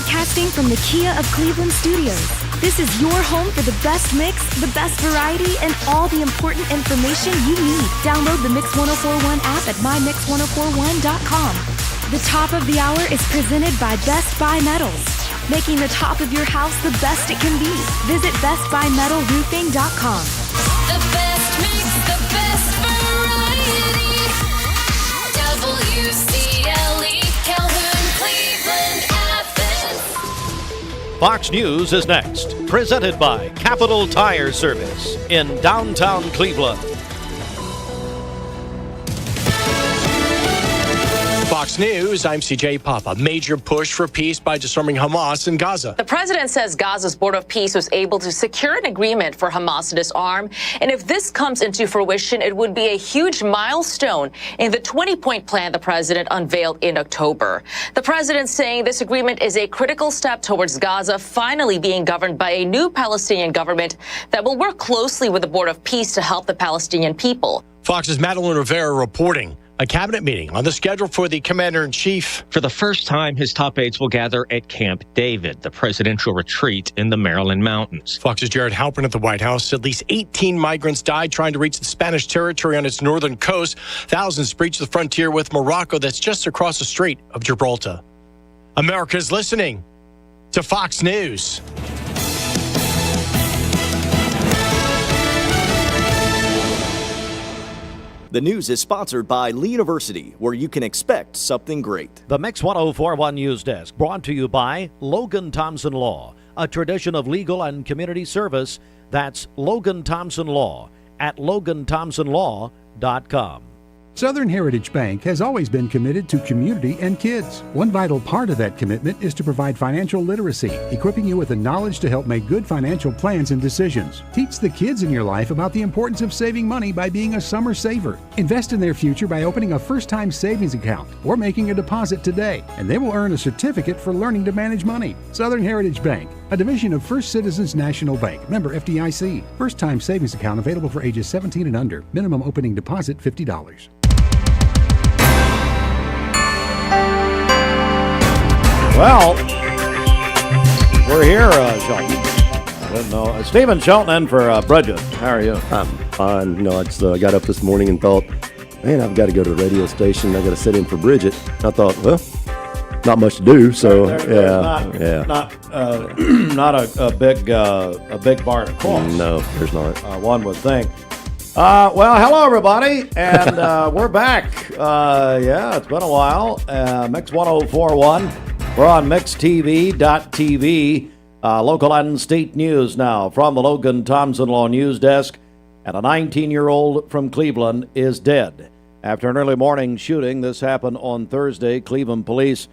Broadcasting from the Kia of Cleveland studios, this is your home for the best mix, the best variety, and all the important information you need. Download the Mix 1041 app at mymix1041.com. The top of the hour is presented by Best Buy Metals, making the top of your house the best it can be. Visit bestbuymetalroofing.com. The best mix, the best variety. WCLE, Calhoun, Cleveland, Athens. Fox News is next, presented by Capital Tire Service in downtown Cleveland. Fox News, I'm CJ Papa. Major push for peace by disarming Hamas in Gaza. The president says Gaza's Board of Peace was able to secure an agreement for Hamas to disarm. And if this comes into fruition, it would be a huge milestone in the 20-point plan the president unveiled in October. The president saying this agreement is a critical step towards Gaza finally being governed by a new Palestinian government that will work closely with the Board of Peace to help the Palestinian people. Fox's Madeline Rivera reporting. A cabinet meeting on the schedule for the commander-in-chief. For the first time, his top aides will gather at Camp David, the presidential retreat in the Maryland mountains. Fox's Jared Halpern at the White House. At least 18 migrants died trying to reach the Spanish territory on its northern coast. Thousands breached the frontier with Morocco that's just across the Strait of Gibraltar. America's listening to Fox News. The news is sponsored by Lee University, where you can expect something great. The Mix 1041 News Desk, brought to you by Logan Thompson Law, a tradition of legal and community service. That's Logan Thompson Law at loganthompsonlaw.com. Southern Heritage Bank has always been committed to community and kids. One vital part of that commitment is to provide financial literacy, equipping you with the knowledge to help make good financial plans and decisions. Teach the kids in your life about the importance of saving money by being a summer saver. Invest in their future by opening a first-time savings account or making a deposit today, and they will earn a certificate for learning to manage money. Southern Heritage Bank, a division of First Citizens National Bank, member FDIC. First-time savings account available for ages 17 and under. Minimum opening deposit $50. Well, we're here, Shelton. I didn't know. Stephen Shelton in for Bridget. How are you? I'm fine. I just got up this morning and thought, man, I've got to go to the radio station. I've got to sit in for Bridget. I thought, well, not much to do. So, Not a big bar to cross. No, there's not. One would think. Well, hello, everybody, and we're back. It's been a while. Mix 1041. We're on mixtv.tv, local and state news now from the Logan Thompson Law News Desk. And a 19-year-old from Cleveland is dead after an early morning shooting. This happened on Thursday. Cleveland police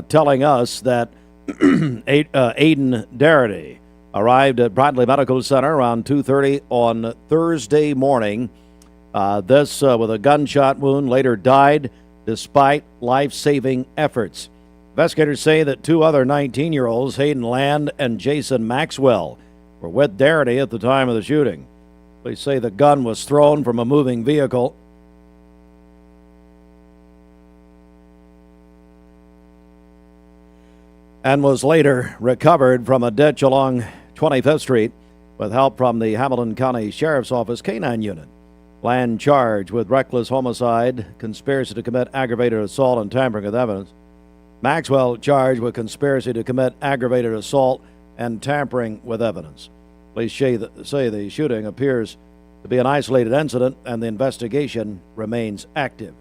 telling us that Aiden Darity arrived at Bradley Medical Center around 2:30 on Thursday morning. This with a gunshot wound, later died despite life-saving efforts. Investigators say that two other 19-year-olds, Hayden Land and Jason Maxwell, were with Darity at the time of the shooting. Police say the gun was thrown from a moving vehicle and was later recovered from a ditch along 25th Street with help from the Hamilton County Sheriff's Office K-9 unit. Land charged with reckless homicide, conspiracy to commit aggravated assault, and tampering with evidence. Maxwell charged with conspiracy to commit aggravated assault and tampering with evidence. Police say the shooting appears to be an isolated incident and the investigation remains active.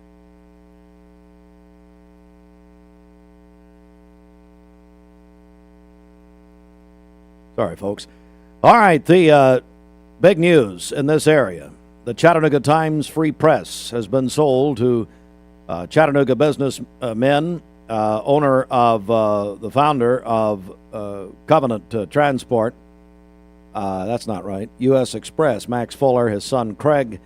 Sorry, folks. All right, the big news in this area. The Chattanooga Times Free Press has been sold to Chattanooga businessmen, owner of the founder of Covenant Transport. That's not right. U.S. Express, Max Fuller, his son Craig.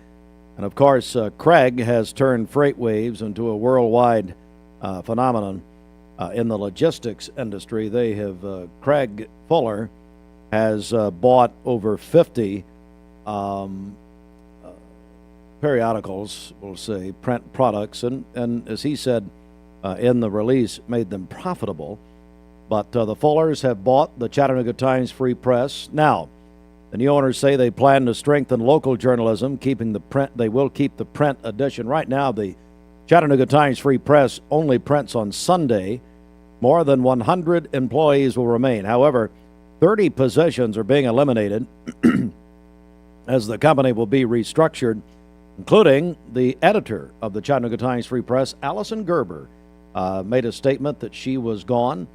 And, of course, Craig has turned freight waves into a worldwide phenomenon in the logistics industry. They have, Craig Fuller has bought over 50 periodicals, we'll say, print products, and as he said in the release, made them profitable But the Fullers have bought the Chattanooga Times Free Press. Now, the new owners say they plan to strengthen local journalism, keeping the print. They will keep the print edition. Right now, the Chattanooga Times Free Press only prints on Sunday. More than 100 employees will remain. However, 30 positions are being eliminated as the company will be restructured, including the editor of the Chattanooga Times Free Press, Allison Gerber, made a statement that she was gone.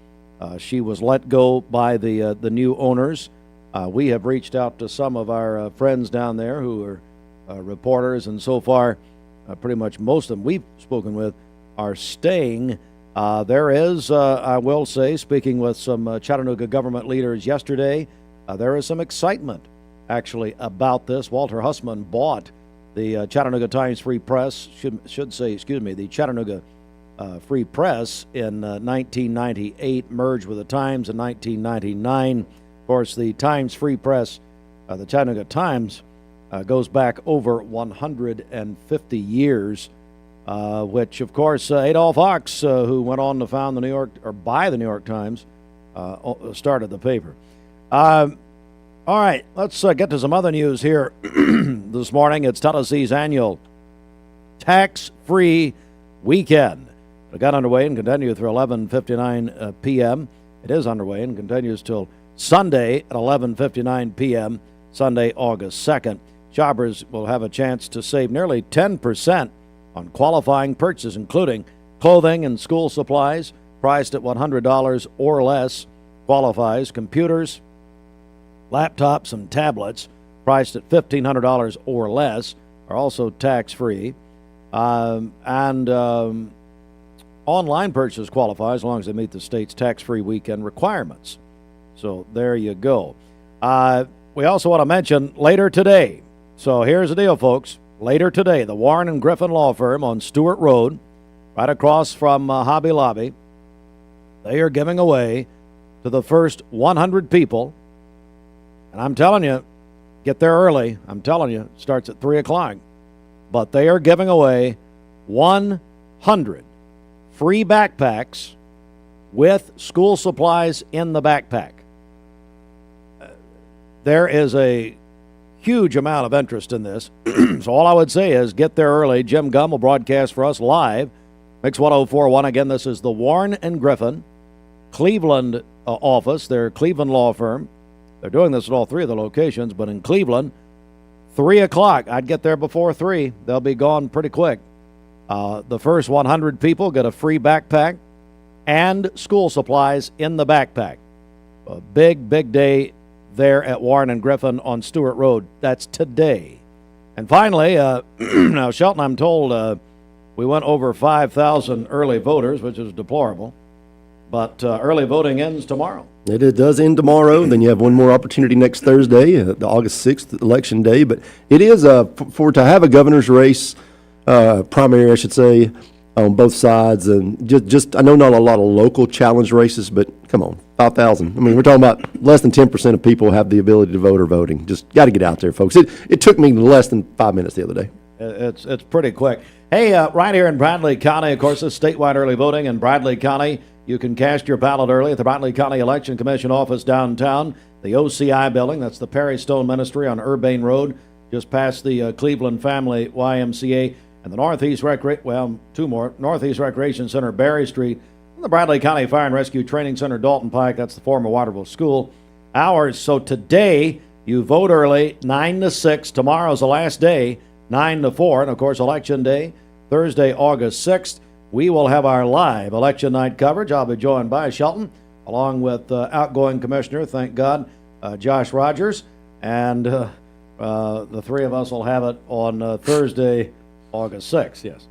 She was let go by the new owners. We have reached out to some of our friends down there who are reporters, and so far, pretty much most of them we've spoken with are staying. There is, I will say, speaking with some Chattanooga government leaders yesterday, there is some excitement, actually, about this. Walter Hussman bought the Chattanooga Times Free Press, the Chattanooga Free Press in 1998, merged with the Times in 1999. Of course, the Times Free Press, the Chattanooga Times, goes back over 150 years. Which, of course, Adolph Hawks, who went on to found buy the New York Times, started the paper. All right, let's get to some other news here this morning. It's Tennessee's annual tax-free weekend. It got underway and continued through 11:59 p.m. It is underway and continues till Sunday at 11:59 p.m., Sunday, August 2nd. Shoppers will have a chance to save nearly 10% on qualifying purchases, including clothing and school supplies, priced at $100 or less, qualifies. Computers, laptops, and tablets, priced at $1,500 or less, are also tax-free. Online purchases qualify as long as they meet the state's tax-free weekend requirements. So there you go. We also want to mention later today. So here's the deal, folks. Later today, the Warren and Griffin Law Firm on Stewart Road, right across from Hobby Lobby, they are giving away to the first 100 people. And I'm telling you, get there early. I'm telling you, it starts at 3 o'clock. But they are giving away 100 free backpacks with school supplies in the backpack. There is a huge amount of interest in this. So all I would say is get there early. Jim Gum will broadcast for us live. Mix 1041. Again, this is the Warren and Griffin Cleveland office, their Cleveland law firm. They're doing this at all three of the locations, but in Cleveland, 3 o'clock. I'd get there before 3. They'll be gone pretty quick. The first 100 people get a free backpack and school supplies in the backpack. A big, big day there at Warren and Griffin on Stewart Road. That's today. And finally, now, Shelton, I'm told we went over 5,000 early voters, which is deplorable. But early voting ends tomorrow. It does end tomorrow. Then you have one more opportunity next Thursday, the August 6th election day. But it is to have a governor's race, primary, I should say, on both sides. And just I know not a lot of local challenge races, but come on, 5,000. I mean, we're talking about less than 10% of people have the ability to vote or voting. Just got to get out there, folks. It took me less than 5 minutes the other day. It's pretty quick. Hey, right here in Bradley County, of course, it's statewide early voting in Bradley County. You can cast your ballot early at the Bradley County Election Commission office downtown, the OCI building. That's the Perry Stone Ministry on Urbane Road, just past the Cleveland Family YMCA, and the Northeast Northeast Recreation Center, Berry Street, and the Bradley County Fire and Rescue Training Center, Dalton Pike. That's the former Waterville School. Hours. So today you vote early, 9 to 6. Tomorrow's the last day, 9 to 4, and of course Election Day, Thursday, August 6th. We will have our live election night coverage. I'll be joined by Shelton, along with outgoing commissioner, thank God, Josh Rogers, and the three of us will have it on Thursday, August 6th, yes.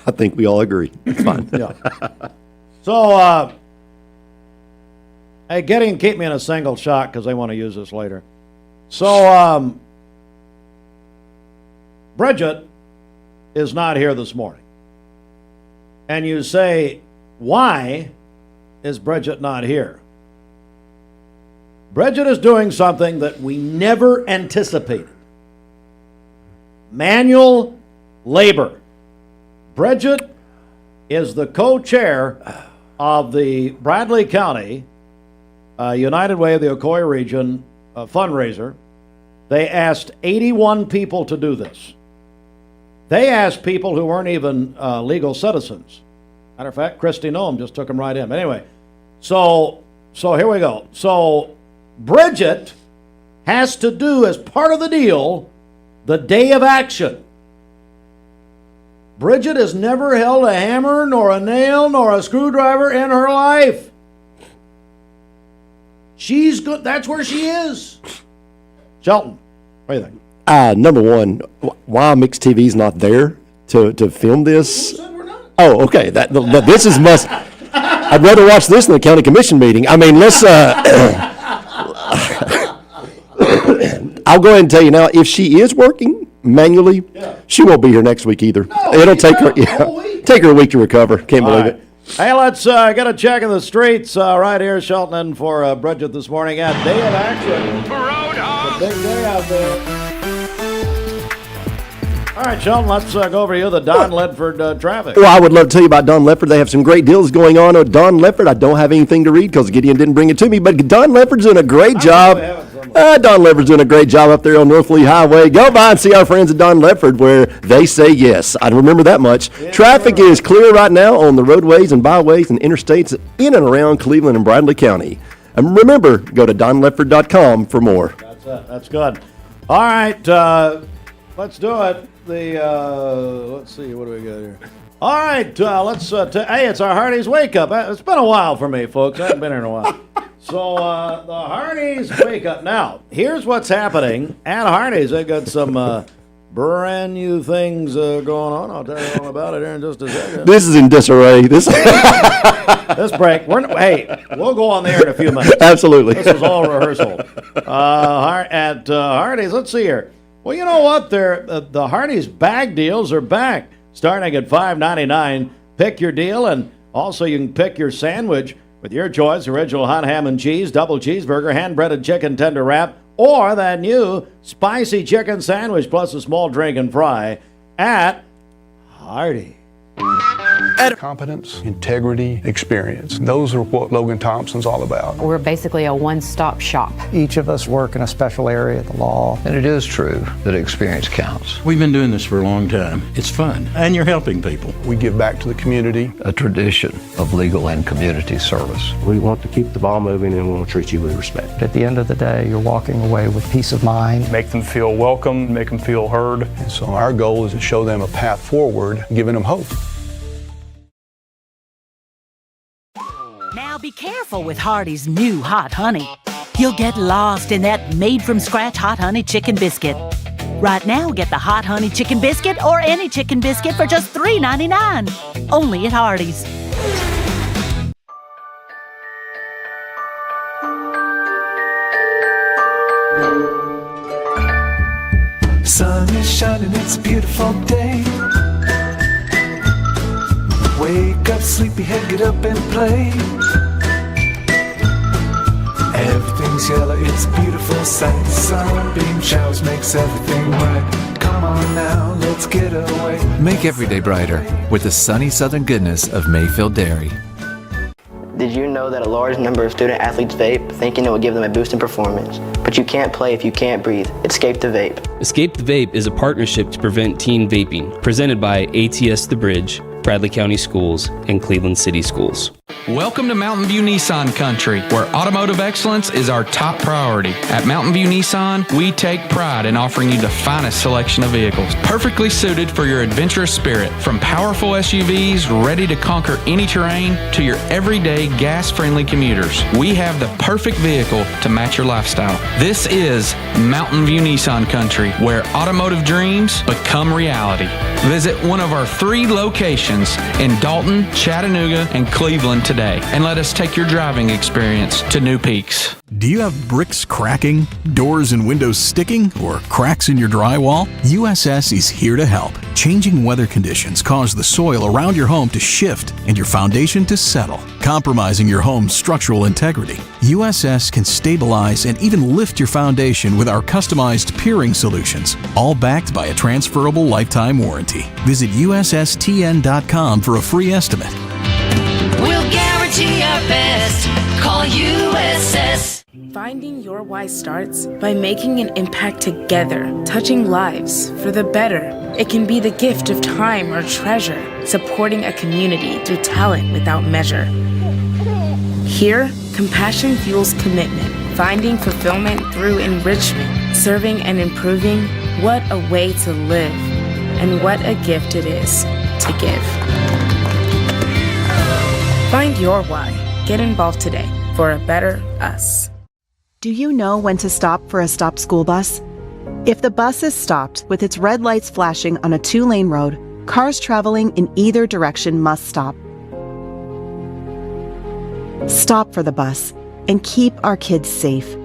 I think we all agree. It's fine. Yeah. So, hey, Gideon, keep me in a single shot because they want to use this later. So, Bridget is not here this morning. And you say, why is Bridget not here? Bridget is doing something that we never anticipated. Manual labor. Bridget is the co-chair of the Bradley County United Way of the Ocoee Region fundraiser. They asked 81 people to do this. They asked people who weren't even legal citizens. Matter of fact, Christy Noam just took them right in. But anyway, so here we go. So Bridget has to do, as part of the deal, the day of action. Bridget has never held a hammer, nor a nail, nor a screwdriver in her life. She's good. That's where she is. Shelton, what do you think? Number one, why Mixed TV's not there to film this? Who said we're not? Oh, okay. This is must. I'd rather watch this than the county commission meeting. I mean, let's. I'll go ahead and tell you now. If she is working manually, she won't be here next week either. It'll take her. Take her a week to recover. Can't believe it. Hey, let's get a check in the streets right here, Shelton, and for Bridget this morning at Day of Action. It's a big day out there. All right, Shelton, let's go over to the Don Ledford traffic. Well, I would love to tell you about Don Ledford. They have some great deals going on with Don Ledford. I don't have anything to read because Gideon didn't bring it to me, but Don Ledford's doing a great job. Don Ledford's doing a great job up there on North Lee Highway. Go by and see our friends at Don Ledford where they say yes. I remember that much. Yeah, traffic is clear right now on the roadways and byways and interstates in and around Cleveland and Bradley County. And remember, go to donledford.com for more. That's it. That's good. All right, let's do it. Let's see, what do we got here? All right, let's, hey, it's our Hardee's Wake Up. It's been a while for me, folks. I haven't been here in a while. So, the Hardee's Wake Up. Now, here's what's happening at Hardee's. They got some brand new things going on. I'll tell you all about it here in just a second. This is in disarray. This break. Hey, we'll go on the air in a few minutes. Absolutely. This was all rehearsal. At Hardee's, let's see here. Well, you know what? The Hardee's bag deals are back, starting at $5.99. Pick your deal, and also you can pick your sandwich with your choice: original hot ham and cheese, double cheeseburger, hand-breaded chicken tender wrap, or that new spicy chicken sandwich plus a small drink and fry at Hardee's. Competence, integrity, experience. Those are what Logan Thompson's all about. We're basically a one-stop shop. Each of us work in a special area of the law. And it is true that experience counts. We've been doing this for a long time. It's fun, and you're helping people. We give back to the community. A tradition of legal and community service. We want to keep the ball moving, and we want to treat you with respect. At the end of the day, you're walking away with peace of mind. Make them feel welcome, make them feel heard. And so our goal is to show them a path forward, giving them hope. Now be careful with Hardee's new hot honey. You'll get lost in that made-from-scratch hot honey chicken biscuit. Right now, get the hot honey chicken biscuit or any chicken biscuit for just $3.99. Only at Hardee's. Sun is shining, it's a beautiful day. Wake up, sleepyhead, get up and play. Everything's yellow, it's a beautiful sight. Sunbeam showers makes everything right. Come on now, let's get away. Make every day brighter with the sunny southern goodness of Mayfield Dairy. Did you know that a large number of student athletes vape, thinking it will give them a boost in performance? But you can't play if you can't breathe. Escape the Vape. Escape the Vape is a partnership to prevent teen vaping, presented by ATS The Bridge, Bradley County Schools, and Cleveland City Schools. Welcome to Mountain View Nissan Country, where automotive excellence is our top priority. At Mountain View Nissan, we take pride in offering you the finest selection of vehicles, perfectly suited for your adventurous spirit. From powerful SUVs ready to conquer any terrain to your everyday gas-friendly commuters, we have the perfect vehicle to match your lifestyle. This is Mountain View Nissan Country, where automotive dreams become reality. Visit one of our 3 locations in Dalton, Chattanooga, and Cleveland today, and let us take your driving experience to new peaks. Do you have bricks cracking, doors and windows sticking, or cracks in your drywall? USS is here to help. Changing weather conditions cause the soil around your home to shift and your foundation to settle, compromising your home's structural integrity. USS can stabilize and even lift your foundation with our customized piering solutions, all backed by a transferable lifetime warranty. Visit USSTN.com for a free estimate. We'll guarantee guarantee our best. Call USS. Finding your why starts by making an impact together, touching lives for the better. It can be the gift of time or treasure, supporting a community through talent without measure. Here, compassion fuels commitment, finding fulfillment through enrichment, serving and improving. What a way to live, and what a gift it is to give. Find your why. Get involved today for a better us. Do you know when to stop for a stopped school bus? If the bus is stopped with its red lights flashing on a 2-lane road, cars traveling in either direction must stop. Stop for the bus and keep our kids safe.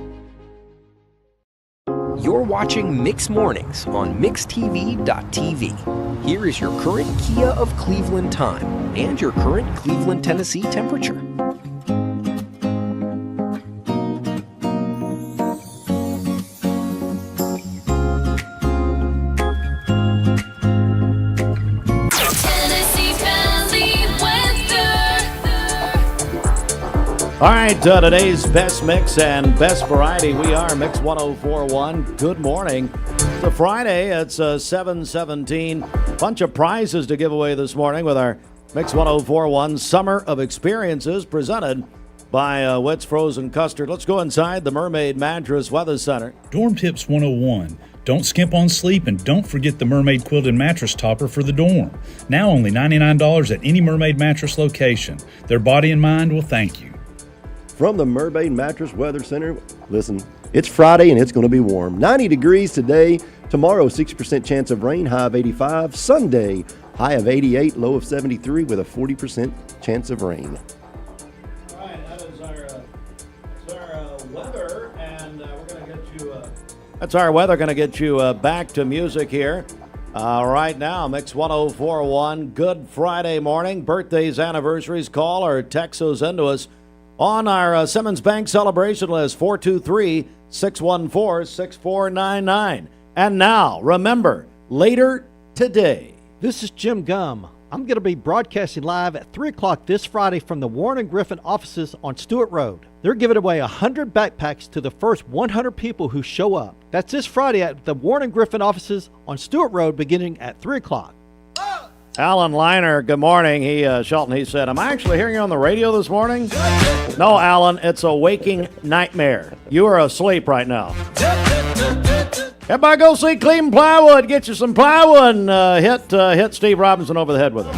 You're watching Mix Mornings on MixTV.tv. Here is your current Kia of Cleveland time and your current Cleveland, Tennessee temperature. All right, today's best mix and best variety. We are Mix 1041. Good morning. It's a Friday. It's 7:17. Bunch of prizes to give away this morning with our Mix 1041 Summer of Experiences presented by Witt's Frozen Custard. Let's go inside the Mermaid Mattress Weather Center. Dorm Tips 101. Don't skimp on sleep, and don't forget the Mermaid Quilted Mattress Topper for the dorm. Now only $99 at any Mermaid Mattress location. Their body and mind will thank you. From the Mermaid Mattress Weather Center, listen, it's Friday and it's going to be warm. 90 degrees today. Tomorrow, 60% chance of rain, high of 85. Sunday, high of 88, low of 73 with a 40% chance of rain. All right, that is our weather, and we're going to get you... That's our weather, going to get you back to music here. Right now, Mix 1041, good Friday morning. Birthdays, anniversaries, call or text those into us. On our Simmons Bank celebration list, 423-614-6499. And now, remember, later today. This is Jim Gum. I'm going to be broadcasting live at 3 o'clock this Friday from the Warren & Griffin offices on Stewart Road. They're giving away 100 backpacks to the first 100 people who show up. That's this Friday at the Warren & Griffin offices on Stewart Road beginning at 3 o'clock. Alan Liner, good morning. Shelton, he said, am I actually hearing you on the radio this morning? No, Alan, it's a waking nightmare. You are asleep right now. Everybody go see Cleveland Plywood. Get you some plywood and hit Steve Robinson over the head with it.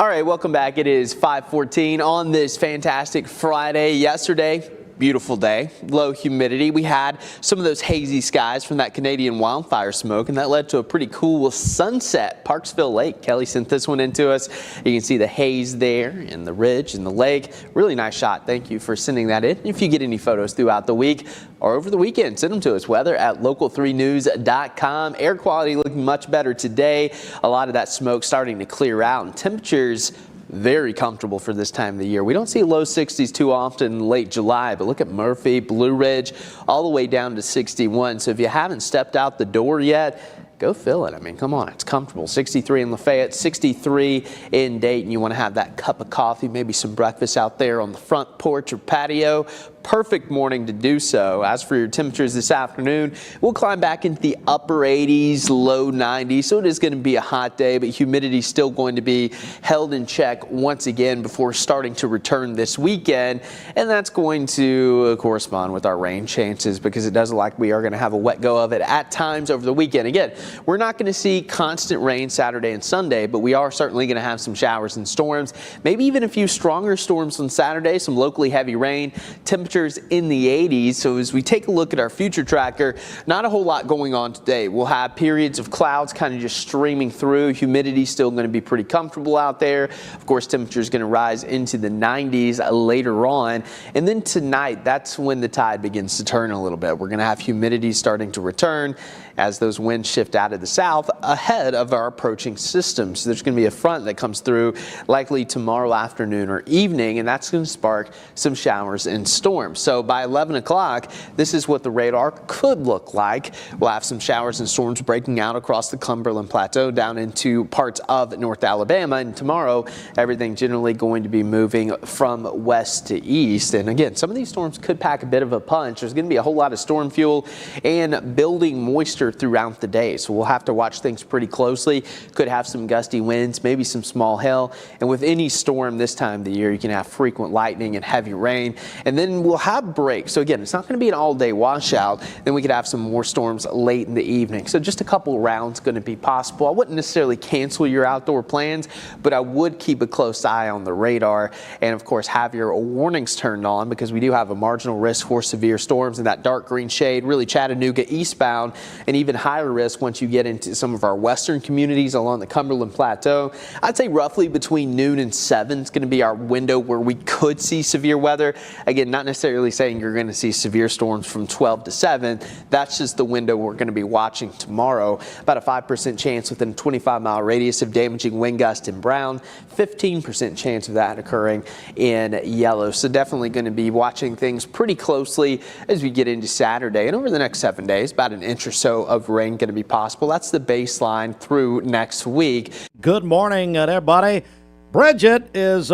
All right, welcome back. It is 5:14 on this fantastic Friday. Yesterday, beautiful day, low humidity. We had some of those hazy skies from that Canadian wildfire smoke, and that led to a pretty cool sunset. Parksville Lake, Kelly sent this one into us. You can see the haze there and the ridge and the lake. Really nice shot. Thank you for sending that in. If you get any photos throughout the week or over the weekend, send them to us. Weather at local3news.com. Air quality looking much better today. A lot of that smoke starting to clear out, and temperatures very comfortable for this time of the year. We don't see low 60s too often in late July, but look at Murphy, Blue Ridge, all the way down to 61. So if you haven't stepped out the door yet, go fill it. I mean, come on, it's comfortable. 63 in Lafayette, 63 in Dayton. You want to have that cup of coffee, maybe some breakfast out there on the front porch or patio. Perfect morning to do so. As for your temperatures this afternoon, we'll climb back into the upper 80s, low 90s. So it is going to be a hot day, but humidity is still going to be held in check once again before starting to return this weekend. And that's going to correspond with our rain chances, because it does look like we are going to have a wet go of it at times over the weekend. Again, we're not going to see constant rain Saturday and Sunday, but we are certainly going to have some showers and storms, maybe even a few stronger storms on Saturday, some locally heavy rain. Temperatures in the 80s. So as we take a look at our future tracker, not a whole lot going on today. We'll have periods of clouds kind of just streaming through. Humidity still going to be pretty comfortable out there. Of course, temperature is going to rise into the 90s later on. And then tonight, that's when the tide begins to turn a little bit. We're going to have humidity starting to return as those winds shift out of the south ahead of our approaching system. So there's going to be a front that comes through likely tomorrow afternoon or evening, and that's going to spark some showers and storms. storm. So by 11 o'clock, this is what the radar could look like. We'll have some showers and storms breaking out across the Cumberland Plateau down into parts of North Alabama. And tomorrow, everything generally going to be moving from west to east. And again, some of these storms could pack a bit of a punch. There's going to be a whole lot of storm fuel and building moisture throughout the day. So we'll have to watch things pretty closely. Could have some gusty winds, maybe some small hail. And with any storm this time of the year, you can have frequent lightning and heavy rain. And then we'll have breaks. So again, it's not going to be an all-day washout. Then we could have some more storms late in the evening. So just a couple rounds going to be possible. I wouldn't necessarily cancel your outdoor plans, but I would keep a close eye on the radar and of course have your warnings turned on, because we do have a marginal risk for severe storms in that dark green shade, really Chattanooga eastbound, and even higher risk once you get into some of our western communities along the Cumberland Plateau. I'd say roughly between noon and 7 is going to be our window where we could see severe weather. Again, not necessarily saying you're going to see severe storms from 12 to 7. That's just the window we're going to be watching tomorrow. About a 5% chance within a 25-mile radius of damaging wind gust in brown, 15% chance of that occurring in yellow. So definitely going to be watching things pretty closely as we get into Saturday. And over the next 7 days, about an inch or so of rain going to be possible. That's the baseline through next week. Good morning, everybody. Bridget is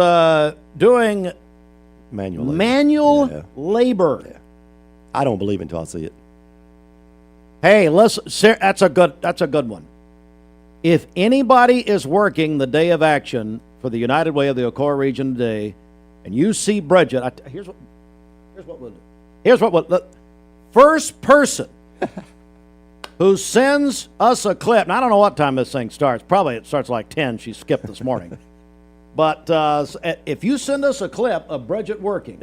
doing manual labor. Yeah. I don't believe it until I see it. Hey, listen, that's a good one. If anybody is working the day of action for the United Way of the Ocoee region today, and you see Bridget, here's what we'll do. Here's what we'll do. First person who sends us a clip, and I don't know what time this thing starts. Probably it starts like 10. She skipped this morning. But if you send us a clip of Bridget working,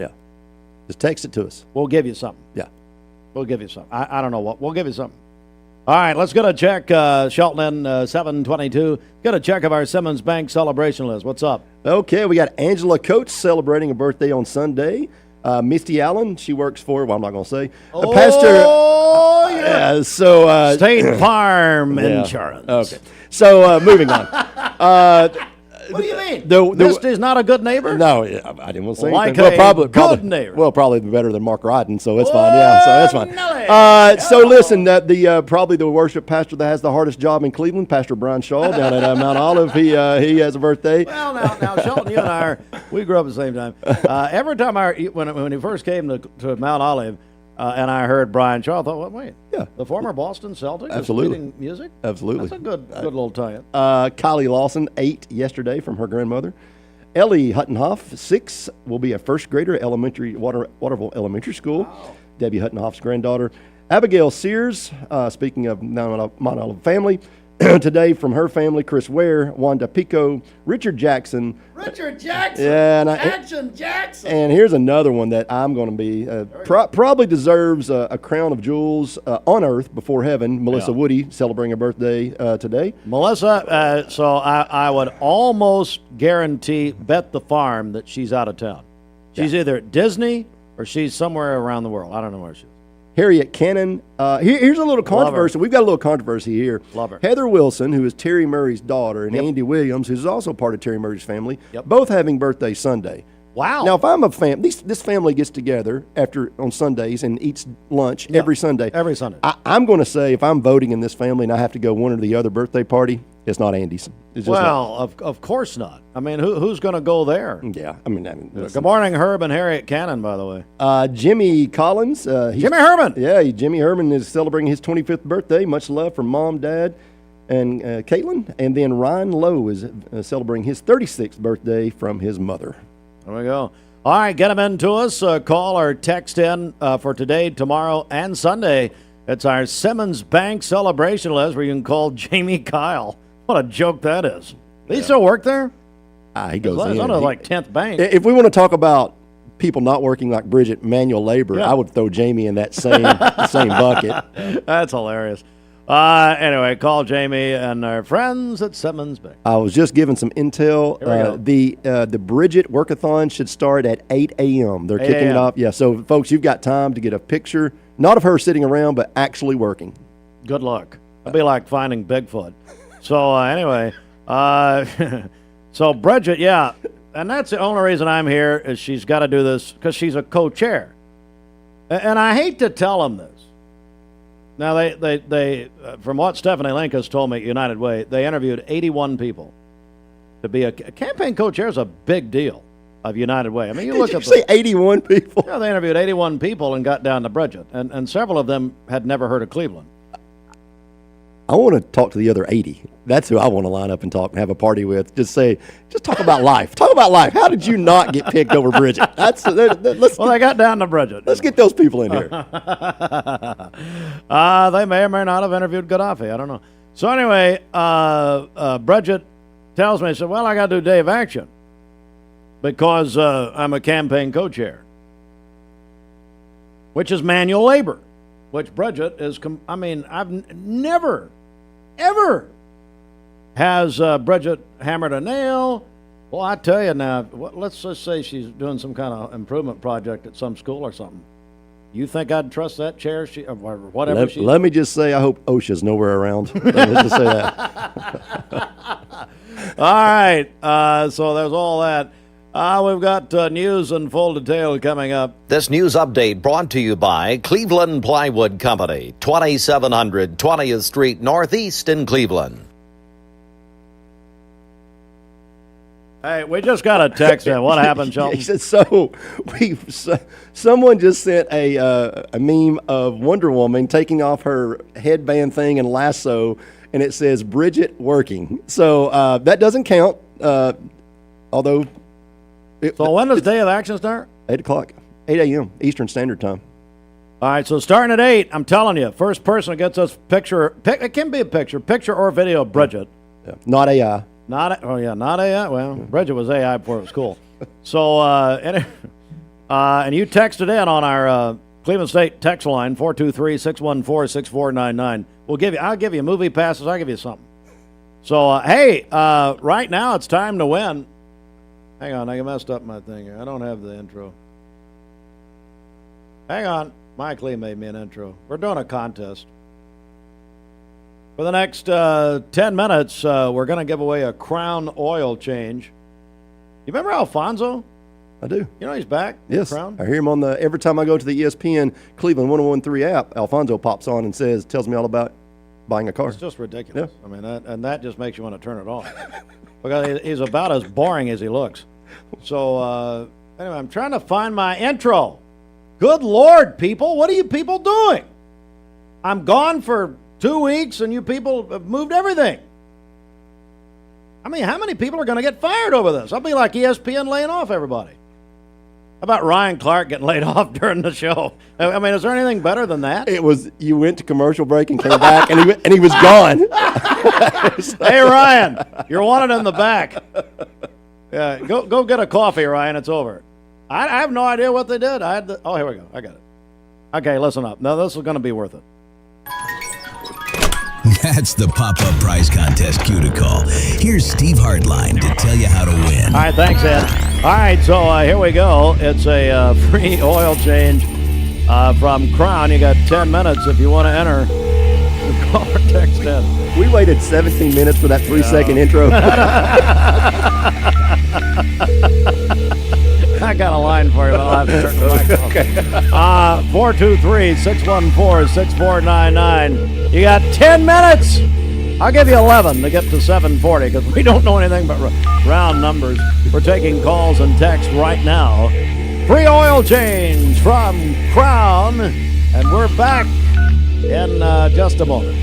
just text it to us. We'll give you something. Yeah. We'll give you something. I don't know what. We'll give you something. All right, let's get a check, Shelton, 722. Get a check of our Simmons Bank celebration list. What's up? Okay, we got Angela Coates celebrating a birthday on Sunday. Misty Allen, she works for, well, I'm not going to say. Pastor. Yeah. So State Farm Insurance. Okay. So moving on. What do you mean? Misty's not a good neighbor? No, I didn't want to say like anything. Well, good neighbor. Well, probably better than Mark Ryden, so it's fine. Yeah, so that's fine. So listen, probably the worship pastor that has the hardest job in Cleveland, Pastor Brian Shaw down at Mount Olive. He has a birthday. Well, now, Shelton, you and I we grew up at the same time. Every time when he first came to Mount Olive, and I heard Brian Shaw, I thought, well, wait, the former Boston Celtic is playing music? Absolutely. That's a good little tie-in. Kylie Lawson, 8 yesterday from her grandmother. Ellie Huttenhoff, 6, will be a first grader at Waterville Elementary School. Wow. Debbie Huttenhoff's granddaughter. Abigail Sears, speaking of Mount Olive family, today from her family, Chris Ware, Wanda Pico, Richard Jackson. Richard Jackson. Yeah, Action Jackson. And here's another one that I'm going to be probably deserves a crown of jewels on earth before heaven. Melissa Woody celebrating her birthday today. Melissa, so I would almost bet the farm that she's out of town. She's either at Disney or she's somewhere around the world. I don't know where she is. Harriet Cannon. Here's a little controversy. We've got a little controversy here. Love her. Heather Wilson, who is Terry Murray's daughter, and Andy Williams, who's also part of Terry Murray's family, both having birthday Sunday. Wow. Now, if I'm a fan, this family gets together on Sundays and eats lunch every Sunday. Every Sunday. I'm going to say if I'm voting in this family and I have to go one or the other birthday party, it's not Andy's. It's just of course not. I mean, who's going to go there? Yeah. I mean good morning, Herb and Harriet Cannon, by the way. Jimmy Collins. Jimmy Herman. Yeah, Jimmy Herman is celebrating his 25th birthday. Much love from Mom, Dad, and Caitlin. And then Ryan Lowe is celebrating his 36th birthday from his mother. There we go. All right, get them in to us. Call or text in for today, tomorrow, and Sunday. It's our Simmons Bank celebration list where you can call Jamie Kyle. What a joke that is. Does he still work there? He goes in. It's on like 10th bank. If we want to talk about people not working like Bridget, manual labor, I would throw Jamie in that same bucket. That's hilarious. Anyway, call Jamie and our friends at Simmons Bank. I was just giving some intel. The Bridget Workathon should start at 8 a.m. They're kicking it off. Yeah, so folks, you've got time to get a picture, not of her sitting around, but actually working. Good luck. It'll be like finding Bigfoot. So anyway, so Bridget, and that's the only reason I'm here is she's got to do this because she's a co-chair. And I hate to tell them this. Now, they from what Stephanie Linkus told me at United Way, they interviewed 81 people to be a campaign co-chair is a big deal of United Way. I mean, you look at say 81 people. Yeah, they interviewed 81 people and got down to Bridget, and several of them had never heard of Cleveland. I want to talk to the other 80. That's who I want to line up and talk and have a party with. Just talk about life. Talk about life. How did you not get picked over Bridget? They got down to Bridget. Let's get those people in here. They may or may not have interviewed Gaddafi. I don't know. So anyway, Bridget tells me, I said, well, I got to do Day of Action because I'm a campaign co-chair, which is manual labor, which Bridget is, I've never, ever has Bridget hammered a nail. Well, I tell you now, let's just say she's doing some kind of improvement project at some school or something. You think I'd trust that chair or whatever Let me just say, I hope OSHA's nowhere around. Let's just say that. All right, so there's all that. We've got news in full detail coming up. This news update brought to you by Cleveland Plywood Company, 2700 20th Street Northeast in Cleveland. Hey, we just got a text in. What happened, Shelton? He said, someone just sent a meme of Wonder Woman taking off her headband thing and lasso, and it says, Bridget working. So that doesn't count, although... So when does Day of Action start? 8 o'clock, 8 a.m. Eastern Standard Time. All right, so starting at 8, I'm telling you, first person that gets us it can be a picture or video of Bridget. Yeah. Not AI. Not AI. Well, Bridget was AI before it was cool. So, and you texted in on our Cleveland State text line, 423-614-6499. I'll give you movie passes. I'll give you something. So, hey, right now it's time to win. Hang on, I messed up my thing here. I don't have the intro. Hang on. Mike Lee made me an intro. We're doing a contest. For the next 10 minutes, we're going to give away a Crown oil change. You remember Alfonso? I do. You know he's back? Yes. Crown? I hear him on every time I go to the ESPN Cleveland 1013 app, Alfonso pops on and tells me all about buying a car. It's just ridiculous. Yeah. I mean, that just makes you want to turn it off. Because he's about as boring as he looks. So, anyway, I'm trying to find my intro. Good Lord, people. What are you people doing? I'm gone for 2 weeks, and you people have moved everything. I mean, how many people are going to get fired over this? I'll be like ESPN laying off everybody. How about Ryan Clark getting laid off during the show? I mean, is there anything better than that? It was, you went to commercial break and came back, and he was gone. Hey, Ryan, you're wanted in the back. Yeah, go get a coffee, Ryan. It's over. I have no idea what they did. Oh, here we go. I got it. Okay, listen up. Now, this is going to be worth it. That's the pop-up prize contest cue to call. Here's Steve Hardline to tell you how to win. All right, thanks, Ed. All right, so here we go. It's a free oil change from Crown. You got 10 minutes if you want to enter. Call or text Ed. We waited 17 minutes for that 3-second intro. I got a line for you, but I'll have to turn the mic off. Okay. 423-614-6499. You got 10 minutes. I'll give you 11 to get to 740 because we don't know anything but round numbers. We're taking calls and texts right now. Free oil change from Crown, and we're back in just a moment.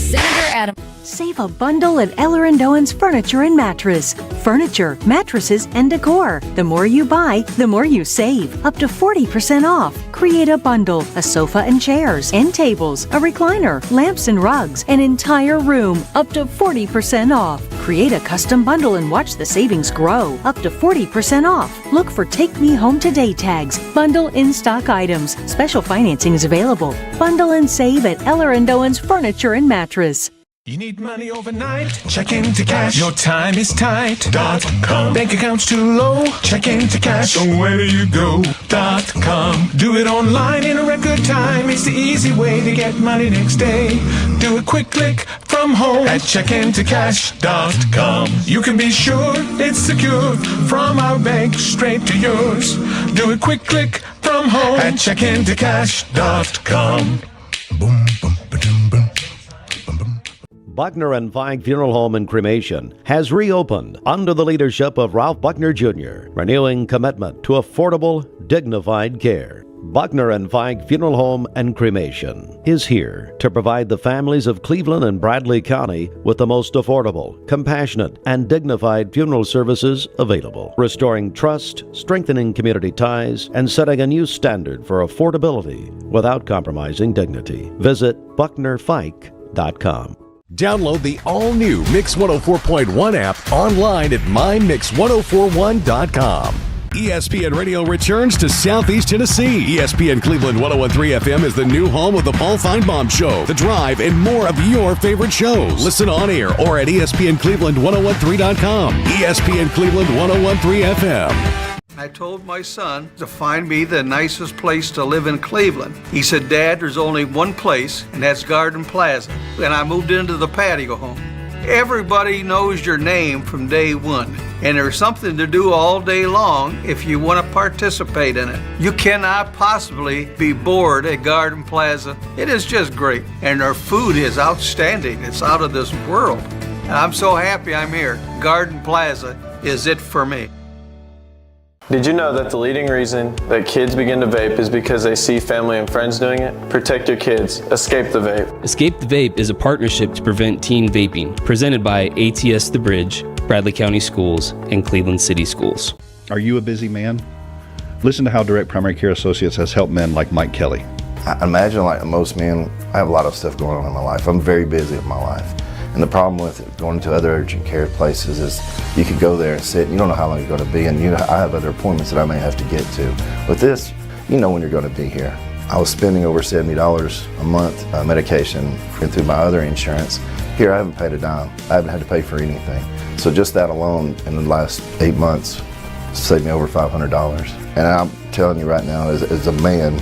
Senator Adam. Save a bundle at Eller & Owen's Furniture and Mattress. Furniture, mattresses, and decor. The more you buy, the more you save. Up to 40% off. Create a bundle, a sofa and chairs, end tables, a recliner, lamps and rugs, an entire room. Up to 40% off. Create a custom bundle and watch the savings grow. Up to 40% off. Look for Take Me Home Today tags. Bundle in-stock items. Special financing is available. Bundle and save at Eller & Owen's Furniture and Mattress. You need money overnight? Check into cash. Your time is tight.com. Bank account's too low? Check into cash. So where do you go.com? Do it online in a record time. It's the easy way to get money next day. Do a quick click from home at checkintocash.com. You can be sure it's secure from our bank straight to yours. Do a quick click from come home at checkingtocash.com. Boom, boom, ba-dum, boom. Buckner and Feig Funeral Home and Cremation has reopened under the leadership of Ralph Buckner Jr., renewing commitment to affordable, dignified care. Buckner and Feig Funeral Home and Cremation is here to provide the families of Cleveland and Bradley County with the most affordable, compassionate, and dignified funeral services available, restoring trust, strengthening community ties, and setting a new standard for affordability without compromising dignity. Visit BucknerFeig.com. Download the all-new Mix 104.1 app online at mymix1041.com. ESPN Radio returns to Southeast Tennessee. ESPN Cleveland 101.3 FM is the new home of the Paul Feinbaum Show, The Drive, and more of your favorite shows. Listen on air or at ESPNCleveland1013.com. ESPN Cleveland 101.3 FM. I told my son to find me the nicest place to live in Cleveland. He said, Dad, there's only one place, and that's Garden Plaza. And I moved into the patio home. Everybody knows your name from day one, and there's something to do all day long if you want to participate in it. You cannot possibly be bored at Garden Plaza. It is just great, and their food is outstanding. It's out of this world. And I'm so happy I'm here. Garden Plaza is it for me. Did you know that the leading reason that kids begin to vape is because they see family and friends doing it? Protect your kids. Escape the Vape. Escape the Vape is a partnership to prevent teen vaping, presented by ATS The Bridge, Bradley County Schools, and Cleveland City Schools. Are you a busy man? Listen to how Direct Primary Care Associates has helped men like Mike Kelly. I imagine like most men, I have a lot of stuff going on in my life. I'm very busy with my life. And the problem with going to other urgent care places is you could go there and sit, and you don't know how long you're going to be, and I have other appointments that I may have to get to. With this, you know when you're going to be here. I was spending over $70 a month medication through my other insurance. Here, I haven't paid a dime. I haven't had to pay for anything. So just that alone in the last 8 months saved me over $500. And I'm telling you right now, as a man,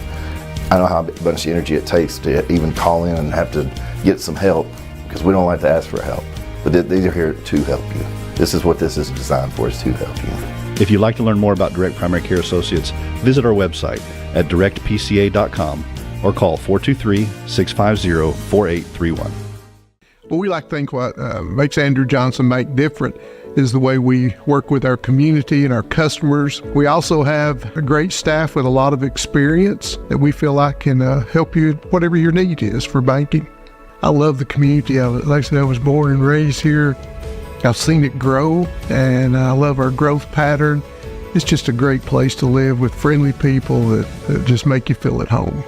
I know how much energy it takes to even call in and have to get some help, because we don't like to ask for help. But these are here to help you. This is what this is designed for, is to help you. If you'd like to learn more about Direct Primary Care Associates, visit our website at directpca.com or call 423-650-4831. Well, we like to think what makes Andrew Johnson make different is the way we work with our community and our customers. We also have a great staff with a lot of experience that we feel like can help you whatever your need is for banking. I love the community of it. Like I said, I was born and raised here. I've seen it grow, and I love our growth pattern. It's just a great place to live with friendly people that just make you feel at home.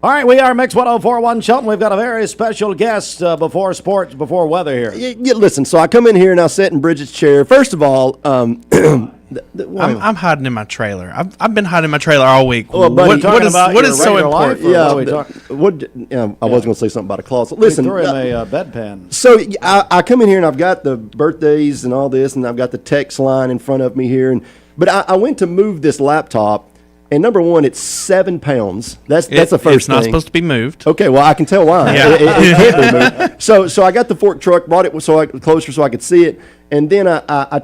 All right, we are Mix 104.1 Shelton. We've got a very special guest before sports, before weather here. Listen, so I come in here and I sit in Bridget's chair. First of all, I'm hiding in my trailer. I've been hiding in my trailer all week. Well, buddy, what is so important? I was going to say something about a closet. Listen, threw him a bedpan. So I come in here and I've got the birthdays and all this, and I've got the text line in front of me here. But I went to move this laptop. And number one, it's 7 pounds. That's the first thing. It's not supposed to be moved. Okay, well, I can tell why. Yeah. It can't be moved. So I got the fork truck, brought it closer so I could see it, and then I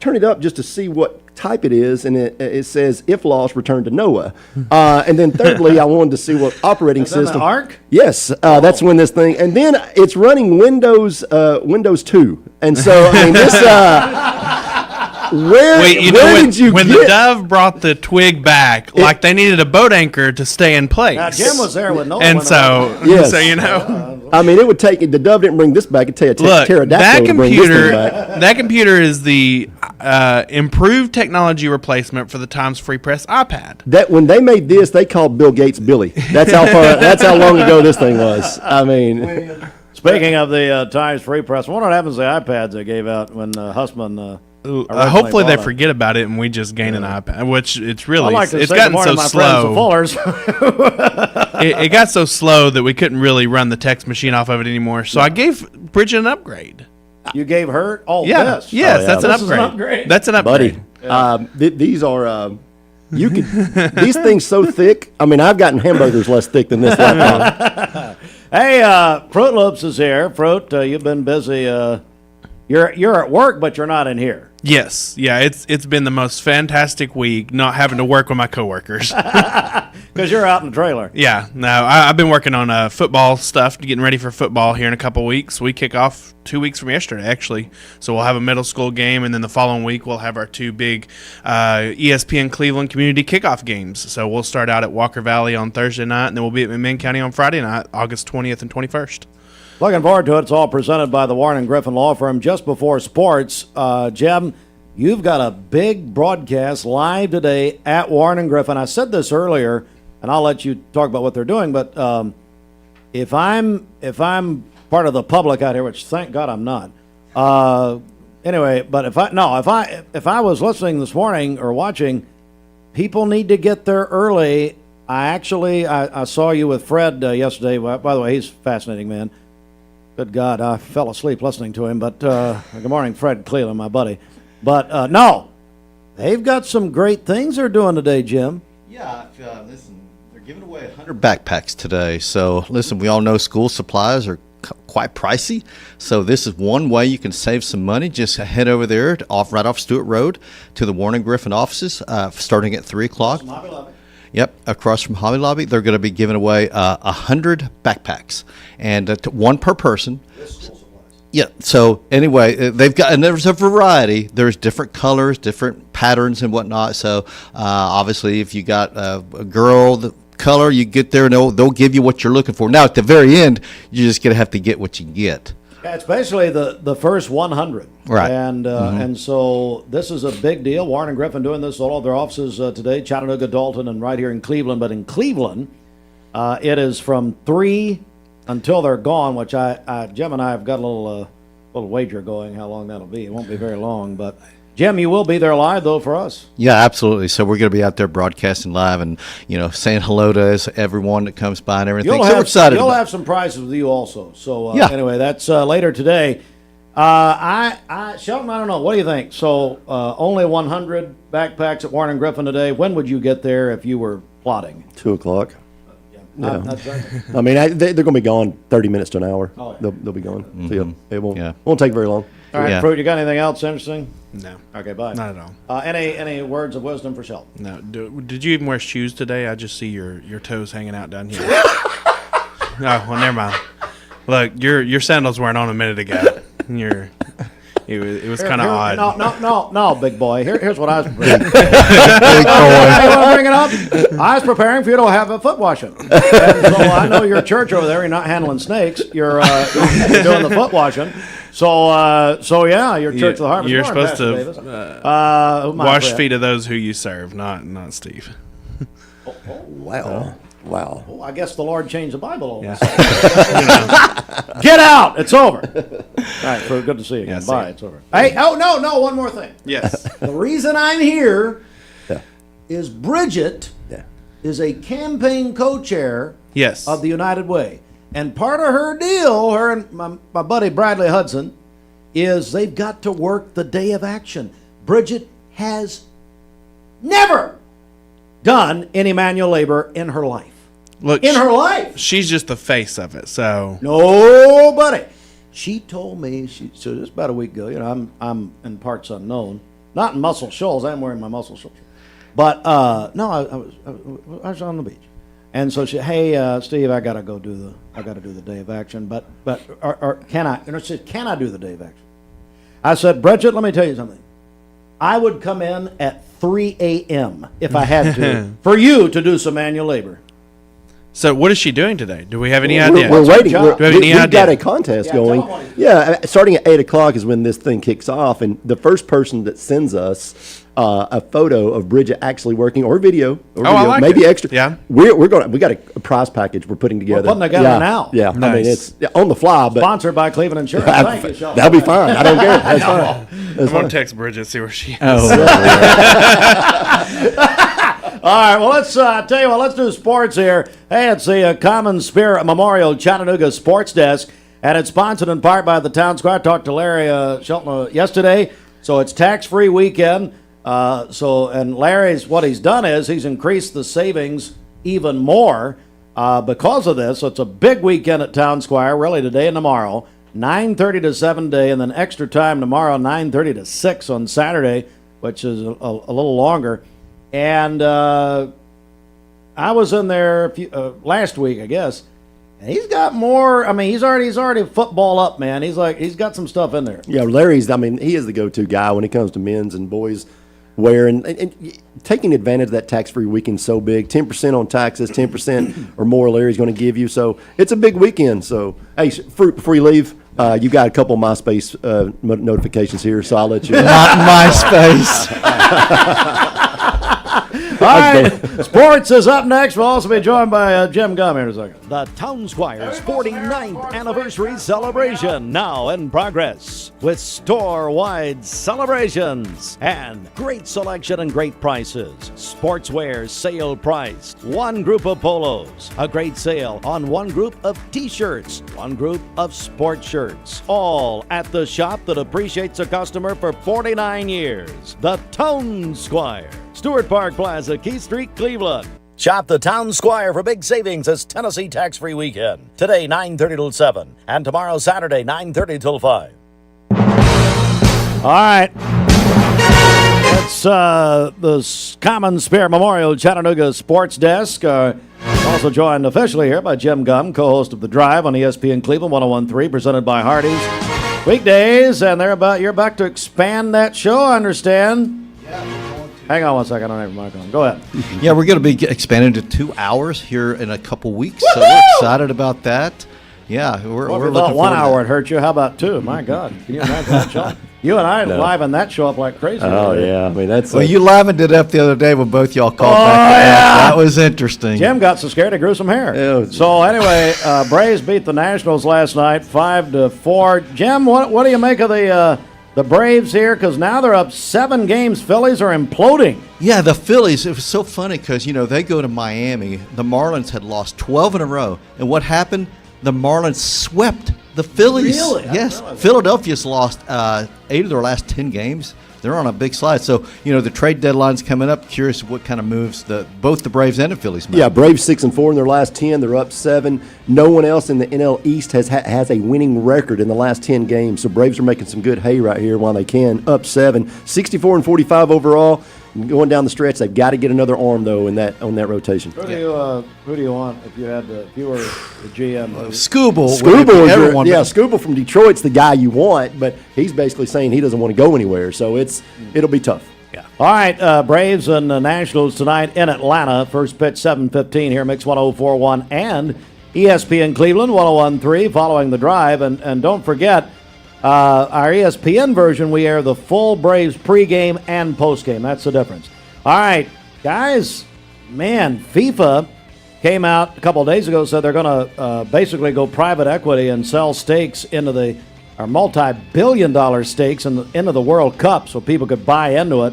turned it up just to see what type it is, and it says, if lost, return to Noah. And then thirdly, I wanted to see what operating system. The ARC? Yes, that's when this thing, and then it's running Windows 2. And so, I mean, this... Where did you when get? The Dove brought the twig back, like they needed a boat anchor to stay in place. Now, Jim was there with Noah. And so, yes. so you know. I mean, it would take the Dove didn't bring this back. It'd take a pterodactyl to bring this thing back. That computer is the improved technology replacement for the Times Free Press iPad. That when they made this, they called Bill Gates Billy. That's how far. That's how long ago this thing was. I mean, speaking of the Times Free Press, I wonder what happens to the iPads they gave out when Hussman. Hopefully they forget about it and we just gain an iPad, which it's really it's gotten so slow. It got so slow that we couldn't really run the text machine off of it anymore. So I gave Bridget an upgrade. You gave her Yes, that's an upgrade. That's an upgrade. Buddy. These are you could these things so thick. I mean, I've gotten hamburgers less thick than this laptop. Hey, Fruit Loops is here. Fruit, you've been busy. You're at work, but you're not in here. Yes, yeah, it's been the most fantastic week not having to work with my coworkers. Because you're out in the trailer. Yeah, no, I've been working on football stuff, getting ready for football here in a couple weeks. We kick off 2 weeks from yesterday, actually. So we'll have a middle school game, and then the following week we'll have our two big ESPN Cleveland community kickoff games. So we'll start out at Walker Valley on Thursday night, and then we'll be at McMinn County on Friday night, August 20th and 21st. Looking forward to it. It's all presented by the Warren and Griffin Law Firm. Just before sports, Jim, you've got a big broadcast live today at Warren and Griffin. I said this earlier, and I'll let you talk about what they're doing. But if I'm part of the public out here, which thank God I'm not. Anyway, but if I was listening this morning or watching, people need to get there early. I saw you with Fred yesterday. By the way, he's a fascinating man. Good God, I fell asleep listening to him. But good morning, Fred Cleveland, my buddy. But no, they've got some great things they're doing today, Jim. Yeah, listen, they're giving away 100 backpacks today. So listen, we all know school supplies are quite pricey. So this is one way you can save some money. Just head over there right off Stewart Road to the Warren and Griffin offices, starting at 3 o'clock. Yep, across from Hobby Lobby. They're going to be giving away 100 backpacks, and one per person. Yeah, so anyway, they've got, and there's a variety. There's different colors, different patterns and whatnot. So obviously, if you got a girl, the color, you get there and they'll give you what you're looking for. Now, at the very end, you're just going to have to get what you get. Yeah, it's basically the first 100. Right. And so this is a big deal. Warren and Griffin doing this at all of their offices today, Chattanooga, Dalton, and right here in Cleveland. But in Cleveland, it is from 3 until they're gone, which Jim and I have got a little wager going how long that'll be. It won't be very long, but Jim, you will be there live though for us. Yeah, absolutely. So we're going to be out there broadcasting live and saying hello to everyone that comes by and everything. We're excited. You'll have some prizes with you also. So yeah. Anyway, that's later today. Shelton, I don't know. What do you think? So only 100 backpacks at Warren and Griffin today. When would you get there if you were plotting? 2 o'clock. Yeah. That's right. I mean, they're going to be gone 30 minutes to an hour. Oh, yeah. They'll be gone. Mm-hmm. So yeah, it won't take very long. All right, Yeah. Fruit, you got anything else interesting? No. Okay, bye. Not at all. Any words of wisdom for Shelton? No. Did you even wear shoes today? I just see your toes hanging out down here. Oh, well, never mind. Look, your sandals weren't on a minute ago. It was kind of odd. No, big boy. Here's what I was preparing. Big boy. You want to bring it up? I was preparing for you to have a foot washing. And so I know your church over there. You're not handling snakes. You're doing the foot washing. So yeah, your church of the harvest. You're supposed to wash feet of those who you serve, not Steve. Wow. Well, I guess the Lord changed the Bible all of a sudden. Get out! It's over. All right, Fruit, good to see you again. Bye. It's over. Hey, no, one more thing. Yes. The reason I'm here is Bridget is a campaign co-chair of the United Way. And part of her deal, her and my buddy Bradley Hudson, is they've got to work the day of action. Bridget has never done any manual labor in her life. Look, in her life. She's just the face of it, so. Nobody. She told me, so this is about a week ago, I'm in parts unknown. Not in Muscle Shoals, I'm wearing my Muscle Shoals. But, no, I was on the beach. And so she, hey, Steve, I gotta do the day of action, but can I? And she said, can I do the day of action? I said, Bridget, let me tell you something. I would come in at 3 a.m. if I had to for you to do some manual labor. So what is she doing today? Do we have any idea? We're waiting. Do we have any idea? We've got a contest going. Yeah, starting at 8 o'clock is when this thing kicks off, and the first person that sends us a photo of Bridget actually working, or video, I like maybe it. extra. Yeah, we got a prize package we're putting together. We're putting together now. Yeah, nice. I mean it's on the fly, but sponsored by Cleveland Insurance. Thank you, Sheldon. That'll be fine. I don't care. That's fine. I'm gonna text Bridget, see where she is. All right, well, let's tell you what, let's do sports here. Hey, it's the Common Spirit Memorial Chattanooga Sports Desk. And it's sponsored in part by the Town Square. I talked to Larry Shelton yesterday. So it's tax-free weekend. And Larry's, what he's done is he's increased the savings even more because of this. So it's a big weekend at Town Square, really today and tomorrow, 9:30 to 7 day, and then extra time tomorrow, 9:30 to 6 on Saturday, which is a little longer. And I was in there last week, I guess. And he's got more. I mean, he's already football up, man. He's got some stuff in there. Yeah, Larry's. I mean, he is the go-to guy when it comes to men's and boys wear, and taking advantage of that tax-free weekend so big. 10% on taxes, 10% or more. Larry's going to give you. So it's a big weekend. So hey, Fruit, before you leave, you got a couple of MySpace notifications here, so I'll let you. Not MySpace. All right, sports is up next. We'll also be joined by Jim Gum here in a second. The Town Squire's 49th anniversary celebration now in progress with store-wide celebrations and great selection and great prices. Sportswear sale priced. One group of polos, a great sale on one group of t-shirts, one group of sports shirts, all at the shop that appreciates a customer for 49 years. The Town Squire. Stewart Park Plaza, Keith Street, Cleveland. Shop the Town Squire for big savings this Tennessee tax-free weekend. Today, 9:30 till 7. And tomorrow, Saturday, 9:30 till 5. All right. It's the Common Spirit Memorial Chattanooga Sports Desk. Also joined officially here by Jim Gum, co-host of The Drive on ESPN Cleveland 101.3, presented by Hardee's. Weekdays, and you're back to expand that show, I understand. Hang on one second. I don't have your mic on. Go ahead. Yeah, we're going to be expanding to 2 hours here in a couple weeks, so we're excited about that. Yeah, we're Well, if you looking thought 1 forward to hour that. would hurt you, how about 2? My God. Can you imagine that show? You and I No. liven that show up like crazy. Oh yeah, I mean that's. Well, you livened it up the other day when both y'all called back to back. That was interesting. Jim got so scared he grew some hair. Yeah. So anyway, Braves beat the Nationals last night, 5-4. Jim, what do you make of the Braves here? Because now they're up 7 games. Phillies are imploding. Yeah, the Phillies, it was so funny because, they go to Miami. The Marlins had lost 12 in a row. And what happened? The Marlins swept the Phillies. Really? Yes. Philadelphia's lost 8 of their last 10 games. They're on a big slide. So, the trade deadline's coming up. Curious what kind of moves both the Braves and the Phillies make. Yeah, Braves 6-4 in their last 10. They're up 7. No one else in the NL East has a winning record in the last 10 games. So Braves are making some good hay right here while they can. Up 7, 64-45 overall. Going down the stretch, they've got to get another arm though on that rotation. Who do you want if you were the GM? Scooble. Scooble from Detroit's the guy you want, but he's basically saying he doesn't want to go anywhere. So it'll be tough. Yeah. All right, Braves and Nationals tonight in Atlanta. First pitch 7:15 here, Mix 104.1 and ESPN Cleveland 101.3 following the drive. And don't forget, our ESPN version, we air the full Braves pregame and postgame. That's the difference. All right, guys, man, FIFA came out a couple of days ago, said they're going to basically go private equity and sell stakes into our multi-billion-dollar stakes into the World Cup so people could buy into it.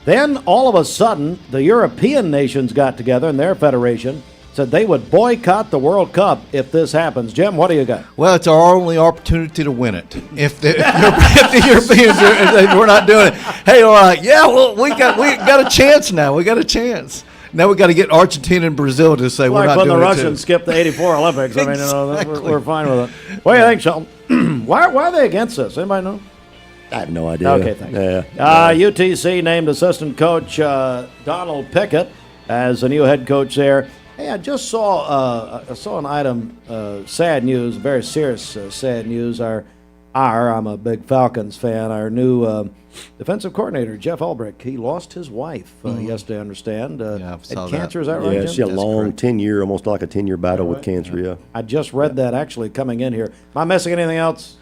Then, all of a sudden, the European nations got together in their federation, said they would boycott the World Cup if this happens. Jim, what do you got? Well, it's our only opportunity to win it. If the Europeans we're not doing it, hey, all right, yeah, well, we got a chance now. We got a chance. Now we got to get Argentina and Brazil to say we're not doing it. Like when the Russians skipped the '84 Olympics. I mean, we're fine with it. What do you think, Shelton? Why are they against this? Anybody know? I have no idea. Okay, thanks. Yeah. UTC named assistant coach Donald Pickett as the new head coach there. Hey, I just saw an item, sad news, very serious sad news. I'm a big Falcons fan. Our new defensive coordinator, Jeff Ulbrich, he lost his wife yesterday, I understand. Had cancer, is that right, Yeah, Jim? she had a long 10-year, almost like a 10-year battle with cancer, yeah. I just read that actually coming in here. Am I missing anything else?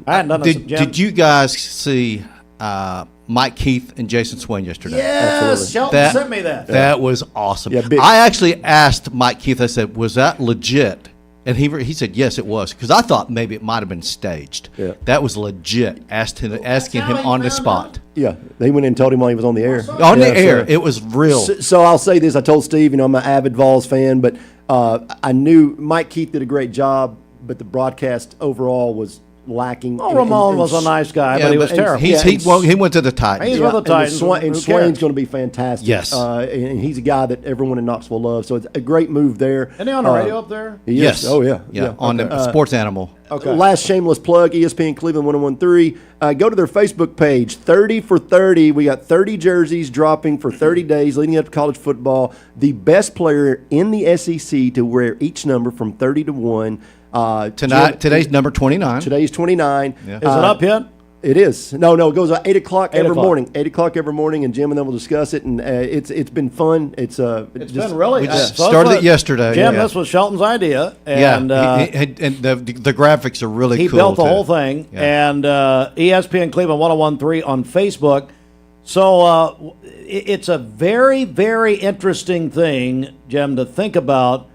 I hadn't done this, Jim. Did you guys see Mike Keith and Jason Swain yesterday? Yes, Shelton sent me that. That was awesome. Yeah, I actually asked Mike Keith, I said, was that legit? And he said, yes, it was. Because I thought maybe it might have been staged. Yeah. That was legit, asking him on the spot. Yeah, they went in and told him while he was on the air. On the air, it was real. So I'll say this. I told Steve, I'm an avid Vols fan, but I knew Mike Keith did a great job, but the broadcast overall was lacking. Oh, Ramon was a nice guy, but he was terrible. He went to the Titans. He's with the Titans. And Swain's going to be fantastic. Yes. And he's a guy that everyone in Knoxville loves. So it's a great move there. Isn't he on the radio up there? Yes. Oh, yeah. Yeah. On the Sports Animal. Okay. Last shameless plug, ESPN Cleveland 1013. Go to their Facebook page, 30 for 30. We got 30 jerseys dropping for 30 days leading up to college football. The best player in the SEC to wear each number from 30 to 1. Today's number 29. Today's 29. Yeah. Is it up yet? It is. No, it goes at 8 o'clock every 8 o'clock. morning. 8 o'clock every morning, and Jim and them will discuss it. And it's been fun. It's been really. We just started it yesterday. Jim, this was Shelton's idea. And, and the graphics are really he cool. He built the too. whole thing. Yeah. And ESPN Cleveland 1013 on Facebook. So it's a very, very interesting thing, Jim, to think about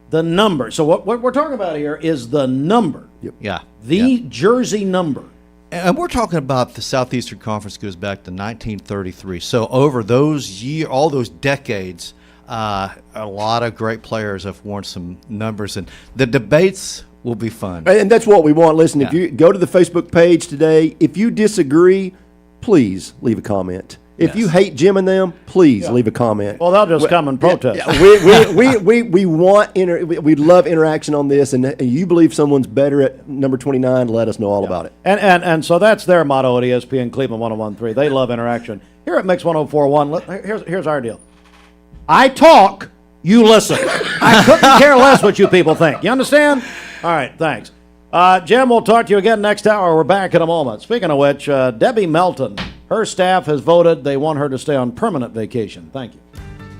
the number. So what we're talking about here is the number. Yep. Yeah. The jersey number. And we're talking about the Southeastern Conference goes back to 1933. So over those all those decades, a lot of great players have worn some numbers, and the debates will be fun. And that's what we want. Listen, if you go to the Facebook page today, if you disagree, please leave a comment. If you hate Jim and them, please leave a comment. Well, they'll just come and protest. We want we love interaction on this, and you believe someone's better at number 29, let us know all about it. And so that's their motto at ESPN Cleveland 1013. They love interaction. Here at Mix 1041, here's our deal. I talk, you listen. I couldn't care less what you people think. You understand? All right, thanks. Jim, we'll talk to you again next hour. We're back in a moment. Speaking of which, Debbie Melton, her staff has voted they want her to stay on permanent vacation. Thank you.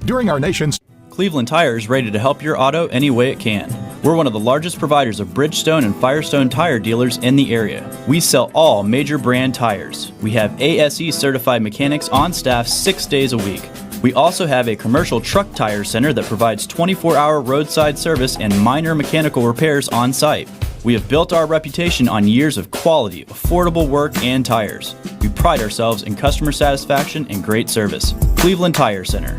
During our nation's Cleveland Tire is ready to help your auto any way it can. We're one of the largest providers of Bridgestone and Firestone tire dealers in the area. We sell all major brand tires. We have ASE certified mechanics on staff 6 days a week. We also have a commercial truck tire center that provides 24-hour roadside service and minor mechanical repairs on site. We have built our reputation on years of quality, affordable work and tires. We pride ourselves in customer satisfaction and great service. Cleveland Tire Center.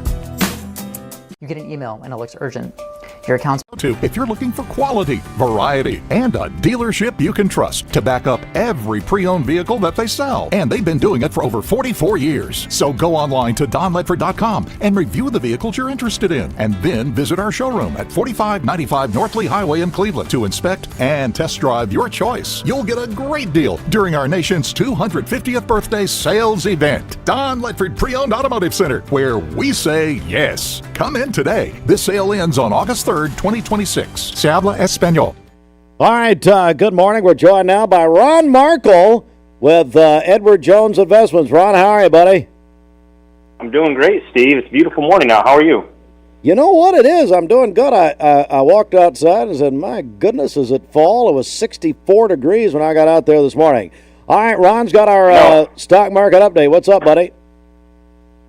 You get an email and it looks urgent. Your account's if you're looking for quality, variety, and a dealership you can trust to back up every pre-owned vehicle that they sell. And they've been doing it for over 44 years. So go online to donledford.com and review the vehicles you're interested in. And then visit our showroom at 4595 North Lee Highway in Cleveland to inspect and test drive your choice. You'll get a great deal during our nation's 250th birthday sales event. Don Ledford Pre-Owned Automotive Center, where we say yes. Come in today. This sale ends on August 3rd, 2026. Se habla español. All right, good morning. We're joined now by Ron Markle with Edward Jones Investments. Ron, how are you, buddy? I'm doing great, Steve. It's a beautiful morning now. How are you? You know what it is? I'm doing good. I walked outside and said, my goodness, is it fall? It was 64 degrees when I got out there this morning. All right, Ron's got our stock market update. What's up, buddy?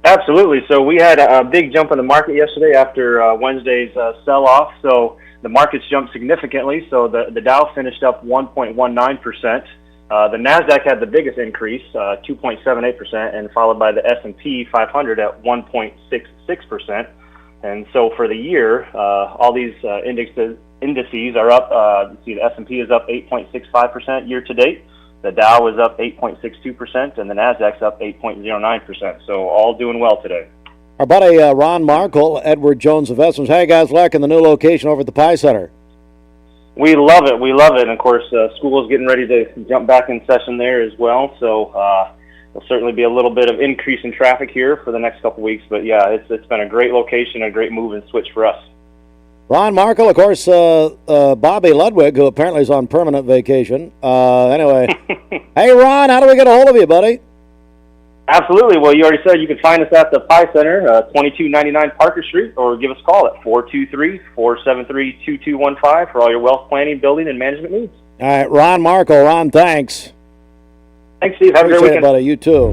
Absolutely. So we had a big jump in the market yesterday after Wednesday's sell-off. So the markets jumped significantly. So the Dow finished up 1.19%. The NASDAQ had the biggest increase, 2.78%, and followed by the S&P 500 at 1.66%. And so for the year, all these indices are up. See, the S&P is up 8.65% year to date. The Dow is up 8.62%, and the NASDAQ's up 8.09%. So all doing well today. Our buddy Ron Markle, Edward Jones Investments. How you guys liking the new location over at the Pie Center? We love it. We love it. And, of course, school is getting ready to jump back in session there as well. So there'll certainly be a little bit of increase in traffic here for the next couple weeks. But, yeah, it's been a great location, a great move and switch for us. Ron Markle, of course, Bobby Ludwig, who apparently is on permanent vacation. Anyway, hey, Ron, how do we get a hold of you, buddy? Absolutely. Well, you already said you can find us at the Pie Center, 2299 Parker Street, or give us a call at 423-473-2215 for all your wealth planning, building, and management needs. All right, Ron Markle. Ron, thanks. Thanks, Steve. Have a great weekend. Buddy. You too.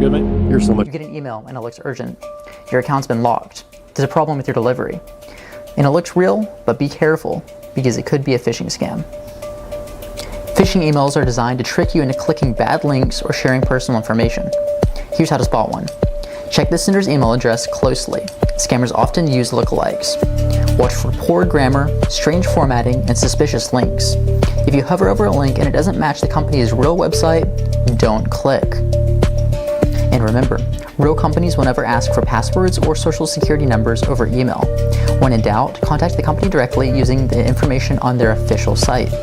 Good, man. You're so much. You get an email and it looks urgent. Your account's been locked. There's a problem with your delivery. And it looks real, but be careful because it could be a phishing scam. Phishing emails are designed to trick you into clicking bad links or sharing personal information. Here's how to spot one. Check the sender's email address closely. Scammers often use lookalikes. Watch for poor grammar, strange formatting, and suspicious links. If you hover over a link and it doesn't match the company's real website, don't click. And remember, real companies will never ask for passwords or social security numbers over email. When in doubt, contact the company directly using the information on their official site.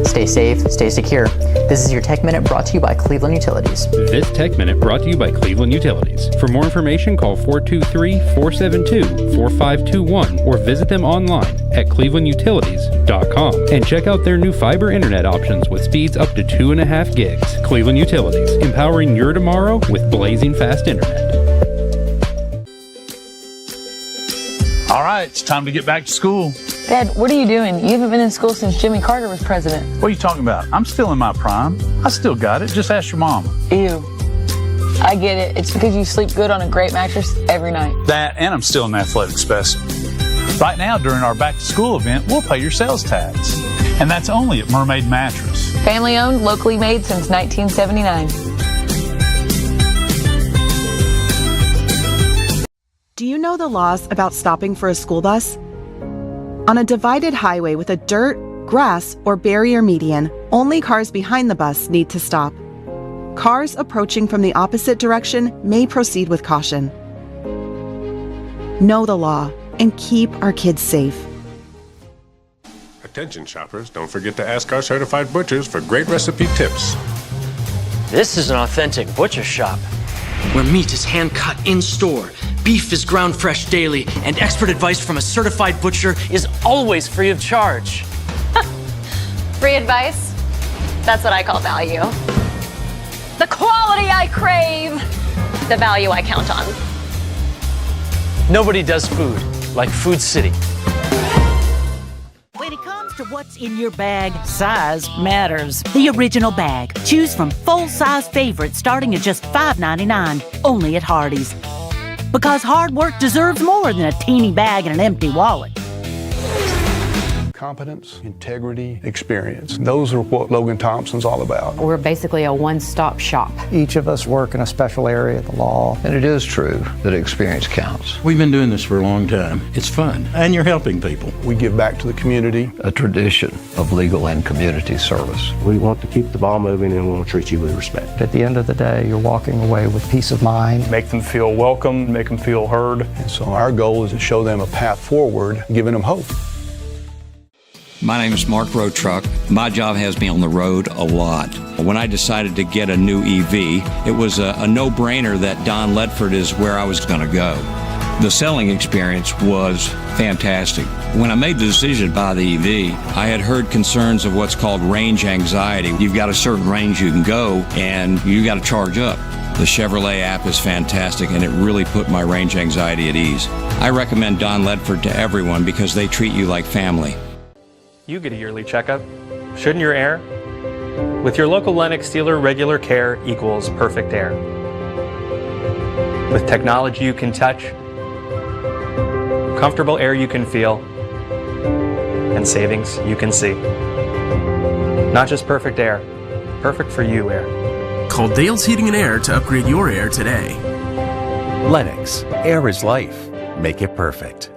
Stay safe, stay secure. This is your Tech Minute brought to you by Cleveland Utilities. This Tech Minute brought to you by Cleveland Utilities. For more information, call 423-472-4521 or visit them online at clevelandutilities.com and check out their new fiber internet options with speeds up to 2.5 gigs. Cleveland Utilities, empowering your tomorrow with blazing fast internet. All right, it's time to get back to school. Dad, what are you doing? You haven't been in school since Jimmy Carter was president. What are you talking about? I'm still in my prime. I still got it. Just ask your mom. Ew. I get it. It's because you sleep good on a great mattress every night. That, and I'm still an athletic specimen. Right now, during our back to school event, we'll pay your sales tax. And that's only at Mermaid Mattress. Family owned, locally made since 1979. Do you know the laws about stopping for a school bus? On a divided highway with a dirt, grass, or barrier median, only cars behind the bus need to stop. Cars approaching from the opposite direction may proceed with caution. Know the law and keep our kids safe. Attention shoppers, don't forget to ask our certified butchers for great recipe tips. This is an authentic butcher shop, where meat is hand-cut in-store, beef is ground fresh daily, and expert advice from a certified butcher is always free of charge. Free advice? That's what I call value. The quality I crave, the value I count on. Nobody does food like Food City. When it comes to what's in your bag, size matters. The original bag. Choose from full-size favorites starting at just $5.99, only at Hardee's. Because hard work deserves more than a teeny bag and an empty wallet. Competence, integrity, experience. Those are what Logan Thompson's all about. We're basically a one-stop shop. Each of us work in a special area of the law. And it is true that experience counts. We've been doing this for a long time. It's fun, and you're helping people. We give back to the community. A tradition of legal and community service. We want to keep the ball moving and we want to treat you with respect. At the end of the day, you're walking away with peace of mind. Make them feel welcome, make them feel heard. And so our goal is to show them a path forward, giving them hope. My name is Mark Road-Truck. My job has me on the road a lot. When I decided to get a new EV, it was a no-brainer that Don Ledford is where I was going to go. The selling experience was fantastic. When I made the decision to buy the EV, I had heard concerns of what's called range anxiety. You've got a certain range you can go, and you got to charge up. The Chevrolet app is fantastic, and it really put my range anxiety at ease. I recommend Don Ledford to everyone because they treat you like family. You get a yearly checkup. Shouldn't your air? With your local Lennox dealer, regular care equals perfect air. With technology you can touch, comfortable air you can feel, and savings you can see. Not just perfect air, perfect for you air. Call Dale's Heating and Air to upgrade your air today. Lennox, air is life. Make it perfect.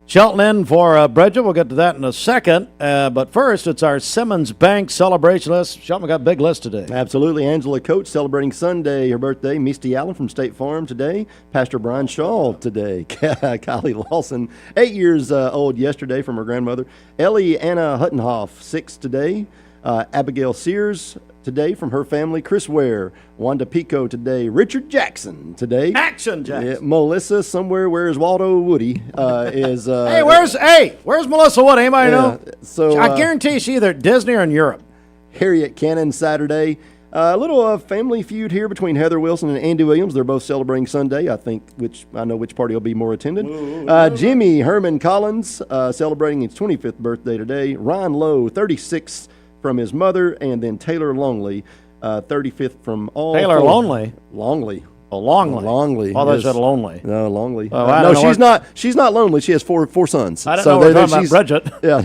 Shelton in for Bridget. We'll get to that in a second. But first, it's our Simmons Bank celebration list. Shelton, we got a big list today. Absolutely. Angela Coates celebrating Sunday, her birthday. Misty Allen from State Farm today. Pastor Brian Shaw today. Kylie Lawson, 8 years old yesterday from her grandmother. Ellie Anna Huttenhoff, 6 today. Abigail Sears today from her family. Chris Ware, Wanda Pico today. Richard Jackson today. Action, Jackson. Melissa somewhere. Where's Waldo Woody? Is where's Melissa Wood? Anybody know? So I guarantee she's either at Disney or in Europe. Harriet Cannon Saturday. A little family feud here between Heather Wilson and Andy Williams. They're both celebrating Sunday. I know which party will be more attended. Jimmy Herman Collins celebrating his 25th birthday today. Ryan Lowe, 36 from his mother, and then Taylor Longley, 35th from all Taylor four. Longley? Longley. Oh, Longley. Longley. Oh, they yes. said Lonely. No, Longley. Oh, I no, don't know she's not lonely. She has four sons. I didn't know we were talking about Bridget. Yeah.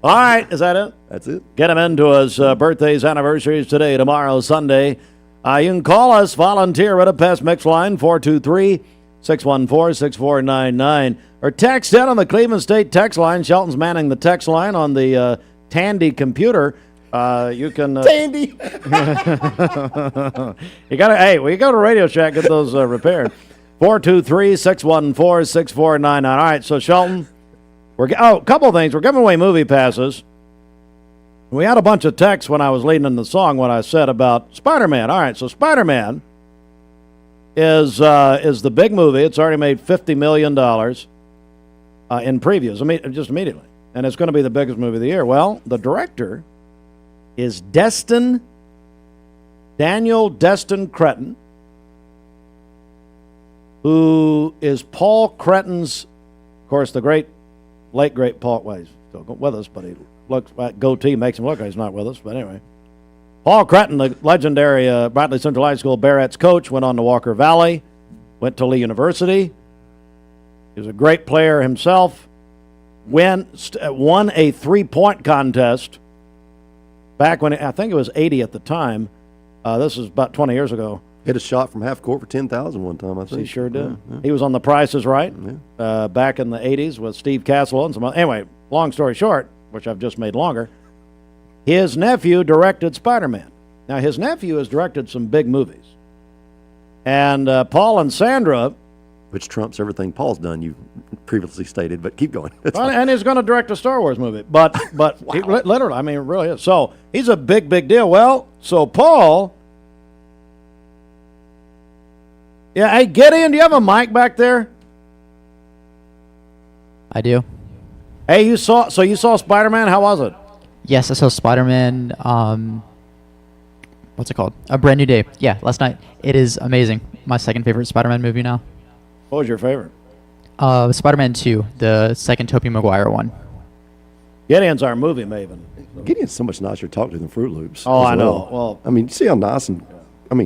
All right, is that it? That's it. Get him into his birthdays, anniversaries today, tomorrow, Sunday. You can call us, volunteer at a Pest Mix line, 423-614-6499. Or text in on the Cleveland State text line. Shelton's manning the text line on the Tandy computer. You can... Tandy! you go to Radio Shack, get those repaired. 423-614-6499. All right, so Shelton, a couple of things. We're giving away movie passes. We had a bunch of texts when I was leading in the song when I said about Spider-Man. All right, so Spider-Man is the big movie. It's already made $50 million in previews, just immediately. And it's going to be the biggest movie of the year. Well, the director is Daniel Destin Cretton, who is Paul Cretton's, of course, the late great Paul, well, he's still with us, but he looks like goatee makes him look like he's not with us, but anyway. Paul Cretton, the legendary Bradley Central High School Barrett's coach, went on to Walker Valley, went to Lee University. He was a great player himself, won a three-point contest back when, I think it was 80 at the time. This was about 20 years ago. Hit a shot from half court for 10,000 one time, I think. He sure did. Yeah. He was on The Price is Right back in the 80s with Steve Caswell and some other. Anyway, long story short, which I've just made longer, his nephew directed Spider-Man. Now, his nephew has directed some big movies. And Paul and Sandra... Which trumps everything Paul's done, you previously stated, but keep going. And he's going to direct a Star Wars movie. But wow. He literally, it really is. So he's a big, big deal. Well, so Paul... Yeah, hey, Gideon, do you have a mic back there? I do. Hey, you saw Spider-Man? How was it? Yes, I saw Spider-Man, what's it called? A Brand New Day. Yeah, last night. It is amazing. My second favorite Spider-Man movie now. What was your favorite? Spider-Man 2, the second Tobey Maguire one. Gideon's our movie maven. Gideon's so much nicer to talk to than Fruit Loops. Oh, I know. Well, I mean, see how nice and,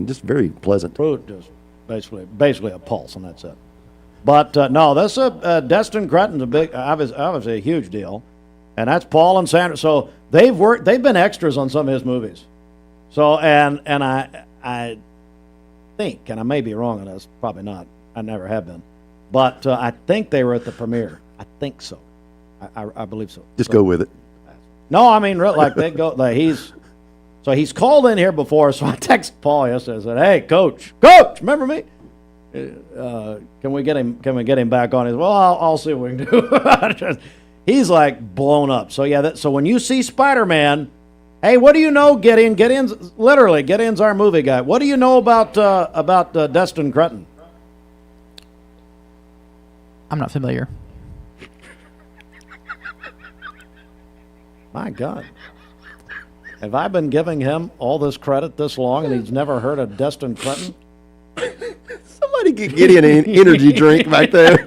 just very pleasant. Fruit is basically a pulse, and that's it. But no, this Destin Cretton's obviously a huge deal, and that's Paul and Sandra. So they've been extras on some of his movies. So and I think, and I may be wrong on this, probably not. I never have been, but I think they were at the premiere. I think so. I believe so. Just go with it. No, I mean, like they go. He's called in here before. So I texted Paul yesterday. I said, "Hey, Coach, remember me? Can we get him? Can we get him back on?" He said, "Well, I'll see what we can do." He's like blown up. So yeah, so when you see Spider-Man, hey, what do you know, Gideon? Gideon's our movie guy. What do you know about Destin Cretton? I'm not familiar. My God. Have I been giving him all this credit this long and he's never heard of Destin Cretton? Somebody get Gideon an energy drink back there.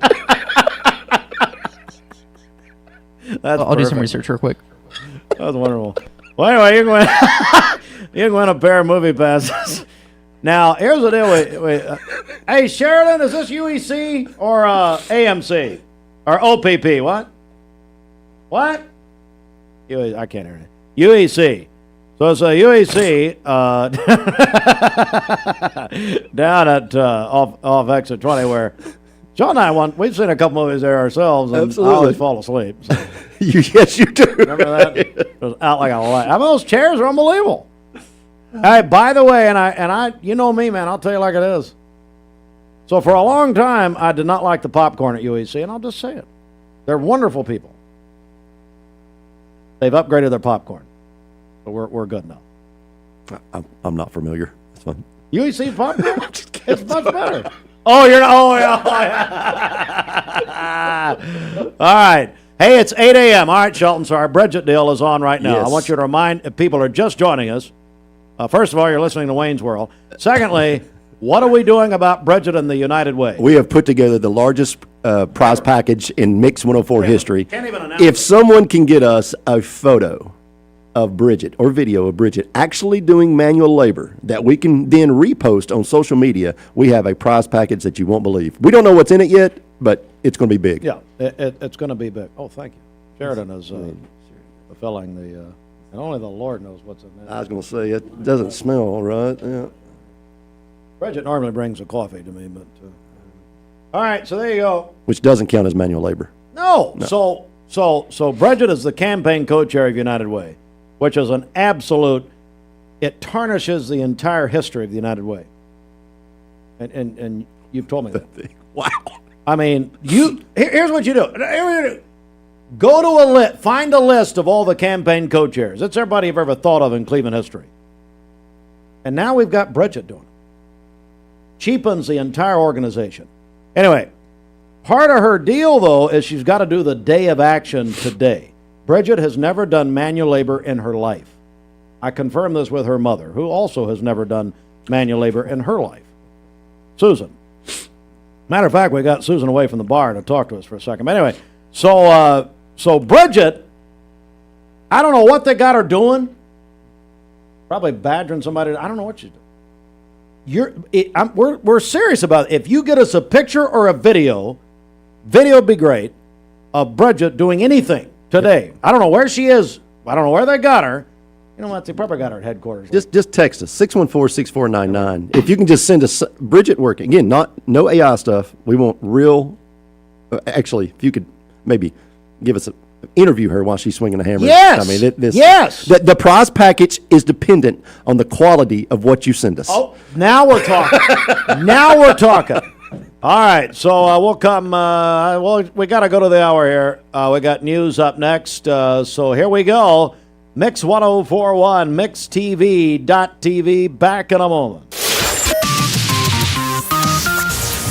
I'll do some research real quick. That was wonderful. Well, anyway, you can win a pair of movie passes. Now, here's the deal. Wait. Hey, Sheridan, is this UEC or AMC? Or OPP? What? I can't hear it. UEC. So it's a UEC down at off exit 20 where John and I we've seen a couple movies there ourselves, and Absolutely. I always fall asleep. So. Yes, you do. Remember that? It was out like a light. I mean, those chairs are unbelievable. Hey, by the way, and I, you know me, man, I'll tell you like it is. So for a long time, I did not like the popcorn at UEC, and I'll just say it. They're wonderful people. They've upgraded their popcorn. So we're good now. I'm not familiar. It's fun. UEC popcorn? It's much better. Oh, you're not. Oh, yeah. All right. Hey, it's 8 a.m. All right, Shelton. So our Bridget deal is on right now. Yes. I want you to remind, if people are just joining us, first of all, you're listening to Wayne's World. Secondly, What are we doing about Bridget and the United Way? We have put together the largest prize package in Mix 104 history. Can't even announce If it. someone can get us a photo of Bridget or video of Bridget actually doing manual labor that we can then repost on social media, we have a prize package that you won't believe. We don't know what's in it yet, but it's going to be big. Yeah, it's going to be big. Oh, thank you. Sheridan is fulfilling the, and only the Lord knows what's in there. I was going to say, it doesn't smell right. Yeah. Bridget normally brings a coffee to me, but all right. So there you go. Which doesn't count as manual labor. No. So Bridget is the campaign co-chair of United Way, which is an absolute. It tarnishes the entire history of the United Way. And you've told me that. Wow. I mean, here's what you do. Go to a list, find a list of all the campaign co-chairs. That's everybody you've ever thought of in Cleveland history. And now we've got Bridget doing it. Cheapens the entire organization. Anyway, part of her deal, though, is she's got to do the day of action today. Bridget has never done manual labor in her life. I confirmed this with her mother, who also has never done manual labor in her life. Susan. Matter of fact, we got Susan away from the bar to talk to us for a second. But anyway, so Bridget, I don't know what they got her doing. Probably badgering somebody. I don't know what she's doing. We're serious about it. If you get us a picture or a video would be great, of Bridget doing anything today. I don't know where she is. I don't know where they got her. You know what? They probably got her at headquarters. Just text us, 614-6499. If you can just send us Bridget working. Again, no AI stuff. We want real, actually, if you could maybe give us interview her while she's swinging a hammer. Yes. I mean, yes. The prize package is dependent on the quality of what you send us. Oh, now we're talking. Now we're talking. All right, so we'll come. We got to go to the hour here. We got news up next. So here we go. Mix 1041, MixTV.tv. Back in a moment.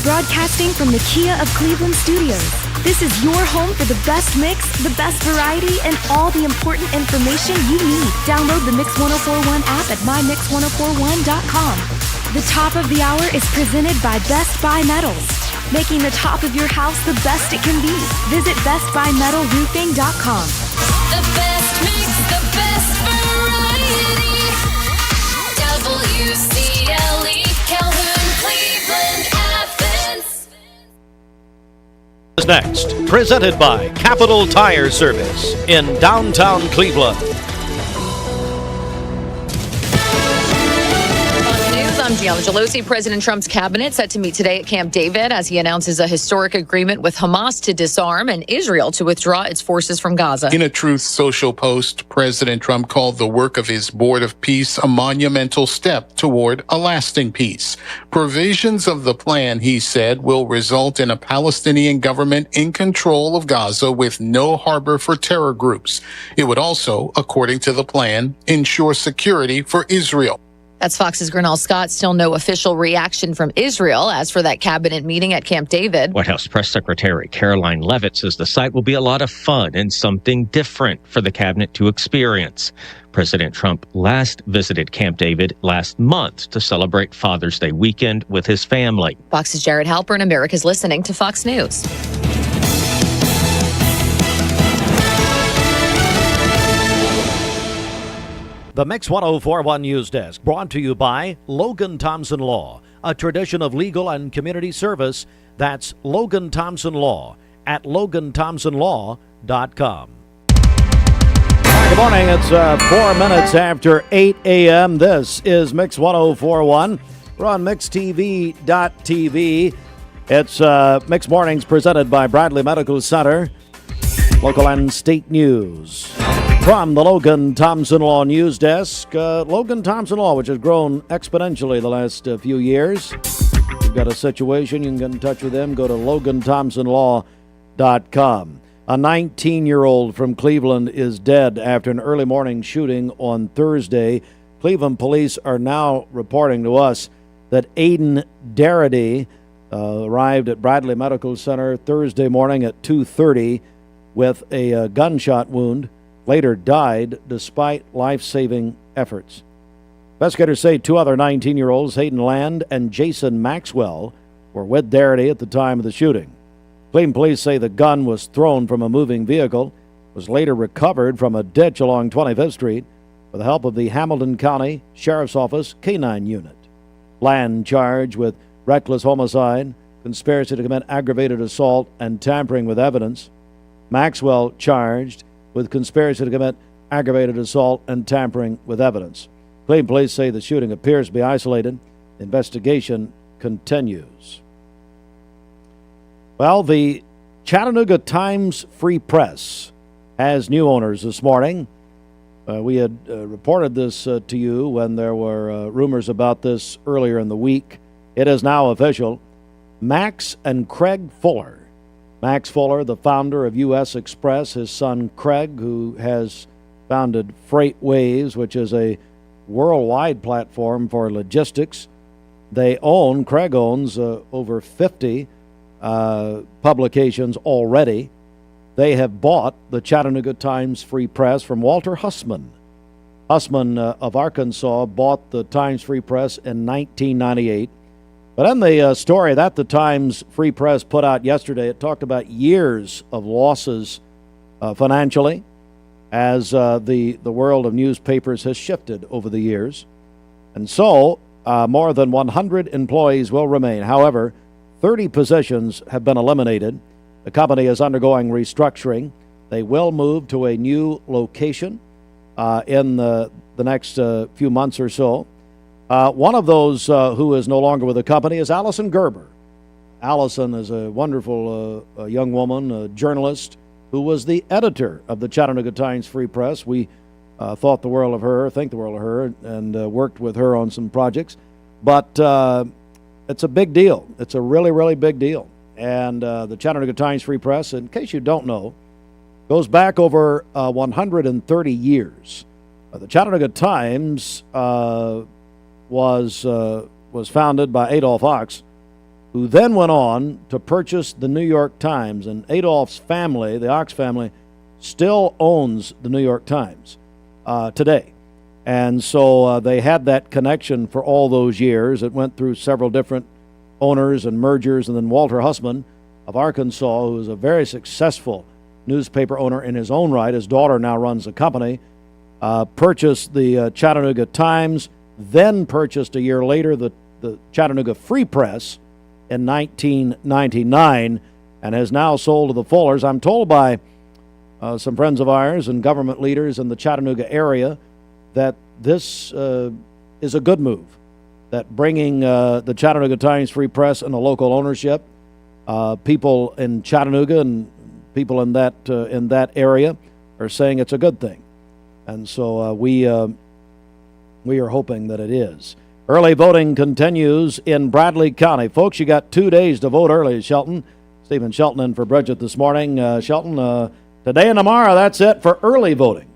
Broadcasting from the Kia of Cleveland studios. This is your home for the best mix, the best variety, and all the important information you need. Download the Mix 1041 app at mymix1041.com. The top of the hour is presented by Best Buy Metals, making the top of your house the best it can be. Visit bestbuymetalroofing.com. The best mix, the best variety. WCLE, Calhoun, Cleveland, Athens. Next, presented by Capital Tire Service in downtown Cleveland. I'm Gianna Gelosi. President Trump's cabinet set to meet today at Camp David as he announces a historic agreement with Hamas to disarm and Israel to withdraw its forces from Gaza. In a Truth Social post, President Trump called the work of his Board of Peace a monumental step toward a lasting peace. Provisions of the plan, he said, will result in a Palestinian government in control of Gaza with no harbor for terror groups. It would also, according to the plan, ensure security for Israel. That's Fox's Grinnell Scott. Still no official reaction from Israel. As for that cabinet meeting at Camp David, White House Press Secretary Caroline Leavitt says the site will be a lot of fun and something different for the cabinet to experience. President Trump last visited Camp David last month to celebrate Father's Day weekend with his family. Fox's Jared Halpern, America's listening to Fox News. The Mix 1041 News Desk, brought to you by Logan Thompson Law, a tradition of legal and community service. That's Logan Thompson Law at LoganThompsonLaw.com. Good morning. It's 4 minutes after 8 a.m. This is Mix 1041. We're on MixTV.tv. It's Mix Mornings presented by Bradley Medical Center. Local and state news. From the Logan Thompson Law News Desk, Logan Thompson Law, which has grown exponentially the last few years. If you've got a situation, you can get in touch with them. Go to LoganThompsonLaw.com. A 19-year-old from Cleveland is dead after an early morning shooting on Thursday. Cleveland police are now reporting to us that Aiden Darity arrived at Bradley Medical Center Thursday morning at 2:30 with a gunshot wound. Later died despite life-saving efforts. Investigators say two other 19-year-olds, Hayden Land and Jason Maxwell, were with Darity at the time of the shooting. Cleveland police say the gun was thrown from a moving vehicle, was later recovered from a ditch along 25th Street with the help of the Hamilton County Sheriff's Office K-9 unit. Land charged with reckless homicide, conspiracy to commit aggravated assault, and tampering with evidence. Maxwell charged with conspiracy to commit aggravated assault and tampering with evidence. Cleveland police say the shooting appears to be isolated. Investigation continues. Well, the Chattanooga Times Free Press has new owners this morning. We had reported this to you when there were rumors about this earlier in the week. It is now official. Max and Craig Fuller. Max Fuller, the founder of U.S. Express, his son Craig, who has founded Freight Waves, which is a worldwide platform for logistics. Craig owns over 50 publications already. They have bought the Chattanooga Times Free Press from Walter Hussman. Hussman of Arkansas bought the Times Free Press in 1998. But in the story that the Times Free Press put out yesterday, it talked about years of losses financially as the world of newspapers has shifted over the years. And so more than 100 employees will remain. However, 30 positions have been eliminated. The company is undergoing restructuring. They will move to a new location in the next few months or so. One of those who is no longer with the company is Allison Gerber. Allison is a wonderful young woman, a journalist, who was the editor of the Chattanooga Times Free Press. We thought the world of her, think the world of her, and worked with her on some projects. But it's a big deal. It's a really, really big deal. And the Chattanooga Times Free Press, in case you don't know, goes back over 130 years. The Chattanooga Times was founded by Adolph Ox, who then went on to purchase the New York Times. And Adolph's family, the Ox family, still owns the New York Times today. And so they had that connection for all those years. It went through several different owners and mergers, and then Walter Hussman of Arkansas, who is a very successful newspaper owner in his own right, his daughter now runs the company, purchased the Chattanooga Times, then purchased a year later the Chattanooga Free Press in 1999, and has now sold to the Fullers. I'm told by some friends of ours and government leaders in the Chattanooga area that this is a good move, that bringing the Chattanooga Times Free Press into local ownership, people in Chattanooga and people in that area are saying it's a good thing. And so we are hoping that it is. Early voting continues in Bradley County. Folks, you got 2 days to vote early, Shelton. Stephen Shelton in for Bridget this morning. Shelton, today and tomorrow, that's it for early voting.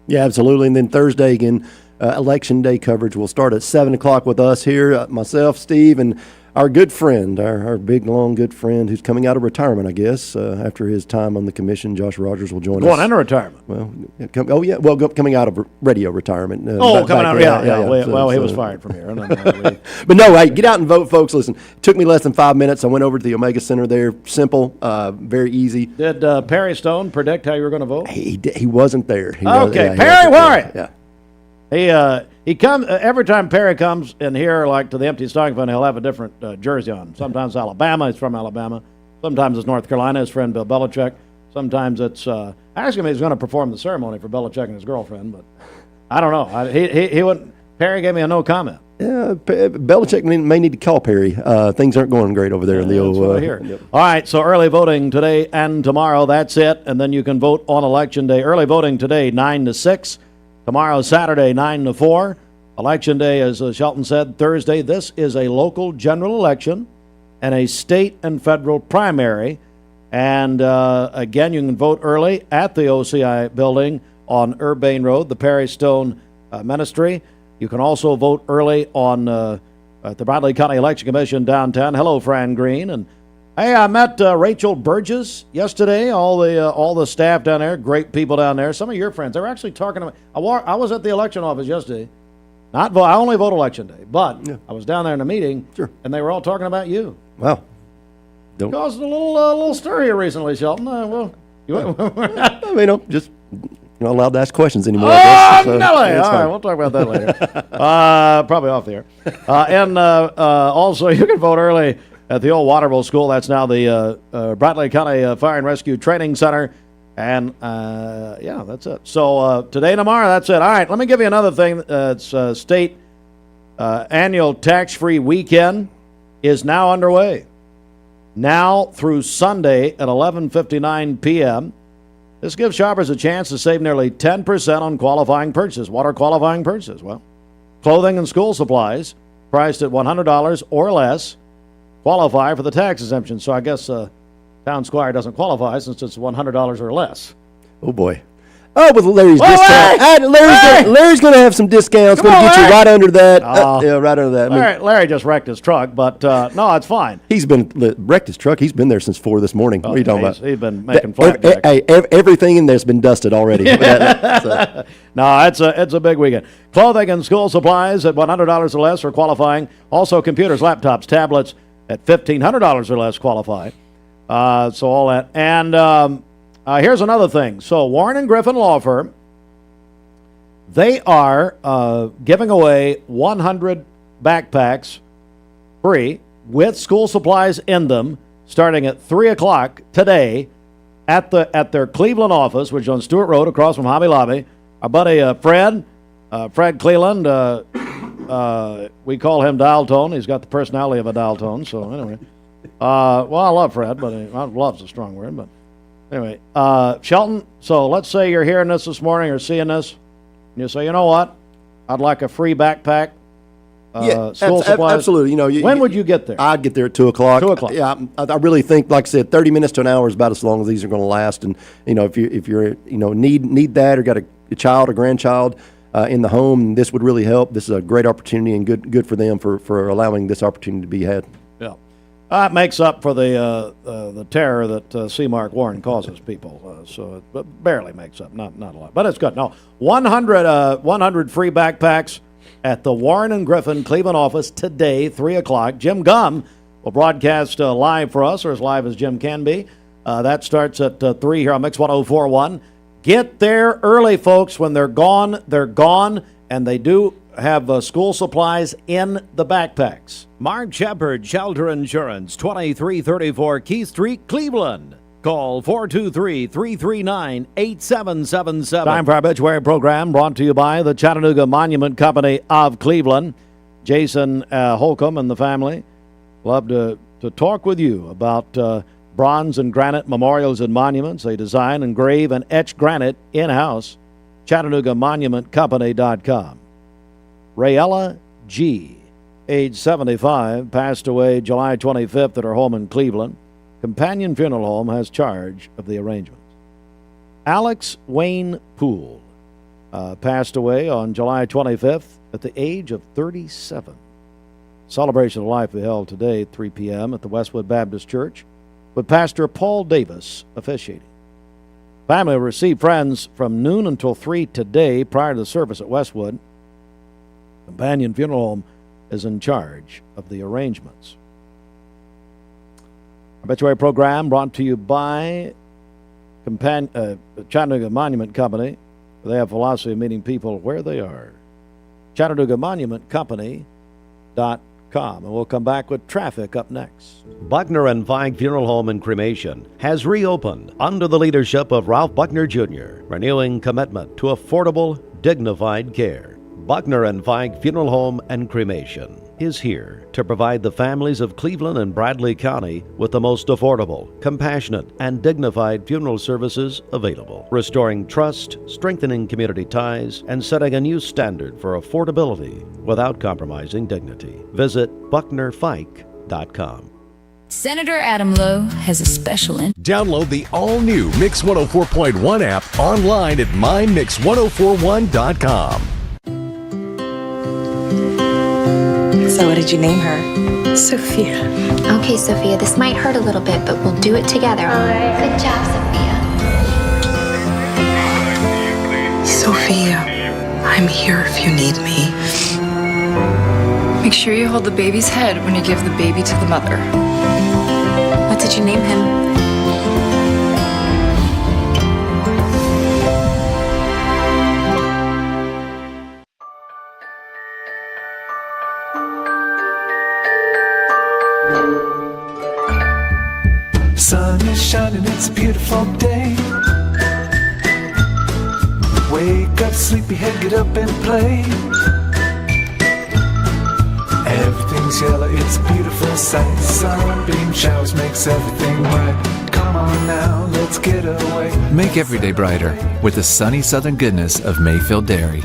Yeah, absolutely. And then Thursday, again, Election Day coverage will start at 7 o'clock with us here, myself, Steve, and our good friend, our big, long, good friend who's coming out of retirement, I guess, after his time on the commission. Josh Rogers will join us. Going into retirement. Well, coming out of radio retirement. Coming out, yeah. Well, he was fired from here. But no, hey, get out and vote, folks. Listen, it took me less than 5 minutes. I went over to the Omega Center there. Simple, very easy. Did Perry Stone predict how you were going to vote? He wasn't there. Perry Warren. Yeah. He comes every time Perry comes in here, like to the Empty Stocking Fund, he'll have a different jersey on. Sometimes Alabama, he's from Alabama. Sometimes it's North Carolina, his friend Bill Belichick. Sometimes it's I asked him if he was going to perform the ceremony for Belichick and his girlfriend, but I don't know. He wouldn't. Perry gave me a no comment. Yeah, Belichick may need to call Perry. Things aren't going great over there in the old. That's what I hear. Yep. All right, so early voting today and tomorrow. That's it, and then you can vote on Election Day. Early voting today, 9 to 6. Tomorrow, Saturday, 9 to 4. Election Day, as Shelton said, Thursday. This is a local general election and a state and federal primary. And again, you can vote early at the OCI building on Urbane Road, the Perry Stone Ministry. You can also vote early on at the Bradley County Election Commission downtown. Hello, Fran Green. And hey, I met Rachel Burgess yesterday. All the staff down there, great people down there. Some of your friends. They were actually talking to me. I was at the election office yesterday, Not vote. I only vote election day, but I was down there in a meeting, and they were all talking about you. Wow. Caused a little stir here recently, Shelton. I mean, I'm just not allowed to ask questions anymore. I guess. So, Nelly. yeah, All right, we'll talk about that later. Probably off the air. And also, you can vote early at the old Waterville School. That's now the Bradley County Fire and Rescue Training Center. And, that's it. So today and tomorrow, that's it. All right, let me give you another thing. It's state annual tax-free weekend is now underway. Now through Sunday at 11:59 p.m., this gives shoppers a chance to save nearly 10% on qualifying purchases. What are qualifying purchases? Well, clothing and school supplies priced at $100 or less qualify for the tax exemption. So I guess Town Squire doesn't qualify since it's $100 or less. Oh, boy. Oh, with Larry's discount. Larry's going to have some discounts. Going to get you right under that. Right under that. Larry just wrecked his truck, but no, it's fine. He's been wrecked his truck. He's been there since 4 this morning. What are you talking about? He's been making flat jacks. Hey, everything in there's been dusted already. No, it's a big weekend. Clothing and school supplies at $100 or less are qualifying. Also, computers, laptops, tablets at $1,500 or less qualify. So all that. And here's another thing. So Warren and Griffin Law Firm, they are giving away 100 backpacks free with school supplies in them starting at 3 o'clock today at their Cleveland office, which is on Stewart Road across from Hobby Lobby. Our buddy Fred Cleland, we call him Dial Tone. He's got the personality of a dial tone. So anyway, well, I love Fred, but love's a strong word, but anyway, Shelton, so let's say you're hearing this morning or seeing this, and you say, you know what, I'd like a free backpack, school supplies. Absolutely. When would you get there? I'd get there at 2 o'clock. 2 o'clock. Yeah, I really think, like I said, 30 minutes to an hour is about as long as these are going to last. And, if you're need that or got a child or grandchild in the home, this would really help. This is a great opportunity and good for them for allowing this opportunity to be had. Yeah. It makes up for the terror that C. Mark Warren causes people. So it barely makes up, not a lot. But it's good. No, 100 free backpacks at the Warren and Griffin Cleveland office today, 3 o'clock. Jim Gum will broadcast live for us, or as live as Jim can be. That starts at 3 here on Mix 104.1. Get there early, folks. When they're gone, and they do have school supplies in the backpacks. Mark Shepard, Shelter Insurance, 2334 Keith Street, Cleveland. Call 423-339-8777. Time for our obituary program, brought to you by the Chattanooga Monument Company of Cleveland. Jason Holcomb and the family love to talk with you about bronze and granite memorials and monuments. They design, engrave, and etch granite in-house. ChattanoogaMonumentCompany.com. Rayella G., age 75, passed away July 25th at her home in Cleveland. Companion Funeral Home has charge of the arrangements. Alex Wayne Poole passed away on July 25th at the age of 37. Celebration of life we held today at 3 p.m. at the Westwood Baptist Church with Pastor Paul Davis officiating. Family will receive friends from noon until 3 today prior to the service at Westwood. Companion Funeral Home is in charge of the arrangements. Obituary program brought to you by Chattanooga Monument Company. They have philosophy of meeting people where they are. ChattanoogaMonumentCompany.com. And we'll come back with traffic up next. Buckner and Feig Funeral Home and Cremation has reopened under the leadership of Ralph Buckner Jr., renewing commitment to affordable, dignified care. Buckner and Feig Funeral Home and Cremation is here to provide the families of Cleveland and Bradley County with the most affordable, compassionate, and dignified funeral services available, restoring trust, strengthening community ties, and setting a new standard for affordability without compromising dignity. Visit BucknerFike.com. Senator Adam Lowe has a special Download the all-new Mix 104.1 app online at mymix1041.com. So what did you name her? Sophia. Okay, Sophia, this might hurt a little bit, but we'll do it together. Good job, Sophia. Sophia, I'm here if you need me. Make sure you hold the baby's head when you give the baby to the mother. What did you name him? Sun is shining, it's a beautiful day. Wake up, sleepyhead, get up and play. Everything's yellow, it's a beautiful sight. Sunbeam showers makes everything right. Come on now, let's get away. Make every day brighter with the sunny southern goodness of Mayfield Dairy.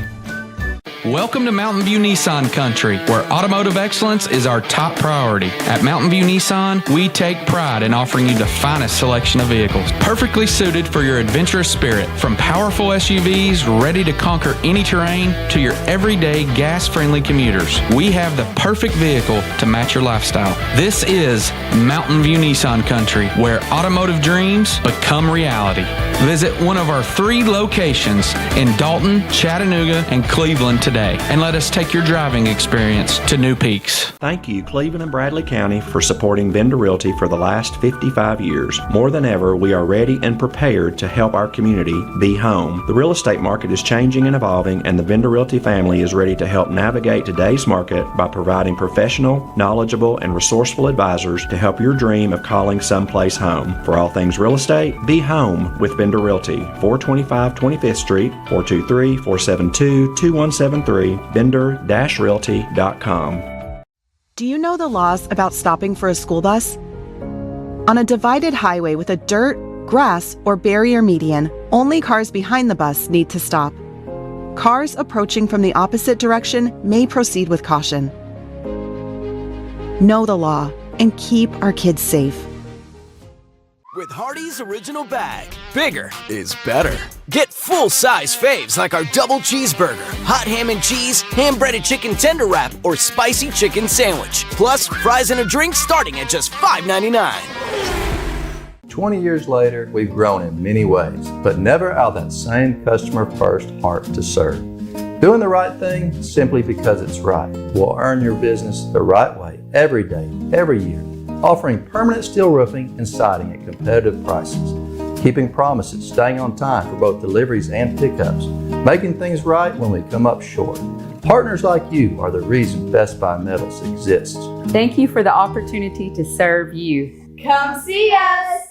Welcome to Mountain View Nissan Country, where automotive excellence is our top priority. At Mountain View Nissan, we take pride in offering you the finest selection of vehicles, perfectly suited for your adventurous spirit. From powerful SUVs ready to conquer any terrain to your everyday gas-friendly commuters, we have the perfect vehicle to match your lifestyle. This is Mountain View Nissan Country, where automotive dreams become reality. Visit one of our 3 locations in Dalton, Chattanooga, and Cleveland today, and let us take your driving experience to new peaks. Thank you, Cleveland and Bradley County, for supporting Vendor Realty for the last 55 years. More than ever, we are ready and prepared to help our community be home. The real estate market is changing and evolving, and the Vendor Realty family is ready to help navigate today's market by providing professional, knowledgeable, and resourceful advisors to help your dream of calling someplace home. For all things real estate, be home with Vendor Realty, 425 25th Street, 423-472-2173, vendor-realty.com. Do you know the laws about stopping for a school bus? On a divided highway with a dirt, grass, or barrier median, only cars behind the bus need to stop. Cars approaching from the opposite direction may proceed with caution. Know the law and keep our kids safe. With Hardee's Original Bag, bigger is better. Get full-size faves like our double cheeseburger, hot ham and cheese, ham-breaded chicken tender wrap, or spicy chicken sandwich. Plus, fries and a drink starting at just $5.99. 20 years later, we've grown in many ways, but never out of that same customer-first heart to serve. Doing the right thing simply because it's right will earn your business the right way every day, every year. Offering permanent steel roofing and siding at competitive prices, keeping promises, staying on time for both deliveries and pickups, making things right when we come up short. Partners like you are the reason Best Buy Metals exists. Thank you for the opportunity to serve you. Come see us!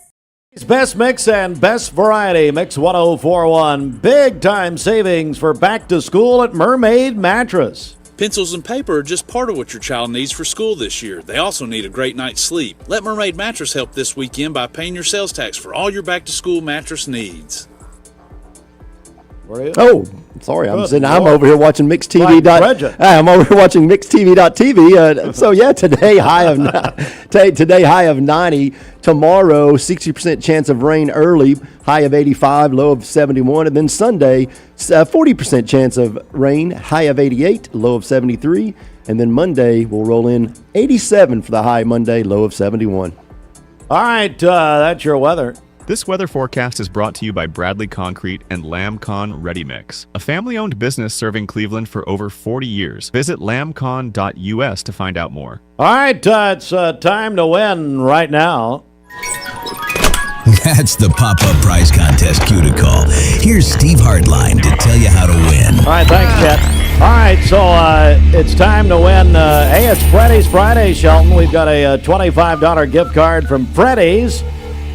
It's Best Mix and Best Variety, Mix 1041. Big time savings for back to school at Mermaid Mattress. Pencils and paper are just part of what your child needs for school this year. They also need a great night's sleep. Let Mermaid Mattress help this weekend by paying your sales tax for all your back-to-school mattress needs. Oh, sorry, I'm over here watching MixTV. I'm over here watching MixTV.tv. So yeah, today high of 90. Tomorrow, 60% chance of rain early, high of 85, low of 71. And then Sunday, 40% chance of rain, high of 88, low of 73. And then Monday, we'll roll in 87 for the high Monday, low of 71. All right, that's your weather. This weather forecast is brought to you by Bradley Concrete and LambCon Ready Mix, a family-owned business serving Cleveland for over 40 years. Visit lambcon.us to find out more. All right, it's time to win right now. That's the pop-up prize contest cue to call. Here's Steve Hardline to tell you how to win. All right, thanks, Chet. All right, so it's time to win. Hey, it's Freddy's Friday, Shelton. We've got a $25 gift card from Freddy's.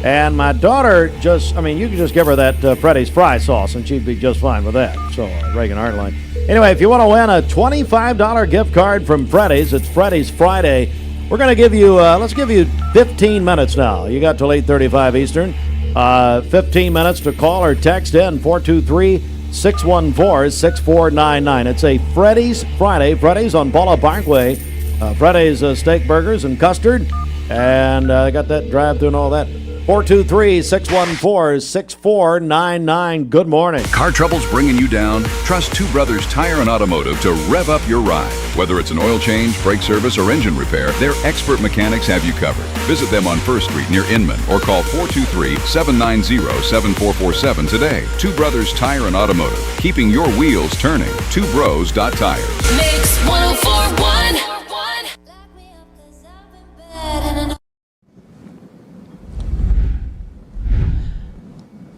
And my daughter you could just give her that Freddy's fry sauce, and she'd be just fine with that. So, Reagan Hardline. Anyway, if you want to win a $25 gift card from Freddy's, it's Freddy's Friday. We're going to give you, let's give you 15 minutes now. You got till 8:35 Eastern. 15 minutes to call or text in 423-614-6499. It's a Freddy's Friday. Freddy's on Paula Parkway. Freddy's steak burgers and custard. And I got that drive-through and all that. 423-614-6499. Good morning. Car trouble's bringing you down? Trust Two Brothers Tire and Automotive to rev up your ride. Whether it's an oil change, brake service, or engine repair, their expert mechanics have you covered. Visit them on 1st Street near Inman or call 423-790-7447 today. Two Brothers Tire and Automotive, keeping your wheels turning. TwoBros.tire. Mix 1041.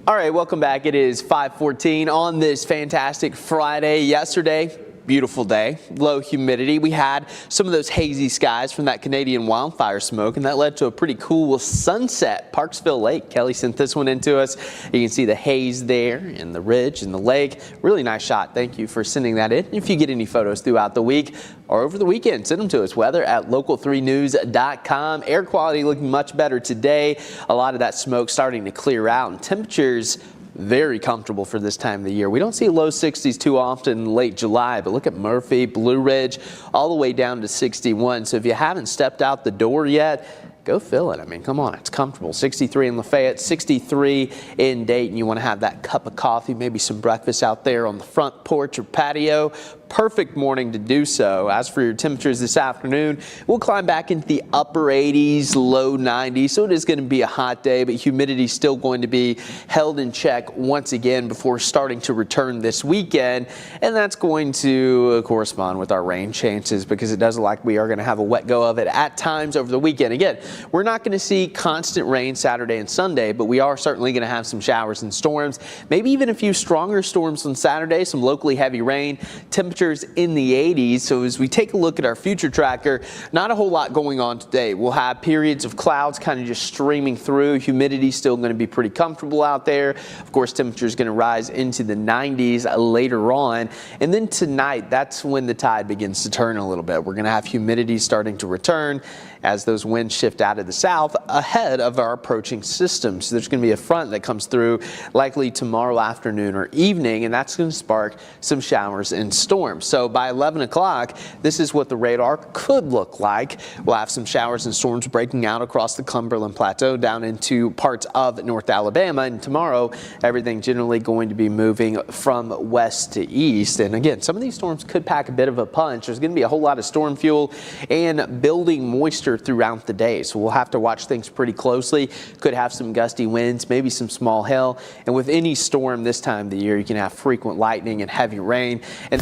All right, welcome back. It is 5:14 on this fantastic Friday. Yesterday, beautiful day, low humidity. We had some of those hazy skies from that Canadian wildfire smoke, and that led to a pretty cool sunset. Parksville Lake. Kelly sent this one into us. You can see the haze there and the ridge and the lake. Really nice shot. Thank you for sending that in. If you get any photos throughout the week or over the weekend, send them to us. Weather at local3news.com. Air quality looking much better today. A lot of that smoke starting to clear out, and temperatures very comfortable for this time of the year. We don't see low 60s too often in late July, but look at Murphy, Blue Ridge, all the way down to 61. So if you haven't stepped out the door yet, go fill it. I mean, come on, it's comfortable. 63 in Lafayette, 63 in Dayton. You want to have that cup of coffee, maybe some breakfast out there on the front porch or patio. Perfect morning to do so. As for your temperatures this afternoon, we'll climb back into the upper 80s, low 90s. So it is going to be a hot day, but humidity is still going to be held in check once again before starting to return this weekend. And that's going to correspond with our rain chances, because it does look like we are going to have a wet go of it at times over the weekend. Again, we're not going to see constant rain Saturday and Sunday, but we are certainly going to have some showers and storms, maybe even a few stronger storms on Saturday, some locally heavy rain. Temperatures in the 80s. So as we take a look at our future tracker, not a whole lot going on today. We'll have periods of clouds kind of just streaming through. Humidity still going to be pretty comfortable out there. Of course, temperature is going to rise into the 90s later on. And then tonight, that's when the tide begins to turn a little bit. We're going to have humidity starting to return as those winds shift out of the south ahead of our approaching system. So there's going to be a front that comes through likely tomorrow afternoon or evening, and that's going to spark some showers and storms. So by 11 o'clock, this is what the radar could look like. We'll have some showers and storms breaking out across the Cumberland Plateau down into parts of North Alabama. And tomorrow, everything generally going to be moving from west to east. And again, some of these storms could pack a bit of a punch. There's going to be a whole lot of storm fuel and building moisture throughout the day. So we'll have to watch things pretty closely. Could have some gusty winds, maybe some small hail. And with any storm this time of the year, you can have frequent lightning and heavy rain. And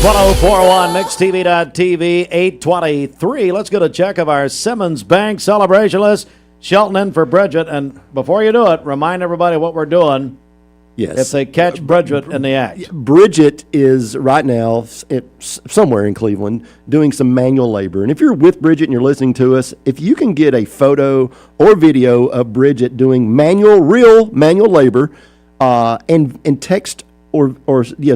1041 MixTV.TV, 823. Let's get a check of our Simmons Bank celebration list. Shelton in for Bridget. And before you do it, remind everybody what we're doing. Yes. If they catch Bridget in the act. Bridget is right now somewhere in Cleveland doing some manual labor. And if you're with Bridget and you're listening to us, if you can get a photo or video of Bridget doing real manual labor, and text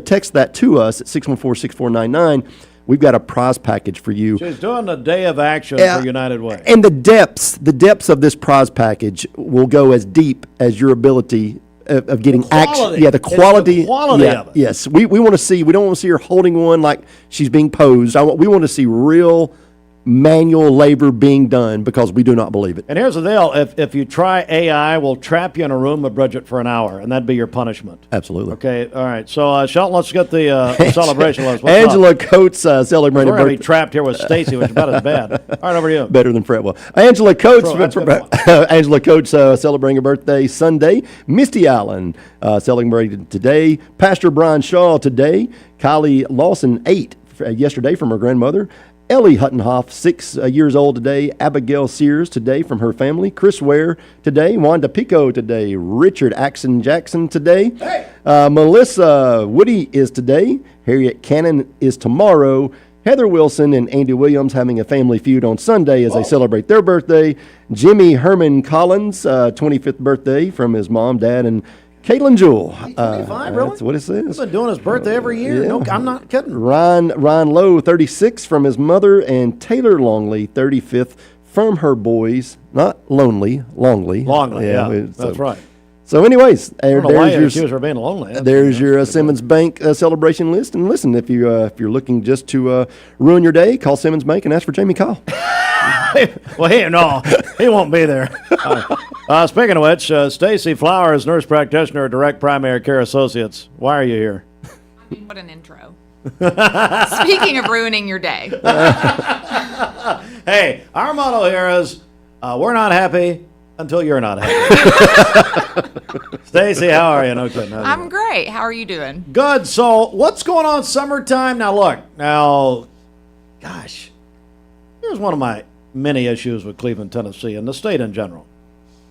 text that to us at 614-6499. We've got a prize package for you. She's doing a day of action for United Way. And the depths of this prize package will go as deep as your ability of getting action. Yeah, the quality. It's the quality of it. Yes, we want to see. We don't want to see her holding one like she's being posed. We want to see real manual labor being done, because we do not believe it. And here's the deal. If you try AI, we'll trap you in a room with Bridget for an hour, and that'd be your punishment. Absolutely. Okay, all right. So, Shelton, let's get the celebration list. What's Angela up? Coates celebrating We're going to be trapped here with Stacy, which is about as bad. All right, over to you. Better than Fretwell. Angela Coates, Angela Coates celebrating her birthday Sunday. Misty Allen celebrating today. Pastor Brian Shaw today. Kylie Lawson, 8 yesterday from her grandmother. Ellie Huttenhoff, 6 years old today. Abigail Sears today from her family. Chris Ware today. Wanda Pico today. Richard Axon Jackson today. Hey. Melissa Woody is today. Harriet Cannon is tomorrow. Heather Wilson and Andy Williams having a family feud on Sunday as they celebrate their birthday. Jimmy Herman Collins, 25th birthday from his mom, dad, and Caitlin Jewell. 25, really? That's what it says. He's been doing his birthday every year. Yeah. No, I'm not kidding. Ryan Lowe, 36 from his mother, and Taylor Longley, 35th from her boys. Not Longley. Longley, yeah. That's right. So anyways, there's your being lonely. There's your Simmons Bank celebration list. And listen, if you're looking just to ruin your day, call Simmons Bank and ask for Jamie Kyle. Well, he won't be there. Speaking of which, Stacy Flowers, nurse practitioner, Direct Primary Care Associates. Why are you here? I mean, what an intro. Speaking of ruining your day. Hey, our motto here is we're not happy until you're not happy. Stacy, how are you? No kidding. I'm great. How are you doing? Good. So what's going on summertime? Now, look. Gosh, here's one of my many issues with Cleveland, Tennessee, and the state in general.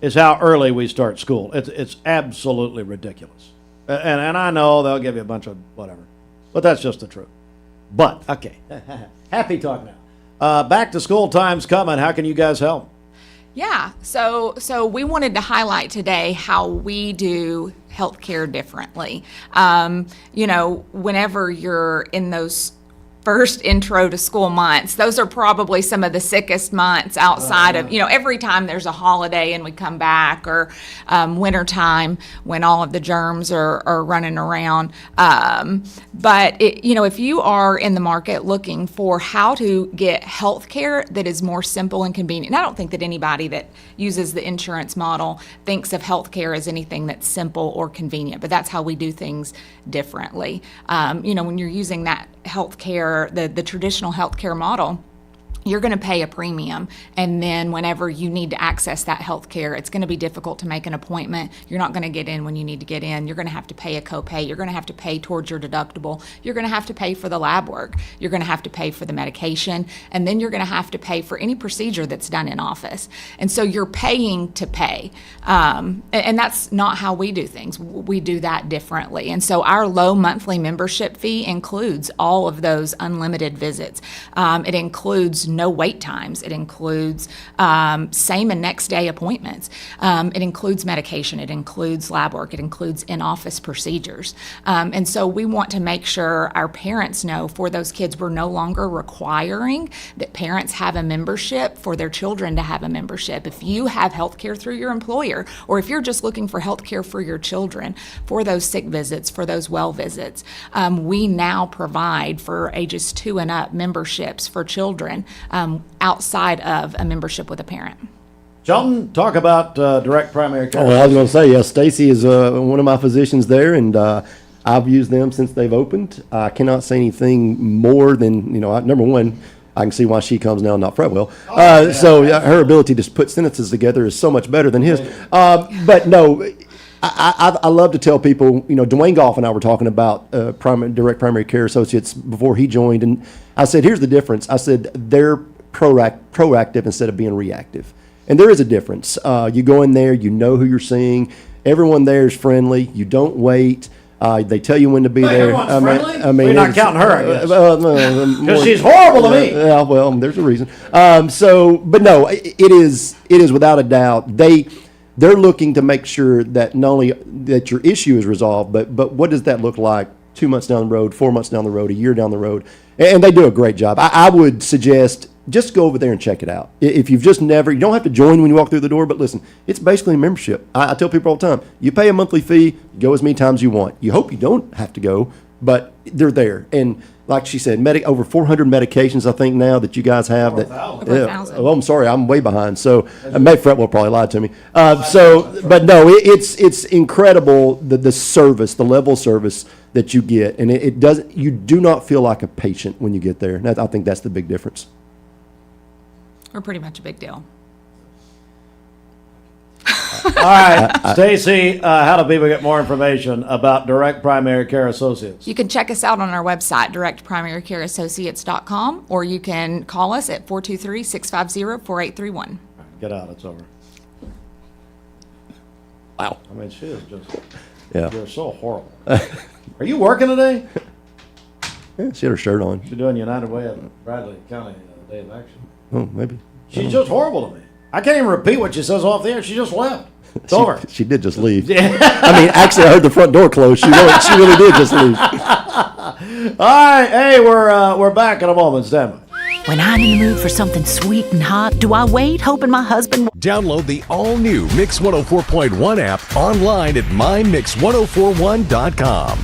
is how early we start school. It's absolutely ridiculous. And I know they'll give you a bunch of whatever, but that's just the truth. But, okay, happy talk now. Back to school time's coming. How can you guys help? Yeah, so we wanted to highlight today how we do healthcare differently. Whenever you're in those first intro to school months, those are probably some of the sickest months outside of, every time there's a holiday and we come back, or wintertime when all of the germs are running around. But if you are in the market looking for how to get health care that is more simple and convenient, and I don't think that anybody that uses the insurance model thinks of health care as anything that's simple or convenient, but that's how we do things differently. When you're using that health care, the traditional health care model, you're going to pay a premium, and then whenever you need to access that health care, it's going to be difficult to make an appointment. You're not going to get in when you need to get in. You're going to have to pay a copay. You're going to have to pay towards your deductible. You're going to have to pay for the lab work. You're going to have to pay for the medication, and then you're going to have to pay for any procedure that's done in office. And so you're paying to pay, and that's not how we do things. We do that differently. And so our low monthly membership fee includes all of those unlimited visits. It includes no wait times. It includes same and next day appointments. It includes medication. It includes lab work. It includes in-office procedures. And so we want to make sure our parents know for those kids, we're no longer requiring that parents have a membership for their children to have a membership. If you have health care through your employer, or if you're just looking for health care for your children, for those sick visits, for those well visits, we now provide for ages 2 and up memberships for children outside of a membership with a parent. Shelton, talk about direct primary care. Oh, I was going to say, yes, Stacy is one of my physicians there, and I've used them since they've opened. I cannot say anything more than, number one, I can see why she comes now, not Fretwell. So her ability to put sentences together is so much better than his. But no, I love to tell people, Dwayne Goff and I were talking about direct primary care associates before he joined, and I said, here's the difference. I said, they're proactive instead of being reactive. And there is a difference. You go in there, you know who you're seeing. Everyone there is friendly. You don't wait. They tell you when to be there. We're not counting her, I guess. Because she's horrible to me. Yeah, well, there's a reason. But no, it is without a doubt. They're looking to make sure that not only that your issue is resolved, but what does that look like 2 months down the road, 4 months down the road, a year down the road? And they do a great job. I would suggest just go over there and check it out. If you've just never, you don't have to join when you walk through the door, but listen, it's basically a membership. I tell people all the time, you pay a monthly fee, go as many times you want. You hope you don't have to go, but they're there. And like she said, over 400 medications, I think now that you guys have. Over 1,000. Oh, I'm sorry, I'm way behind. So May Fretwell probably lied to me. But no, it's incredible the service, the level of service that you get, and it doesn't. You do not feel like a patient when you get there. And I think that's the big difference. We're pretty much a big deal. All right, Stacy, how do people get more information about Direct Primary Care Associates? You can check us out on our website, directprimarycareassociates.com, or you can call us at 423-650-4831. Get out, it's over. Wow. I mean, she is just, Yeah. you're so horrible. Are you working today? Yeah, she had her shirt on. She's doing United Way at Bradley County Day of Action. Oh, maybe. She's just horrible to me. I can't even repeat what she says off the air. She just left. It's over. She did just leave. I mean, actually, I heard the front door close. She really did just leave. All right, hey, we're back in a moment. Stand by. When I'm in the mood for something sweet and hot, do I wait hoping my husband... Download the all-new Mix 104.1 app online at mymix1041.com.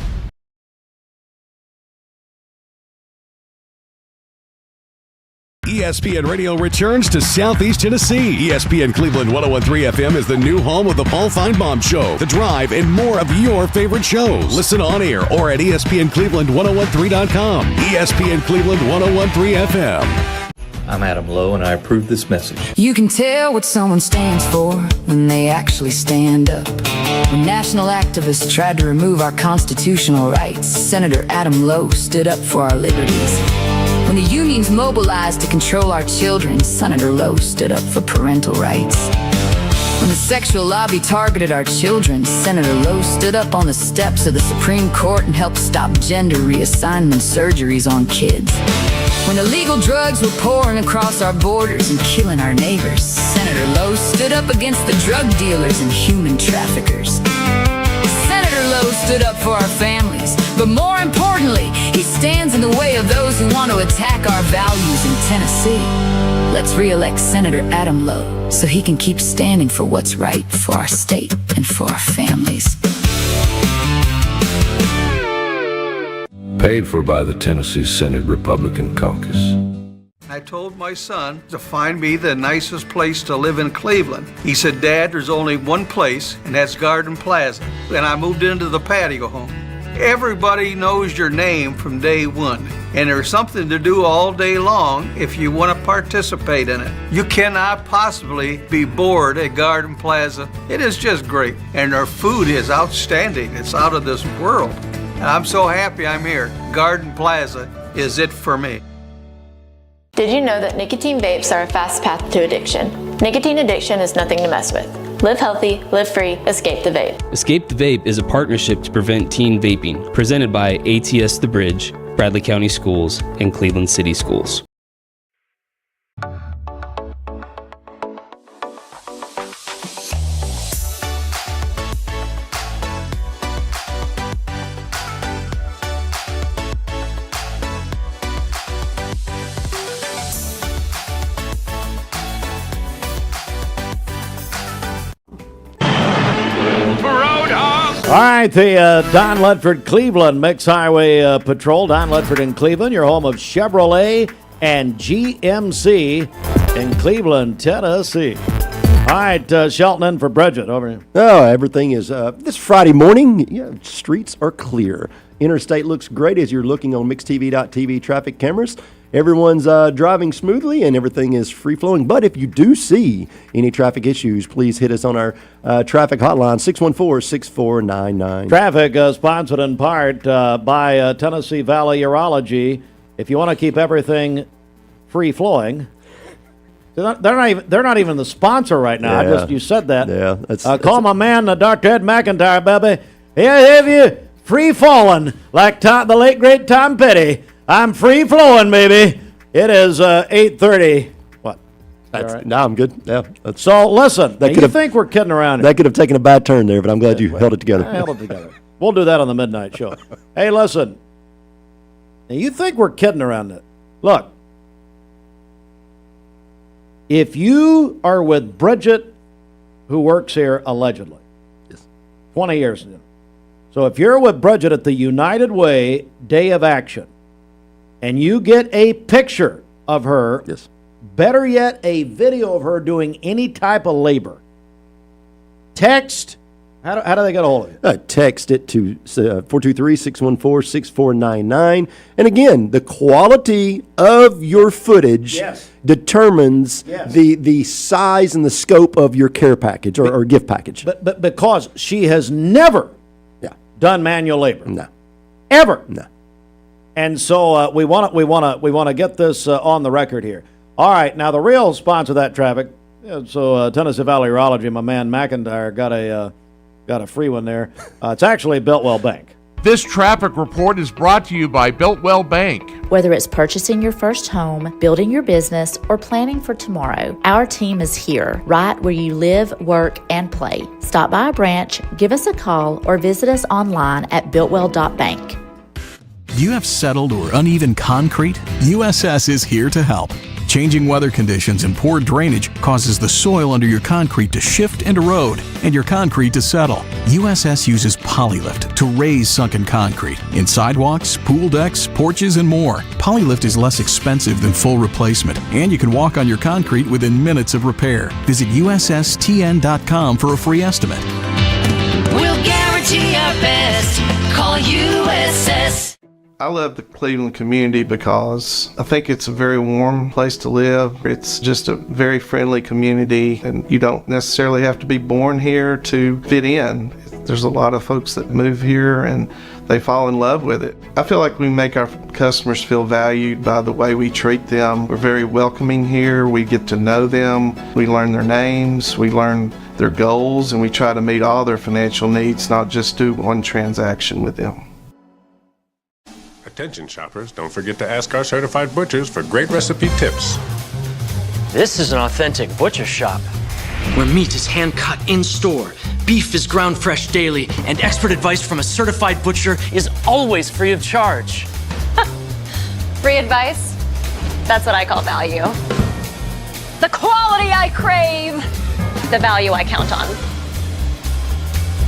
ESPN Radio returns to Southeast Tennessee. ESPN Cleveland 101.3 FM is the new home of the Paul Feinbaum Show, The Drive, and more of your favorite shows. Listen on air or at ESPNCleveland1013.com. ESPN Cleveland 101.3 FM. I'm Adam Lowe, and I approve this message. You can tell what someone stands for when they actually stand up. When national activists tried to remove our constitutional rights, Senator Adam Lowe stood up for our liberties. When the unions mobilized to control our children, Senator Lowe stood up for parental rights. When the sexual lobby targeted our children, Senator Lowe stood up on the steps of the Supreme Court and helped stop gender reassignment surgeries on kids. When illegal drugs were pouring across our borders and killing our neighbors, Senator Lowe stood up against the drug dealers and human traffickers. Senator Lowe stood up for our families, but more importantly, he stands in the way of those who want to attack our values in Tennessee. Let's re-elect Senator Adam Lowe so he can keep standing for what's right for our state and for our families. Paid for by the Tennessee Senate Republican Caucus. I told my son to find me the nicest place to live in Cleveland. He said, Dad, there's only one place, and that's Garden Plaza. And I moved into the patio home. Everybody knows your name from day one, and there's something to do all day long if you want to participate in it. You cannot possibly be bored at Garden Plaza. It is just great, and their food is outstanding. It's out of this world. And I'm so happy I'm here. Garden Plaza is it for me. Did you know that nicotine vapes are a fast path to addiction? Nicotine addiction is nothing to mess with. Live healthy, live free, escape the vape. Escape the Vape is a partnership to prevent teen vaping, presented by ATS The Bridge, Bradley County Schools, and Cleveland City Schools. All right, the Don Ledford Cleveland Mixed Highway Patrol. Don Ledford in Cleveland, your home of Chevrolet and GMC in Cleveland, Tennessee. All right, Shelton in for Bridget. Over here. Oh, everything is, this Friday morning, yeah, streets are clear. Interstate looks great as you're looking on mixedtv.tv traffic cameras. Everyone's driving smoothly and everything is free-flowing. But if you do see any traffic issues, please hit us on our traffic hotline, 614-6499. Traffic sponsored in part by Tennessee Valley Urology. If you want to keep everything free-flowing, they're not even the sponsor right now. Yeah. You said that. Yeah, call my man, Dr. Ed McIntyre, baby. Have you free-falling like the late, great Tom Petty. I'm free-flowing, baby. It is 8:30. What? Right? No, I'm good. Yeah. So, listen, you think we're kidding around here. That could have taken a bad turn there, but I'm glad you held it together. I held it together. We'll do that on the midnight show. Hey, listen. Now, you think we're kidding around it. Look. If you are with Bridget, who works here allegedly, 20 years ago. So if you're with Bridget at the United Way Day of Action, and you get a picture of her, better yet, a video of her doing any type of labor, text, how do they get a hold of you? Text it to 423-614-6499. And again, the quality of your footage determines the size and the scope of your care package or gift package. But because she has never done manual labor. No. Ever. No. And so we want to get this on the record here. All right, now the real sponsor of that traffic. So Tennessee Valley Urology, my man McIntyre got a free one there. It's actually Biltwell Bank. This traffic report is brought to you by Biltwell Bank. Whether it's purchasing your first home, building your business, or planning for tomorrow, our team is here, right where you live, work, and play. Stop by a branch, give us a call, or visit us online at biltwell.bank. Do you have settled or uneven concrete? USS is here to help. Changing weather conditions and poor drainage causes the soil under your concrete to shift and erode, and your concrete to settle. USS uses Polylift to raise sunken concrete in sidewalks, pool decks, porches, and more. Polylift is less expensive than full replacement, and you can walk on your concrete within minutes of repair. Visit USSTN.com for a free estimate. We'll guarantee our best. Call USS. I love the Cleveland community because I think it's a very warm place to live. It's just a very friendly community, and you don't necessarily have to be born here to fit in. There's a lot of folks that move here and they fall in love with it. I feel like we make our customers feel valued by the way we treat them. We're very welcoming here. We get to know them. We learn their names. We learn their goals, and we try to meet all their financial needs, not just do one transaction with them. Attention shoppers, don't forget to ask our certified butchers for great recipe tips. This is an authentic butcher shop, where meat is hand-cut in-store, beef is ground fresh daily, and expert advice from a certified butcher is always free of charge. Free advice? That's what I call value. The quality I crave, the value I count on.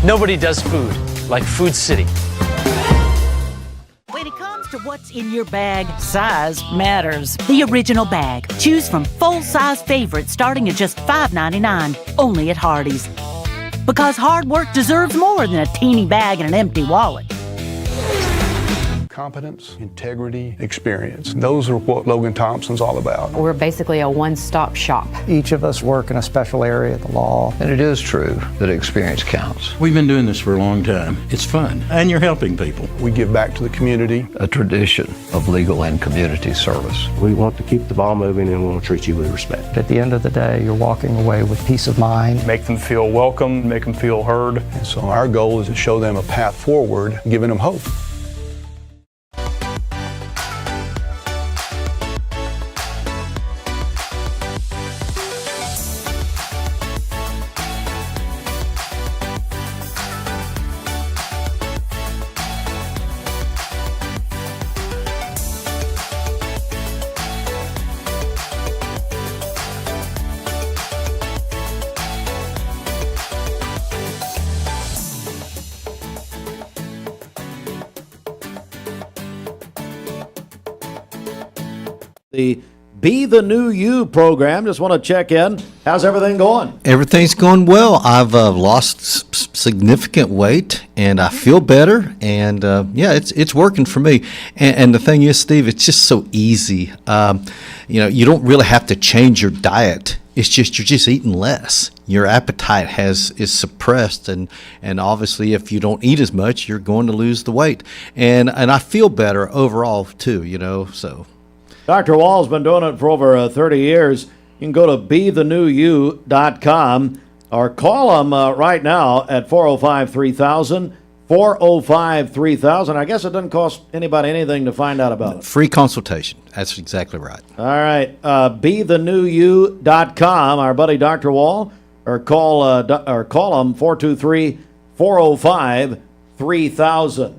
Nobody does food like Food City. When it comes to what's in your bag, size matters. The original bag. Choose from full-size favorites starting at just $5.99, only at Hardee's. Because hard work deserves more than a teeny bag and an empty wallet. Competence, integrity, experience. Those are what Logan Thompson's all about. We're basically a one-stop shop. Each of us work in a special area of the law. And it is true that experience counts. We've been doing this for a long time. It's fun, and you're helping people. We give back to the community. A tradition of legal and community service. We want to keep the ball moving, and we want to treat you with respect. At the end of the day, you're walking away with peace of mind. Make them feel welcome, make them feel heard. And so our goal is to show them a path forward, giving them hope. The Be the New You program. Just want to check in. How's everything going? Everything's going well. I've lost significant weight, and I feel better. And yeah, it's working for me. And the thing is, Steve, it's just so easy. You don't really have to change your diet. It's just you're just eating less. Your appetite is suppressed, and obviously, if you don't eat as much, you're going to lose the weight. And I feel better overall too. So. Dr. Wall's been doing it for over 30 years. You can go to BeTheNewYou.com or call him right now at 405-3000, 405-3000. I guess it doesn't cost anybody anything to find out about it. Free consultation. That's exactly right. All right. BeTheNewYou.com, our buddy Dr. Wall, or call him 423-405-3000.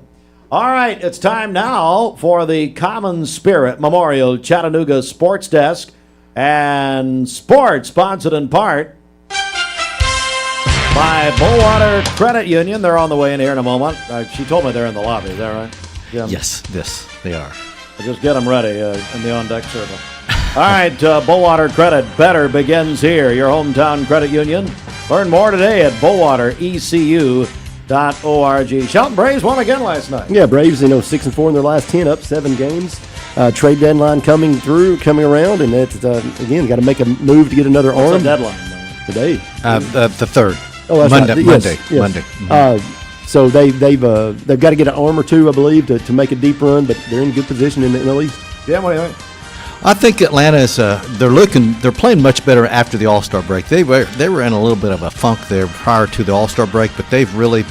All right, it's time now for the Common Spirit Memorial Chattanooga Sports Desk, and sports sponsored in part by Bowater Credit Union. They're on the way in here in a moment. She told me they're in the lobby. Is that right? Yeah. Yes, they are. Just get them ready in the on-deck circle. All right, Bowater Credit Better begins here, your hometown credit union. Learn more today at BowaterECU.org. Shelton Braves won again last night. Yeah, Braves, 6-4 in their last 10, up 7 games. Trade deadline coming around, and it's again got to make a move to get another arm. What's the deadline today? The 3rd. Oh, that's Monday. Right. Monday. Yes. Monday. Mm-hmm. So they've got to get an arm or two, I believe, to make a deep run, but they're in a good position in the NL East. Yeah, what do you think? I think Atlanta is. They're playing much better after the All-Star break. They were in a little bit of a funk there prior to the All-Star break, but they've really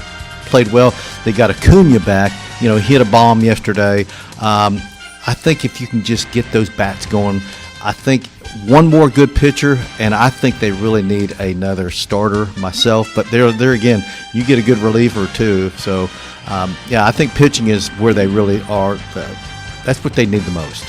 played well. They got Acuna back. He hit a bomb yesterday. I think if you can just get those bats going, I think one more good pitcher, and I think they really need another starter myself. But there again, you get a good reliever too. So yeah, I think pitching is where they really are. That's what they need the most.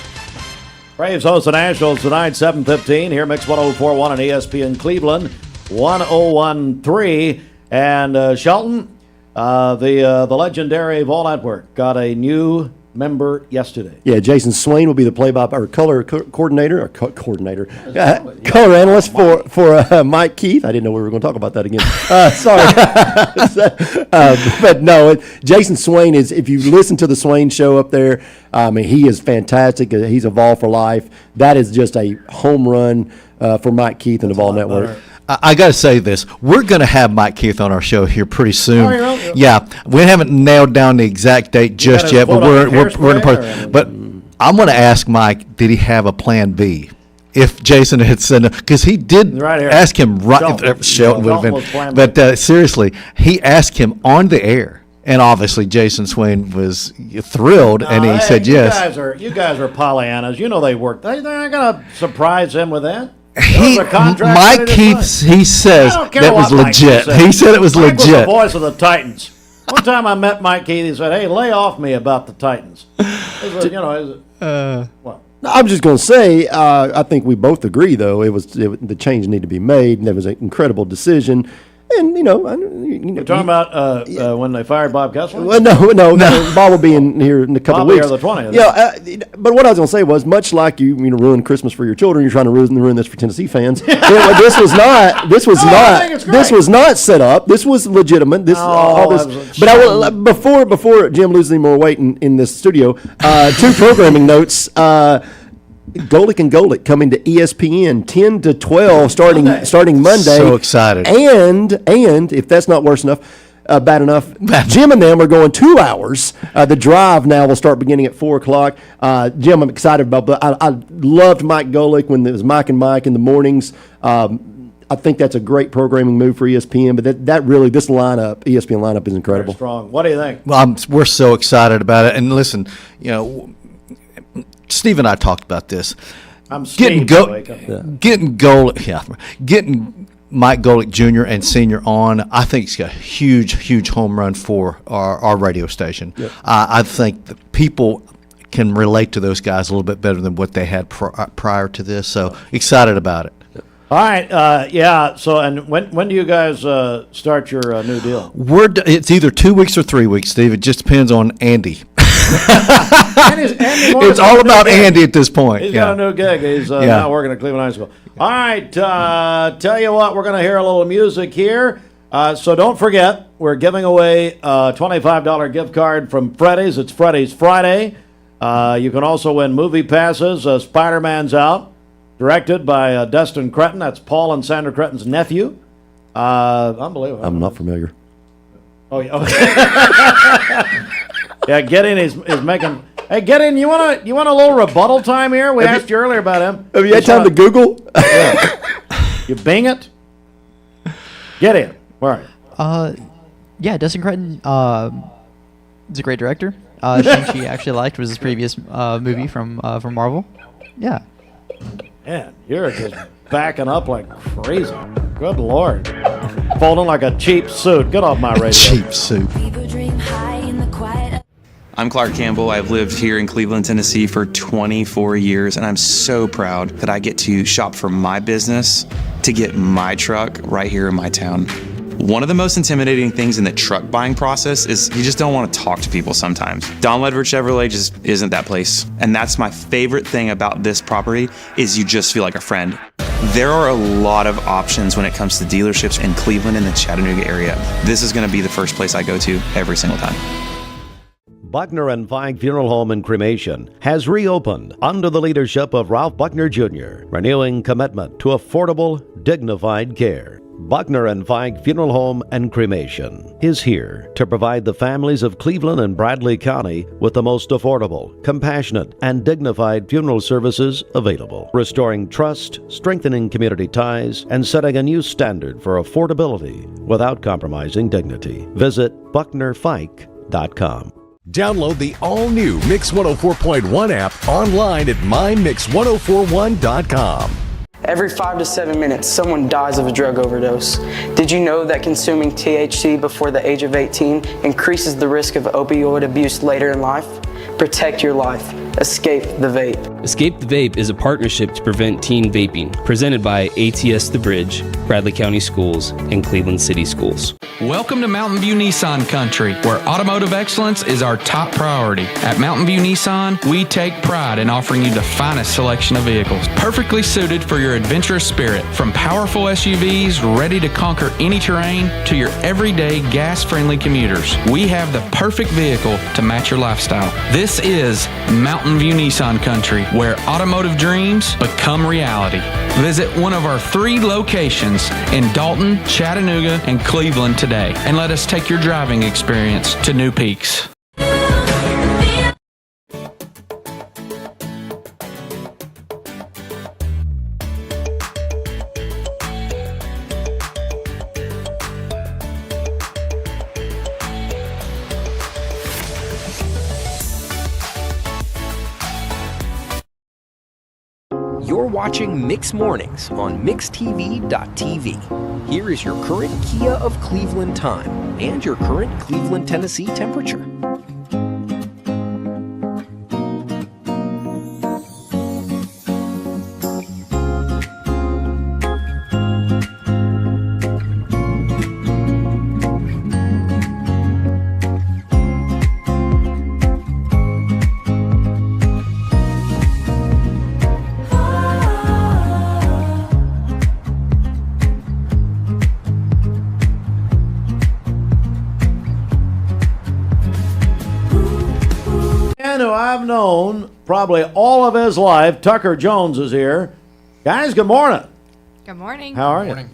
Braves host the Nationals tonight, 7:15. Here, Mix 104.1 and ESPN Cleveland, 101.3. And Shelton, the legendary Vol Network got a new member yesterday. Yeah, Jason Swain will be the color coordinator, color analyst for Mike Keith. I didn't know we were going to talk about that again. Sorry. But no, Jason Swain is, if you listen to the Swain show up there, he is fantastic. He's a Vol for life. That is just a home run for Mike Keith and the Vol Network. Better. I got to say this. We're going to have Mike Keith on our show here pretty soon. Oh, yeah, we haven't nailed down the exact date just yet, but we're in the process. But I'm going to ask Mike, did he have a plan B? if Jason had said no, because he did Right here. ask him Shelton. Shelton would Shelton was have playing been, but seriously, he asked him on the air, and obviously Jason Swain was thrilled, and he said yes. You guys are Pollyannas. You know they work. They're not going to surprise him with that. Mike Keith, he says that was legit. He said it was Mike was the legit. voice of the Titans. One time I met Mike Keith, he said, "Hey, lay off me about the Titans." What? I'm just going to say, I think we both agree, though, the change needed to be made, and there was an incredible decision. And, You're talking about when they fired Bob Kessler? Well, no. Bob will be in here in a couple Bob of weeks. will be here the 20th. Yeah, but what I was going to say was, much like you ruin Christmas for your children, you're trying to ruin this for Tennessee fans. This was not set up. This was legitimate. But before Jim loses any more weight in this studio, 2 programming notes. Golick and Golick coming to ESPN 10 to 12 starting Monday. So excited. And if that's not bad enough, Jim and them are going 2 hours. The drive now will start beginning at 4 o'clock. Jim, I'm excited about, but I loved Mike Golick when it was Mike and Mike in the mornings. I think that's a great programming move for ESPN, but this ESPN lineup is incredible. Very strong. What do you think? Well, we're so excited about it. And listen, Steve and I talked about this. Getting Mike Golick Jr. and Sr. on, I think it's a huge home run for our radio station. Yep. I think that people can relate to those guys a little bit better than what they had prior to this. So excited about it. All right, So, and when do you guys start your new deal? It's either 2 weeks or 3 weeks, Steve. It just depends on Andy. It's all about Andy at this point. He's got a new gig. He's now working at Cleveland High School. All right, tell you what, we're going to hear a little music here. So don't forget, we're giving away a $25 gift card from Freddy's. It's Freddy's Friday. You can also win movie passes. Spider-Man's out, directed by Destin Cretton. That's Paul and Sandra Cretton's nephew. Unbelievable. I'm not familiar. Oh, yeah. Okay. Yeah, Gideon is making. Hey, Gideon, you want a little rebuttal time here? We asked you earlier about him. Have you had time to Google? You Bing it. Gideon, where are you? Yeah, Destin Cretton is a great director. Thing she actually liked was his previous movie from Marvel. Yeah. Man, you're just backing up like crazy. Good Lord. Folding like a cheap suit. Get off my radio. Cheap suit. I'm Clark Campbell. I've lived here in Cleveland, Tennessee for 24 years, and I'm so proud that I get to shop for my business to get my truck right here in my town. One of the most intimidating things in the truck buying process is you just don't want to talk to people sometimes. Don Ledford Chevrolet just isn't that place. And that's my favorite thing about this property is you just feel like a friend. There are a lot of options when it comes to dealerships in Cleveland and the Chattanooga area. This is going to be the first place I go to every single time. Buckner and Feig Funeral Home and Cremation has reopened under the leadership of Ralph Buckner Jr., renewing commitment to affordable, dignified care. Buckner and Feig Funeral Home and Cremation is here to provide the families of Cleveland and Bradley County with the most affordable, compassionate, and dignified funeral services available, restoring trust, strengthening community ties, and setting a new standard for affordability without compromising dignity. Visit BucknerFeig.com. Download the all-new Mix 104.1 app online at mymix1041.com. Every 5 to 7 minutes, someone dies of a drug overdose. Did you know that consuming THC before the age of 18 increases the risk of opioid abuse later in life? Protect your life. Escape the Vape. Escape the Vape is a partnership to prevent teen vaping, presented by ATS The Bridge, Bradley County Schools, and Cleveland City Schools. Welcome to Mountain View Nissan Country, where automotive excellence is our top priority. At Mountain View Nissan, we take pride in offering you the finest selection of vehicles, perfectly suited for your adventurous spirit. From powerful SUVs ready to conquer any terrain to your everyday gas-friendly commuters, we have the perfect vehicle to match your lifestyle. This is Mountain View Nissan Country, where automotive dreams become reality. Visit one of our 3 locations in Dalton, Chattanooga, and Cleveland today, and let us take your driving experience to new peaks. watching Mix Mornings on mixtv.tv. Here is your current Kia of Cleveland time and your current Cleveland, Tennessee temperature. Who I've known probably all of his life. Tucker Jones is here. Guys, good morning. Good morning. How are you?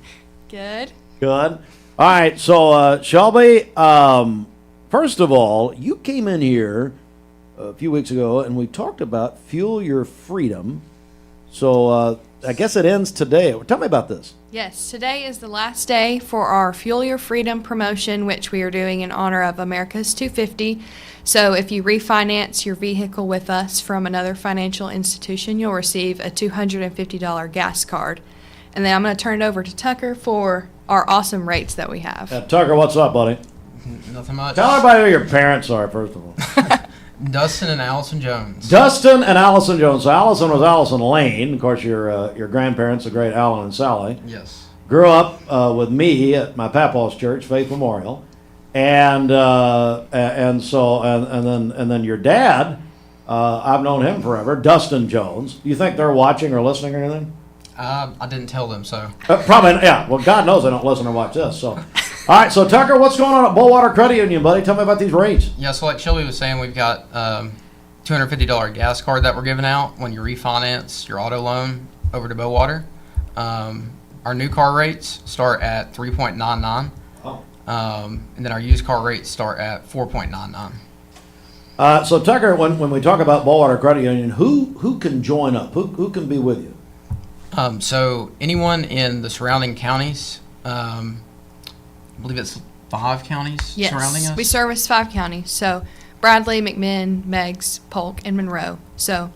Good. Good. All right, so Shelby, first of all, you came in here a few weeks ago and we talked about Fuel Your Freedom. So I guess it ends today. Tell me about this. Yes, today is the last day for our Fuel Your Freedom promotion, which we are doing in honor of America's 250. So if you refinance your vehicle with us from another financial institution, you'll receive a $250 gas card. And then I'm going to turn it over to Tucker for our awesome rates that we have. Tucker, what's up, buddy? Nothing much. Tell everybody who your parents are, first of all. Dustin and Allison Jones. Dustin and Allison Jones. So Allison was Allison Lane. Of course, your grandparents, the great Alan and Sally. Yes. Grew up with me at my papa's church, Faith Memorial, and then your dad. I've known him forever, Dustin Jones. Do you think they're watching or listening or anything? I didn't tell them, so. Probably, yeah. Well, God knows they don't listen or watch this. So, all right. So Tucker, what's going on at Bowater Credit Union, buddy? Tell me about these rates. Yeah, so like Shelby was saying, we've got $250 gas card that we're giving out when you refinance your auto loan over to Bowater. Our new car rates start at 3.99. Oh. And then our used car rates start at 4.99. So Tucker, when we talk about Bowater Credit Union, who can join up? Who can be with you? So anyone in the surrounding counties, I believe it's 5 counties surrounding us. We service 5 counties. So Bradley, McMinn, Meigs, Polk, and Monroe. So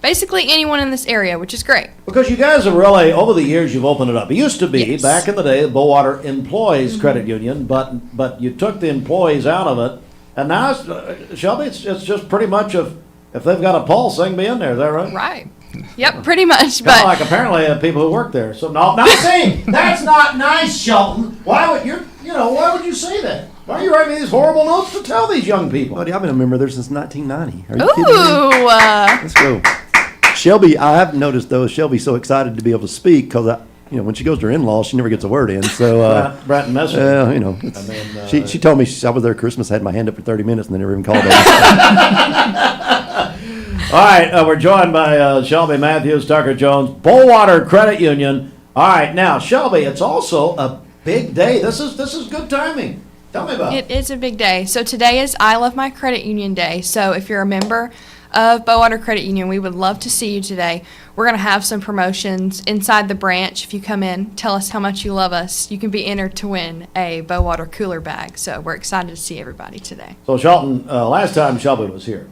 basically anyone in this area, which is great. Because you guys have really, over the years, you've opened it up. It used to be, back in the day, Bowater Employees Credit Union, but you took the employees out of it. And now, Shelby, it's just pretty much if they've got a pulse, they can be in there. Is that right? Right. Yep, pretty much. But like apparently people who work there. So no, not saying that's not nice, Shelton. Why would why would you say that? Why are you writing me these horrible notes to tell these young people? Buddy, I've been a member there since 1990. Are you kidding me? Let's go. Shelby, I have noticed though, Shelby's so excited to be able to speak because when she goes to her in-laws, she never gets a word in. So, Bratton Messer. She told me I was there Christmas, had my hand up for 30 minutes, and they never even called me. All right, we're joined by Shelby Matthews, Tucker Jones, Bowater Credit Union. All right, now Shelby, it's also a big day. This is good timing. Tell me about it. It is a big day. So today is I Love My Credit Union Day. So if you're a member of Bowater Credit Union, we would love to see you today. We're going to have some promotions inside the branch. If you come in, tell us how much you love us, you can be entered to win a Bowater cooler bag. So we're excited to see everybody today. So Shelton, last time Shelby was here,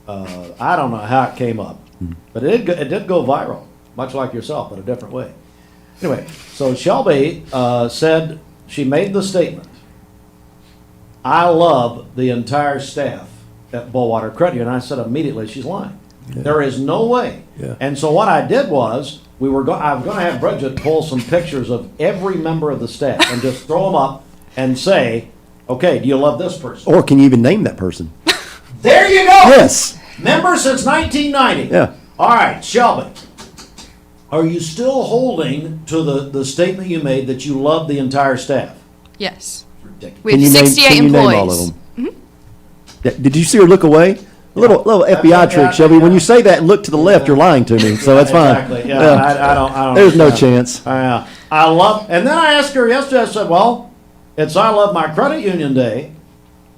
I don't know how it came up, but it did go viral, much like yourself, but a different way. Anyway, so Shelby said she made the statement, I love the entire staff at Bowater Credit Union. And I said immediately, she's lying. Yeah. There is no way. Yeah. And so what I did was, I was going to have Bridget pull some pictures of every member of the staff and just throw them up and say, okay, do you love this person? Or can you even name that person? There you go. Yes. Member since 1990. Yeah. All right, Shelby, are you still holding to the statement you made that you love the entire staff? Yes. Ridiculous. We have 68 employees. Name all of them? Did you see her look away? A little FBI trick, Shelby. When you say that and look to the left, you're lying to me. So that's fine. Exactly. Yeah. I don't. There's no chance. I love. And then I asked her yesterday. I said, "Well, it's I Love My Credit Union Day.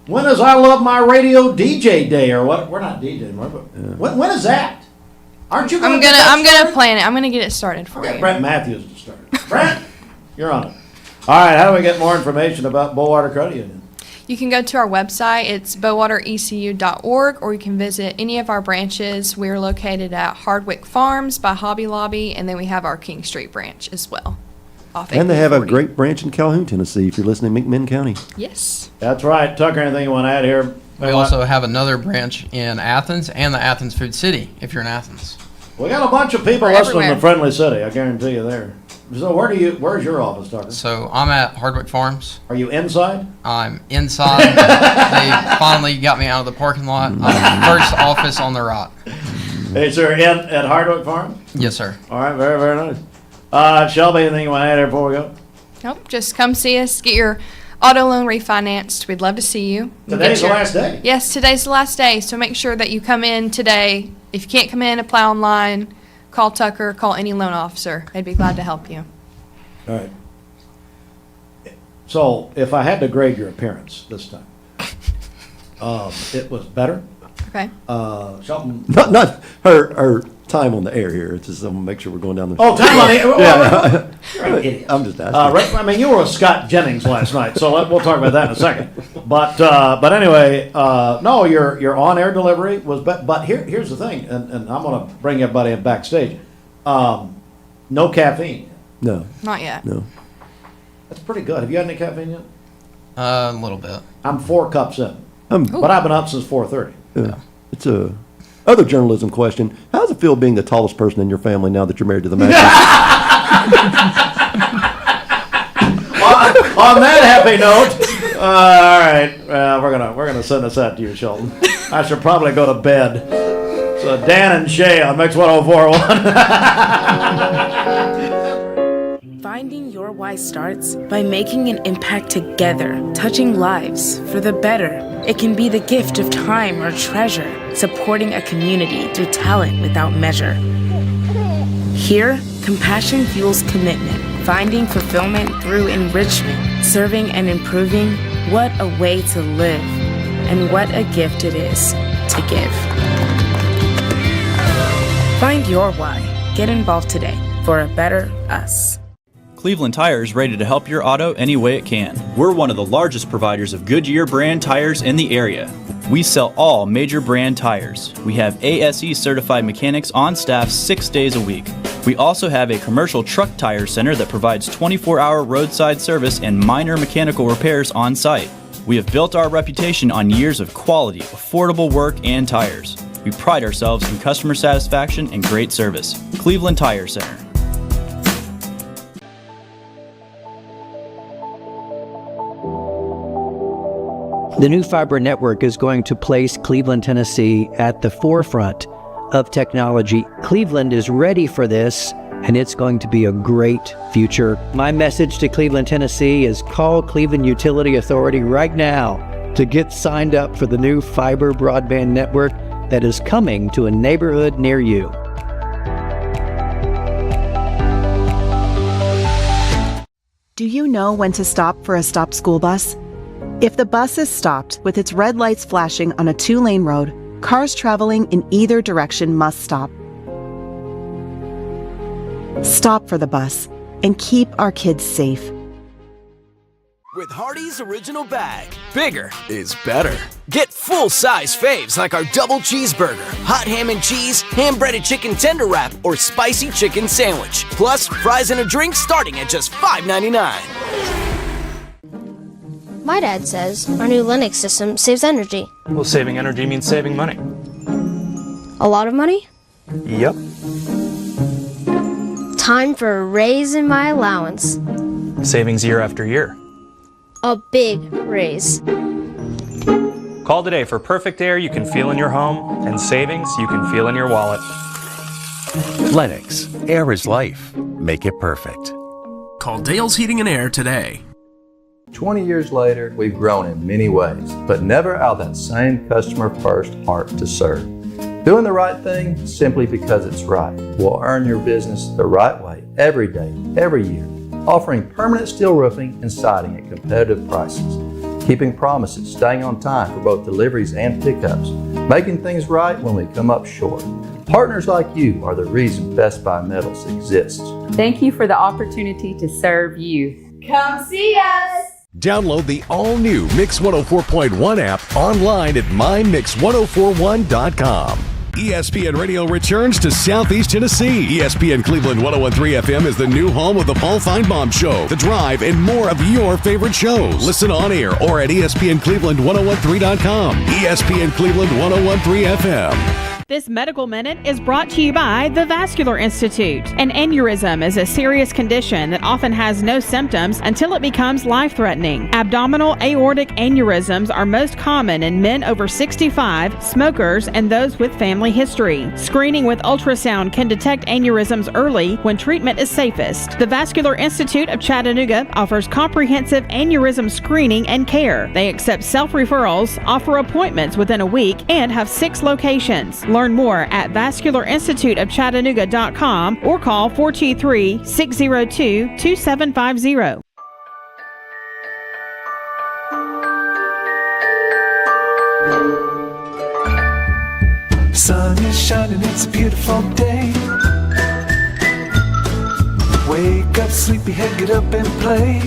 When is I Love My Radio DJ Day or what? We're not DJing, but when is that? Aren't you? I'm gonna plan it. I'm gonna get it started for you. Brent Matthews to start. Brent, you're on it. All right. How do we get more information about Bowater Credit Union? You can go to our website. It's bowaterecu.org, or you can visit any of our branches. We're located at Hardwick Farms by Hobby Lobby, and then we have our King Street branch as well. And they have a great branch in Calhoun, Tennessee, if you're listening in McMinn County. Yes. That's right. Tucker, anything you want to add here? We also have another branch in Athens and the Athens Food City, if you're in Athens. We got a bunch of people We're listening everywhere. to Friendly City, I guarantee you there. So where's your office, Tucker? So I'm at Hardwick Farms. Are you inside? I'm inside. They finally got me out of the parking lot. I'm first office on the right. Hey, sir, at Hardwick Farm? Yes, sir. All right, very, very nice. Shelby, anything you want to add here before we go? Nope, just come see us, get your auto loan refinanced. We'd love to see you. Today's the last day? Yes, today's the last day, so make sure that you come in today. If you can't come in, apply online, call Tucker, call any loan officer. They'd be glad to help you. All right. So, if I had to grade your appearance this time, it was better. Okay. Shelton? Not her time on the air here. It's just, I'm gonna make sure we're going down the. Oh, time on the air? Yeah. You're an idiot. I'm just asking. I mean, you were with Scott Jennings last night, so we'll talk about that in a second. But anyway, no, your on-air delivery was. But here's the thing, and I'm going to bring everybody in backstage. No caffeine. No. Not yet. No. That's pretty good. Have you had any caffeine yet? A little bit. I'm 4 cups in, but I've been up since 4:30. Yeah. It's a other journalism question. How does it feel being the tallest person in your family now that you're married to the man? On that happy note, all right, we're gonna send this out to you, Shelton. I should probably go to bed. So Dan and Shay on Mix 104.1. Finding your why starts by making an impact together, touching lives for the better. It can be the gift of time or treasure, supporting a community through talent without measure. Here, compassion fuels commitment, finding fulfillment through enrichment, serving and improving. What a way to live, and what a gift it is to give. Find your why. Get involved today for a better us. Cleveland Tire is ready to help your auto any way it can. We're one of the largest providers of Goodyear brand tires in the area. We sell all major brand tires. We have ASE certified mechanics on staff 6 days a week. We also have a commercial truck tire center that provides 24-hour roadside service and minor mechanical repairs on site. We have built our reputation on years of quality, affordable work and tires. We pride ourselves in customer satisfaction and great service. Cleveland Tire Center. The new fiber network is going to place Cleveland, Tennessee at the forefront of technology. Cleveland is ready for this, and it's going to be a great future. My message to Cleveland, Tennessee is call Cleveland Utility Authority right now to get signed up for the new fiber broadband network that is coming to a neighborhood near you. Do you know when to stop for a stopped school bus? If the bus is stopped with its red lights flashing on a 2-lane road, cars traveling in either direction must stop. Stop for the bus and keep our kids safe. With Hardee's Original Bag, bigger is better. Get full-size faves like our double cheeseburger, hot ham and cheese, ham-breaded chicken tender wrap, or spicy chicken sandwich. Plus, fries and a drink starting at just $5.99. My dad says our new Linux system saves energy. Well, saving energy means saving money. A lot of money? Yep. Time for a raise in my allowance. Savings year after year. A big raise. Call today for perfect air you can feel in your home and savings you can feel in your wallet. Lennox, air is life. Make it perfect. Call Dale's Heating and Air today. 20 years later, we've grown in many ways, but never out of that same customer-first heart to serve. Doing the right thing simply because it's right will earn your business the right way every day, every year. Offering permanent steel roofing and siding at competitive prices. Keeping promises, staying on time for both deliveries and pickups. Making things right when we come up short. Partners like you are the reason Best Buy Metals exists. Thank you for the opportunity to serve you. Come see us! Download the all-new Mix 104.1 app online at mymix1041.com. ESPN Radio returns to Southeast Tennessee. ESPN Cleveland 101.3 FM is the new home of the Paul Feinbaum Show, The Drive, and more of your favorite shows. Listen on air or at ESPNCleveland1013.com. ESPN Cleveland 101.3 FM. This Medical Minute is brought to you by the Vascular Institute. An aneurysm is a serious condition that often has no symptoms until it becomes life-threatening. Abdominal aortic aneurysms are most common in men over 65, smokers, and those with family history. Screening with ultrasound can detect aneurysms early when treatment is safest. The Vascular Institute of Chattanooga offers comprehensive aneurysm screening and care. They accept self-referrals, offer appointments within a week, and have 6 locations. Learn more at vascularinstituteofchattanooga.com or call 423-602-2750. Sun is shining, it's a beautiful day. Wake up, sleepyhead, get up and play.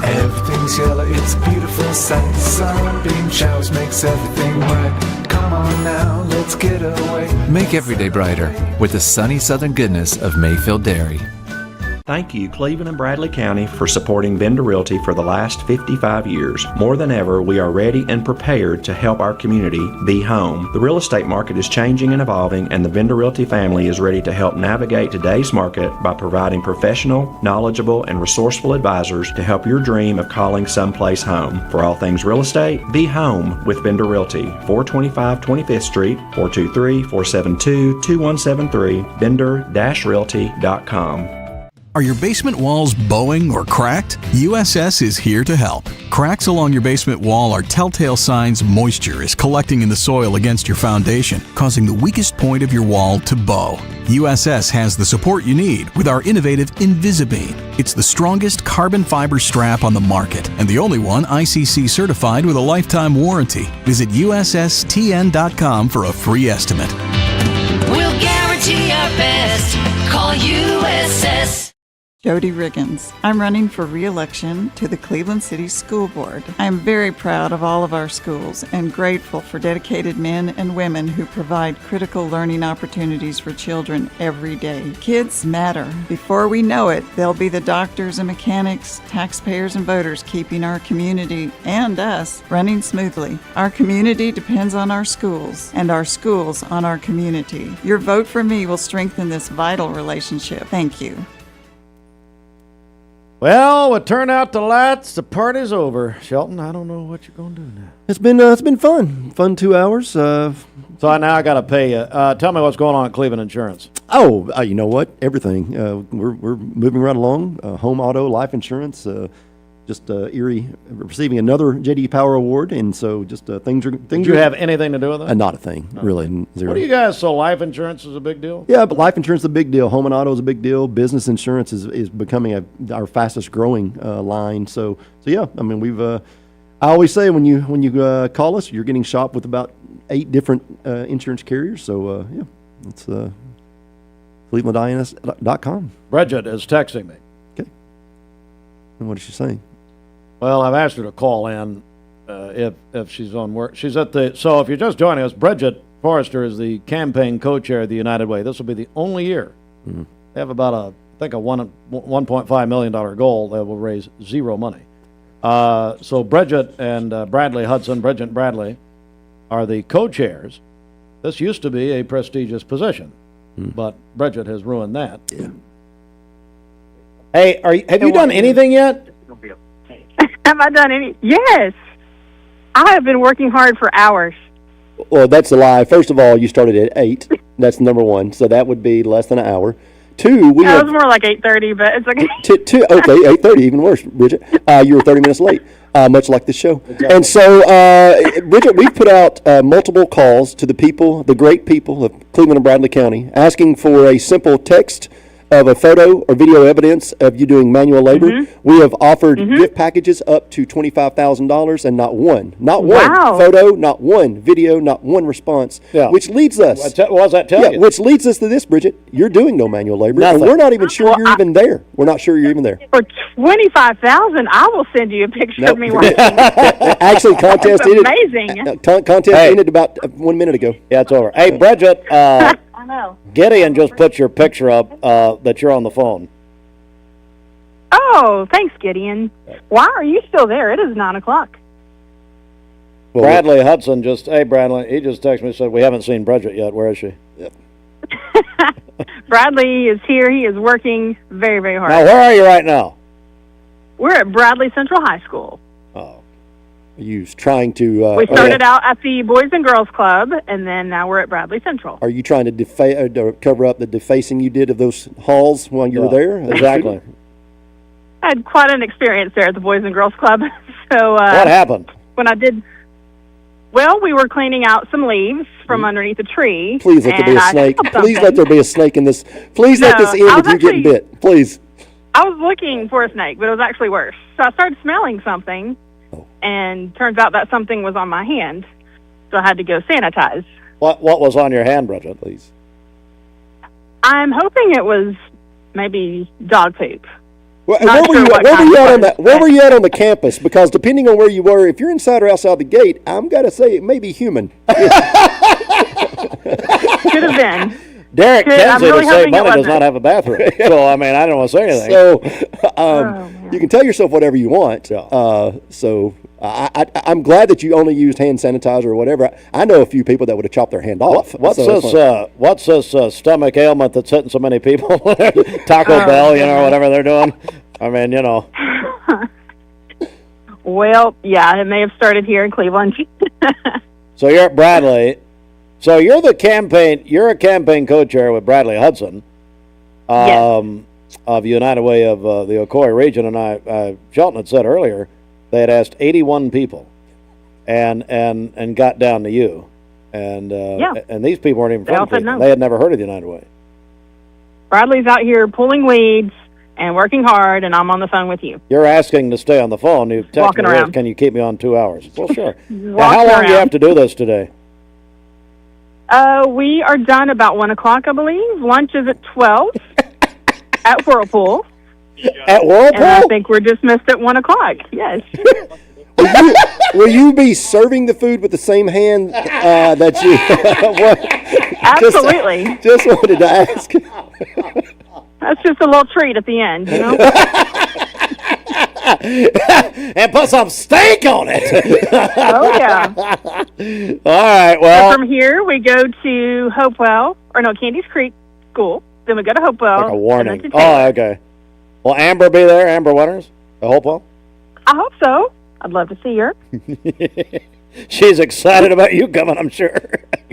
Everything's yellow, it's a beautiful sight. Sunbeam showers makes everything right. Come on now, let's get away. Make every day brighter with the sunny southern goodness of Mayfield Dairy. Thank you, Cleveland and Bradley County, for supporting Bender Realty for the last 55 years. More than ever, we are ready and prepared to help our community be home. The real estate market is changing and evolving, and the Bender Realty family is ready to help navigate today's market by providing professional, knowledgeable, and resourceful advisors to help your dream of calling someplace home. For all things real estate, be home with Bender Realty, 425 25th Street, 423-472-2173, bender-realty.com. Are your basement walls bowing or cracked? USS is here to help. Cracks along your basement wall are telltale signs moisture is collecting in the soil against your foundation, causing the weakest point of your wall to bow. USS has the support you need with our innovative Invisibeam. It's the strongest carbon fiber strap on the market and the only one ICC certified with a lifetime warranty. Visit USSTN.com for a free estimate. We'll guarantee our best. Call USS. Jody Riggins. I'm running for re-election to the Cleveland City School Board. I am very proud of all of our schools and grateful for dedicated men and women who provide critical learning opportunities for children every day. Kids matter. Before we know it, they'll be the doctors and mechanics, taxpayers and voters keeping our community and us running smoothly. Our community depends on our schools and our schools on our community. Your vote for me will strengthen this vital relationship. Thank you. Well, with turnout to lights, the party's over. Shelton, I don't know what you're going to do now. It's been fun. Fun 2 hours. So now I got to pay you. Tell me what's going on at Cleveland Insurance. Oh, you know what? Everything. We're moving right along. Home, auto, life insurance. Just Erie receiving another J.D. Power Award, and so just things are. Did you have anything to do with it? Not a thing, really. Zero. What do you guys? So life insurance is a big deal? Yeah, but life insurance is a big deal. Home and auto is a big deal. Business insurance is becoming our fastest growing line. So yeah, I mean I always say when you call us, you're getting shopped with about 8 different insurance carriers. So yeah, it's ClevelandINS.com. Bridget is texting me. Okay. And what is she saying? Well, I've asked her to call in if she's on work. She's at so if you're just joining us, Bridget Forrester is the campaign co-chair of the United Way. This will be the only year. Mm-hmm. They have about a $1.5 million goal that will raise zero money. So Bridget and Bradley Hudson, Bridget and Bradley, are the co-chairs. This used to be a prestigious position, but Bridget has ruined that. Yeah. Hey, have you done anything yet? Have I done any? Yes. I have been working hard for hours. Well, that's a lie. First of all, you started at 8. That's number one. So that would be less than an hour. 2, it was more like 8:30, but it's okay. 2, okay, 8:30, even worse, Bridget. You were 30 minutes late, much like this show. Exactly. And so, Bridget, we've put out multiple calls to the people, the great people of Cleveland and Bradley County, asking for a simple text of a photo or video evidence of you doing manual labor, we have offered gift packages up to $25,000, and not one photo, not one video, not one response. Yeah. Which leads us. What does that tell you? Which leads us to this, Bridget. You're doing no manual labor, Nothing. and we're not even sure you're even there. We're not sure you're even there. For $25,000, I will send you a picture of me working. Actually, contest ended. Amazing. Contest ended about 1 minute ago. Yeah, it's over. Hey, Bridget, I know. Gideon just put your picture up that you're on the phone. Oh, thanks, Gideon. Why are you still there? It is 9:00. Well, Bradley Hudson hey, Bradley, he just texted me and said, we haven't seen Bridget yet. Where is she? Yep. Bradley is here. He is working very, very hard. Now, where are you right now? We're at Bradley Central High School. You trying to... we started out at the Boys and Girls Club, and then now we're at Bradley Central. Are you trying to cover up the defacing you did of those halls while you were there? Exactly. I had quite an experience there at the Boys and Girls Club. So what happened? When I did... Well, we were cleaning out some leaves from underneath a tree. Please let there be a snake. Please let there be a snake in this. Please let this end with you getting bit. Please. I was looking for a snake, but it was actually worse. So I started smelling something, and turns out that something was on my hand. So I had to go sanitize. What was on your hand, Bridget, please? I'm hoping it was maybe dog poop. Where were you at on the campus? Because depending on where you were, if you're inside or outside the gate, I'm going to say it may be human. Could have been. Derek Kenzie, to save money, does not have a bathroom. So, I mean, I don't want to say anything. So, you can tell yourself whatever you want. I'm glad that you only used hand sanitizer or whatever. I know a few people that would have chopped their hand off. What's this stomach ailment that's hitting so many people? Taco Bell, whatever they're doing. I mean, Well, yeah, it may have started here in Cleveland. So you're at Bradley. So you're a campaign co-chair with Bradley Hudson of United Way of the Ocoee region, and Shelton had said earlier they had asked 81 people, and got down to you, and these people weren't even from Cleveland. No. They had never heard of the United Way. Bradley's out here pulling weeds and working hard, and I'm on the phone with you. You're asking to stay on the phone. You text me, around. Can you keep me on 2 hours? Well, sure. Now, how long do you have to do this today? We are done about 1:00, I believe. Lunch is at 12 at Whirlpool. At Whirlpool? And I think we're dismissed at 1:00. Yes. Will you be serving the food with the same hand that you? Absolutely. Just wanted to ask. That's just a little treat at the end, And put some steak on it. Oh, yeah. All right, well. So from here, we go to Candies Creek School. Then we go to Hopewell. Like a warning. Oh, okay. Will Amber be there, Amber Winters, at Hopewell? I hope so. I'd love to see her. She's excited about you coming, I'm sure.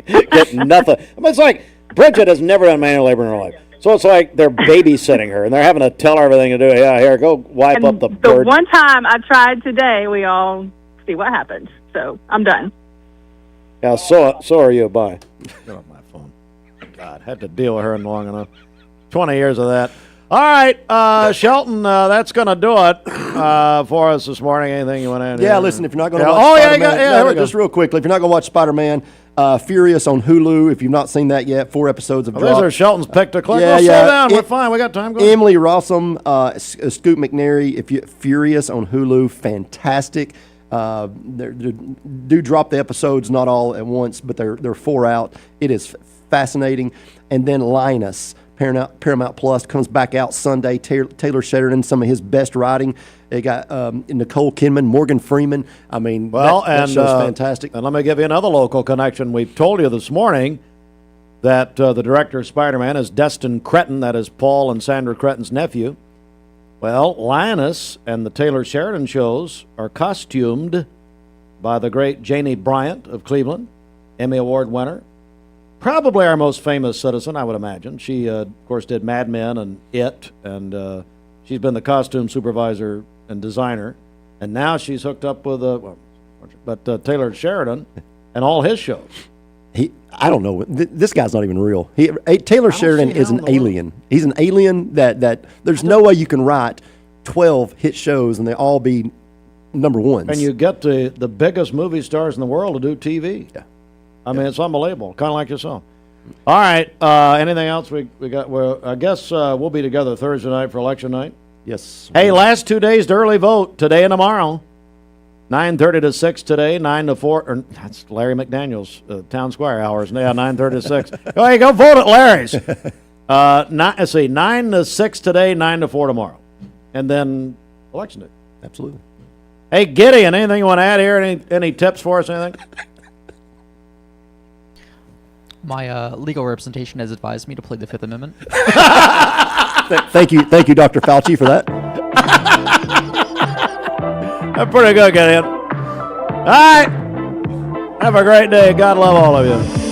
Get nothing. I mean, it's like Bridget has never done manual labor in her life. So it's like they're babysitting her, and they're having to tell her everything to do. Yeah, here, go wipe up the bird. The one time I tried today, we all see what happens. So I'm done. Yeah, so are you. Bye. Get off my phone. God, had to deal with her long enough. 20 years of that. All right, Shelton, that's going to do it for us this morning. Anything you want to add? Yeah, listen, if you're not going to watch Spider-Man, just real quickly, if you're not going to watch Spider-Man, Furious on Hulu, if you've not seen that yet, 4 episodes of Those are Shelton's pick to click. Yeah, Slow down. We're fine. We got time. Go Emily Rossum, Scoot McNairy, Furious on Hulu, fantastic. Do drop the episodes, not all at once, but they're 4 out. It is fascinating. And then Linus, Paramount Plus, comes back out Sunday. Taylor Sheridan, some of his best writing. They got Nicole Kidman, Morgan Freeman. I mean, that show's fantastic. And let me give you another local connection. We've told you this morning that the director of Spider-Man is Destin Cretton. That is Paul and Sandra Cretton's nephew. Well, Linus and the Taylor Sheridan shows are costumed by the great Janie Bryant of Cleveland, Emmy Award winner. Probably our most famous citizen, I would imagine. She, of course, did Mad Men and It, and she's been the costume supervisor and designer. And now she's hooked up with Taylor Sheridan and all his shows. I don't know. This guy's not even real. Taylor Sheridan is an alien. He's an alien that there's no way you can write 12 hit shows and they all be number ones. And you get the biggest movie stars in the world to do TV. Yeah. I mean, it's unbelievable. Kind of like yourself. All right. Anything else we got? Well, I guess we'll be together Thursday night for election night. Yes. Hey, last 2 days to early vote, today and tomorrow. 9:30 to 6 today, 9 to 4. Or, that's Larry McDaniel's Town Square hours. Yeah, 9:30 to 6. Hey, go vote at Larry's. 9 to 6 today, 9 to 4 tomorrow. And then election day. Absolutely. Hey, Gideon, anything you want to add here? Any tips for us, anything? My legal representation has advised me to plead the Fifth Amendment. Thank you, Dr. Fauci, for that. That's pretty good, Gideon. All right. Have a great day. God love all of you.